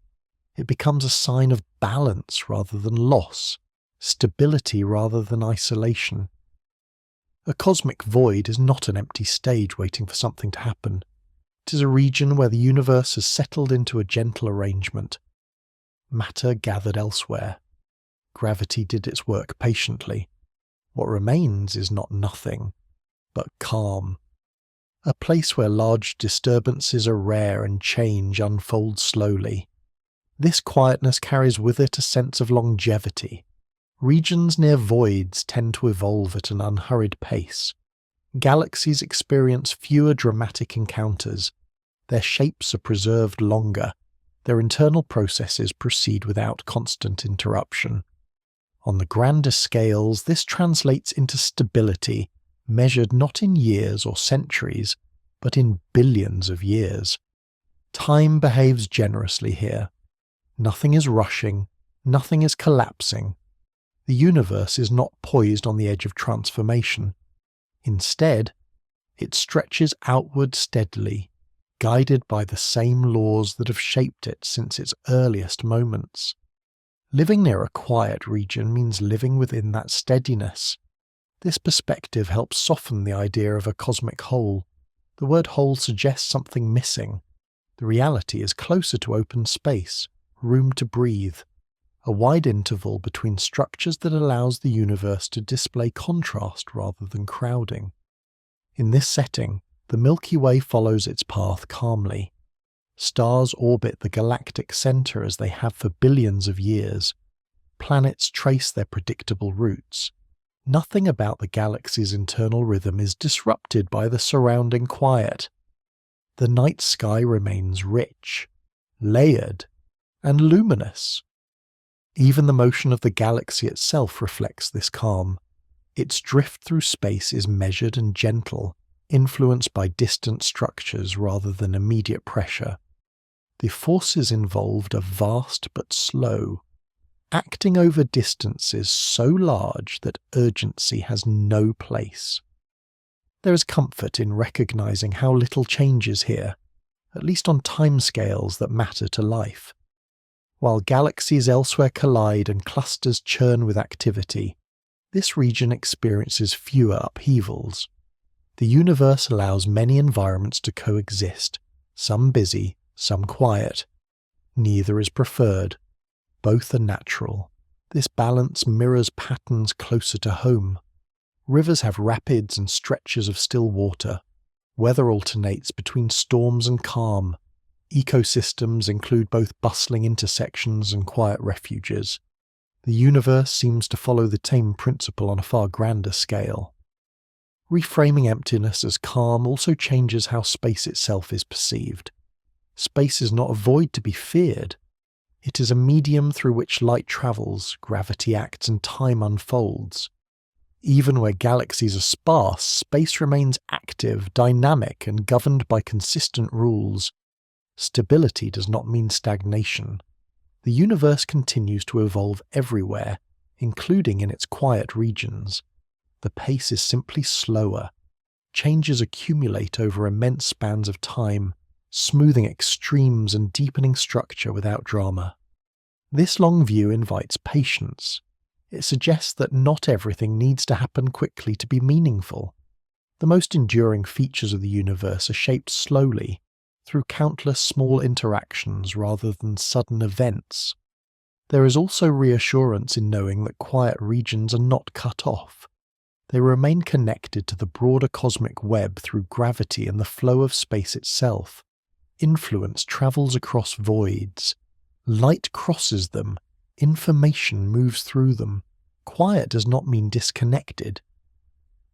S1: It becomes a sign of balance rather than loss, stability rather than isolation. A cosmic void is not an empty stage waiting for something to happen. It is a region where the universe has settled into a gentle arrangement. Matter gathered elsewhere. Gravity did its work patiently. What remains is not nothing, but calm. A place where large disturbances are rare and change unfolds slowly. This quietness carries with it a sense of longevity. Regions near voids tend to evolve at an unhurried pace. Galaxies experience fewer dramatic encounters. Their shapes are preserved longer. Their internal processes proceed without constant interruption. On the grander scales, this translates into stability, measured not in years or centuries, but in billions of years. Time behaves generously here. Nothing is rushing, nothing is collapsing. The universe is not poised on the edge of transformation. Instead, it stretches outward steadily, guided by the same laws that have shaped it since its earliest moments. Living near a quiet region means living within that steadiness. This perspective helps soften the idea of a cosmic whole. The word whole suggests something missing. The reality is closer to open space, room to breathe, a wide interval between structures that allows the universe to display contrast rather than crowding. In this setting, the Milky Way follows its path calmly. Stars orbit the galactic center as they have for billions of years. Planets trace their predictable routes. Nothing about the galaxy's internal rhythm is disrupted by the surrounding quiet. The night sky remains rich, layered, and luminous. Even the motion of the galaxy itself reflects this calm. Its drift through space is measured and gentle, influenced by distant structures rather than immediate pressure. The forces involved are vast but slow, acting over distances so large that urgency has no place. There is comfort in recognizing how little changes here, at least on timescales that matter to life. While galaxies elsewhere collide and clusters churn with activity, this region experiences fewer upheavals. The universe allows many environments to coexist, some busy, some quiet. Neither is preferred. Both are natural. This balance mirrors patterns closer to home. Rivers have rapids and stretches of still water. Weather alternates between storms and calm. Ecosystems include both bustling intersections and quiet refuges. The universe seems to follow the same principle on a far grander scale. Reframing emptiness as calm also changes how space itself is perceived. Space is not a void to be feared. It is a medium through which light travels, gravity acts, and time unfolds. Even where galaxies are sparse, space remains active, dynamic, and governed by consistent rules. Stability does not mean stagnation. The universe continues to evolve everywhere, including in its quiet regions. The pace is simply slower. Changes accumulate over immense spans of time, smoothing extremes and deepening structure without drama. This long view invites patience. It suggests that not everything needs to happen quickly to be meaningful. The most enduring features of the universe are shaped slowly, through countless small interactions rather than sudden events. There is also reassurance in knowing that quiet regions are not cut off. They remain connected to the broader cosmic web through gravity and the flow of space itself. Influence travels across voids. Light crosses them. Information moves through them. Quiet does not mean disconnected.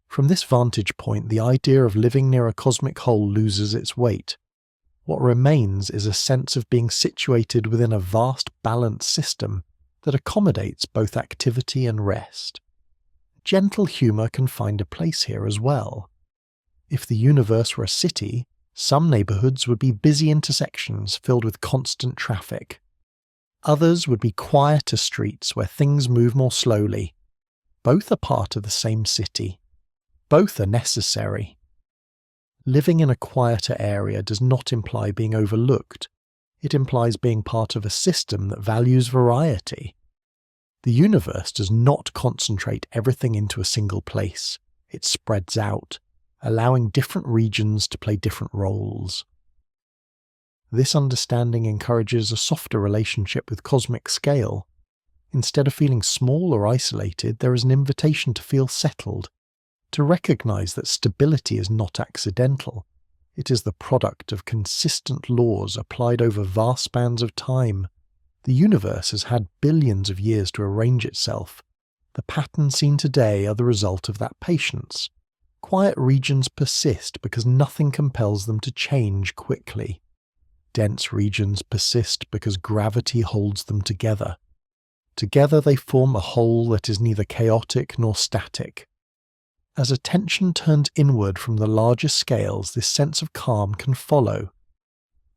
S1: From this vantage point, the idea of living near a cosmic whole loses its weight. What remains is a sense of being situated within a vast balanced system that accommodates both activity and rest. Gentle humour can find a place here as well. If the universe were a city, some neighbourhoods would be busy intersections filled with constant traffic. Others would be quieter streets where things move more slowly. Both are part of the same city. Both are necessary. Living in a quieter area does not imply being overlooked. It implies being part of a system that values variety. The universe does not concentrate everything into a single place. It spreads out, allowing different regions to play different roles. This understanding encourages a softer relationship with cosmic scale. Instead of feeling small or isolated, there is an invitation to feel settled, to recognize that stability is not accidental. It is the product of consistent laws applied over vast spans of time. The universe has had billions of years to arrange itself. The patterns seen today are the result of that patience. Quiet regions persist because nothing compels them to change quickly. Dense regions persist because gravity holds them together. Together they form a whole that is neither chaotic nor static. As attention turns inward from the larger scales, this sense of calm can follow.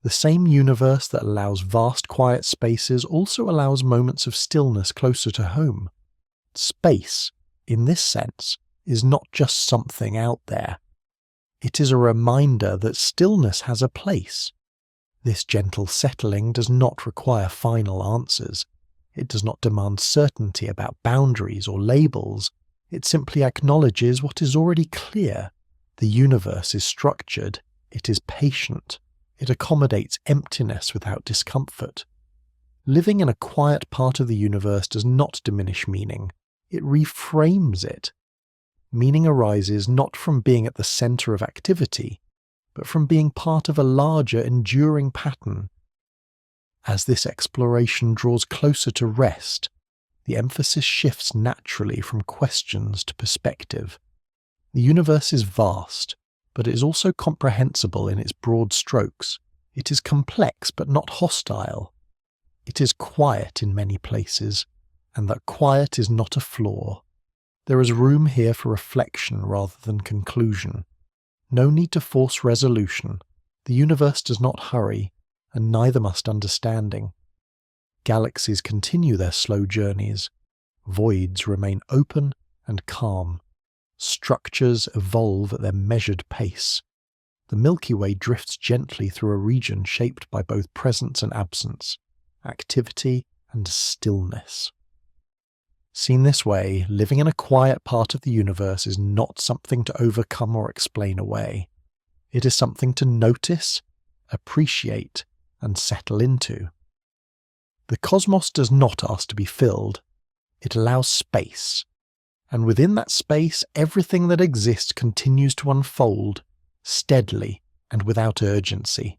S1: The same universe that allows vast quiet spaces also allows moments of stillness closer to home. Space, in this sense, is not just something out there. It is a reminder that stillness has a place. This gentle settling does not require final answers. It does not demand certainty about boundaries or labels. It simply acknowledges what is already clear. The universe is structured. It is patient. It accommodates emptiness without discomfort. Living in a quiet part of the universe does not diminish meaning. It reframes it. Meaning arises not from being at the center of activity, but from being part of a larger, enduring pattern. As this exploration draws closer to rest, the emphasis shifts naturally from questions to perspective. The universe is vast, but it is also comprehensible in its broad strokes. It is complex but not hostile. It is quiet in many places, and that quiet is not a flaw. There is room here for reflection rather than conclusion. No need to force resolution. The universe does not hurry, and neither must understanding. Galaxies continue their slow journeys. Voids remain open and calm. Structures evolve at their measured pace. The Milky Way drifts gently through a region shaped by both presence and absence, activity and stillness. Seen this way, living in a quiet part of the universe is not something to overcome or explain away. It is something to notice, appreciate, and settle into. The cosmos does not ask to be filled. It allows space. And within that space, everything that exists continues to unfold, steadily and without urgency.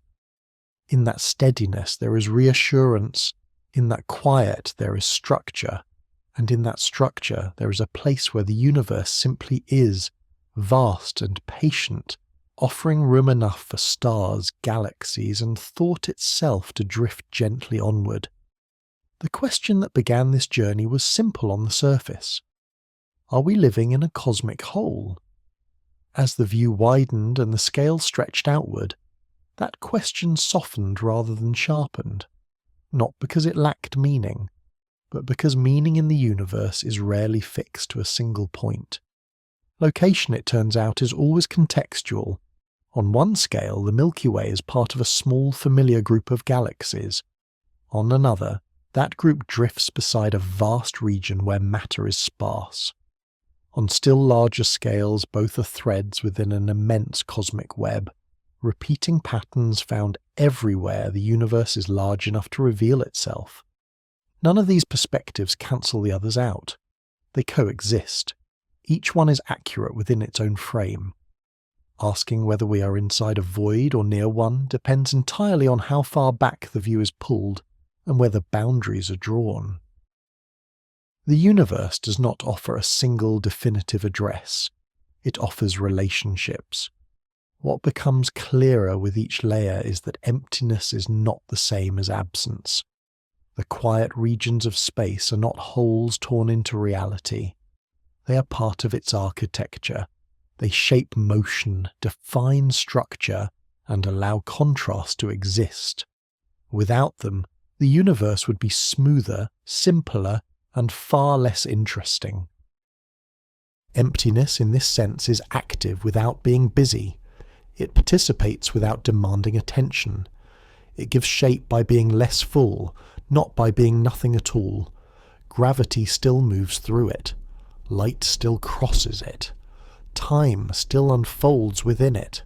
S1: In that steadiness there is reassurance. In that quiet there is structure. And in that structure there is a place where the universe simply is, vast and patient, offering room enough for stars, galaxies, and thought itself to drift gently onward. The question that began this journey was simple on the surface. Are we living in a cosmic whole? As the view widened and the scale stretched outward, that question softened rather than sharpened, not because it lacked meaning, but because meaning in the universe is rarely fixed to a single point. Location, it turns out, is always contextual. On one scale, the Milky Way is part of a small familiar group of galaxies. On another, that group drifts beside a vast region where matter is sparse. On still larger scales, both are threads within an immense cosmic web, repeating patterns found everywhere the universe is large enough to reveal itself. None of these perspectives cancel the others out. They coexist. Each one is accurate within its own frame. Asking whether we are inside a void or near one depends entirely on how far back the view is pulled and whether boundaries are drawn. The universe does not offer a single definitive address. It offers relationships. What becomes clearer with each layer is that emptiness is not the same as absence. The quiet regions of space are not holes torn into reality. They are part of its architecture. They shape motion, define structure, and allow contrast to exist. Without them, the universe would be smoother, simpler, and far less interesting. Emptiness in this sense is active without being busy. It participates without demanding attention. It gives shape by being less full, not by being nothing at all. Gravity still moves through it. Light still crosses it. Time still unfolds within it.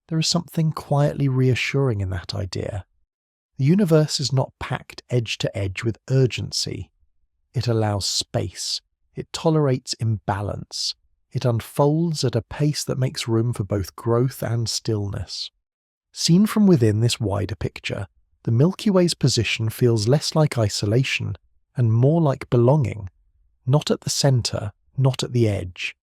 S1: There is something quietly reassuring in that idea. The universe is not packed edge to edge with urgency. It allows space. It tolerates imbalance. It unfolds at a pace that makes room for both growth and stillness. Seen from within this wider picture, the Milky Way's position feels less like isolation and more like belonging, not at the centre, not at the edge,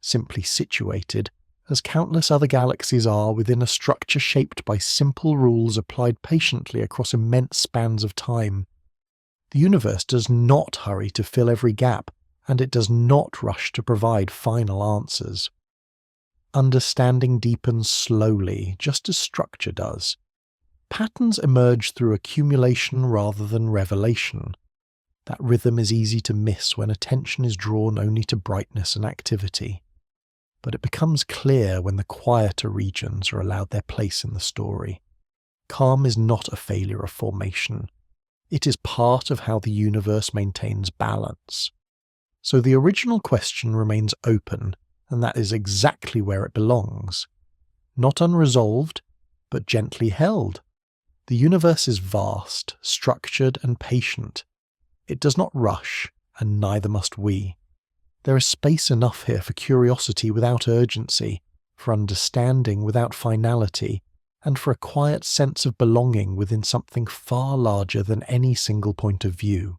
S1: simply situated, as countless other galaxies are, within a structure shaped by simple rules applied patiently across immense spans of time. The universe does not hurry to fill every gap, and it does not rush to provide final answers. Understanding deepens slowly, just as structure does. Patterns emerge through accumulation rather than revelation. That rhythm is easy to miss when attention is drawn only to brightness and activity. But it becomes clear when the quieter regions are allowed their place in the story. Calm is not a failure of formation. It is part of how the universe maintains balance. So the original question remains open, and that is exactly where it belongs. Not unresolved, but gently held. The universe is vast, structured, and patient. It does not rush, and neither must we. There is space enough here for curiosity without urgency, for understanding without finality, and for a quiet sense of belonging within something far larger than any single point of view.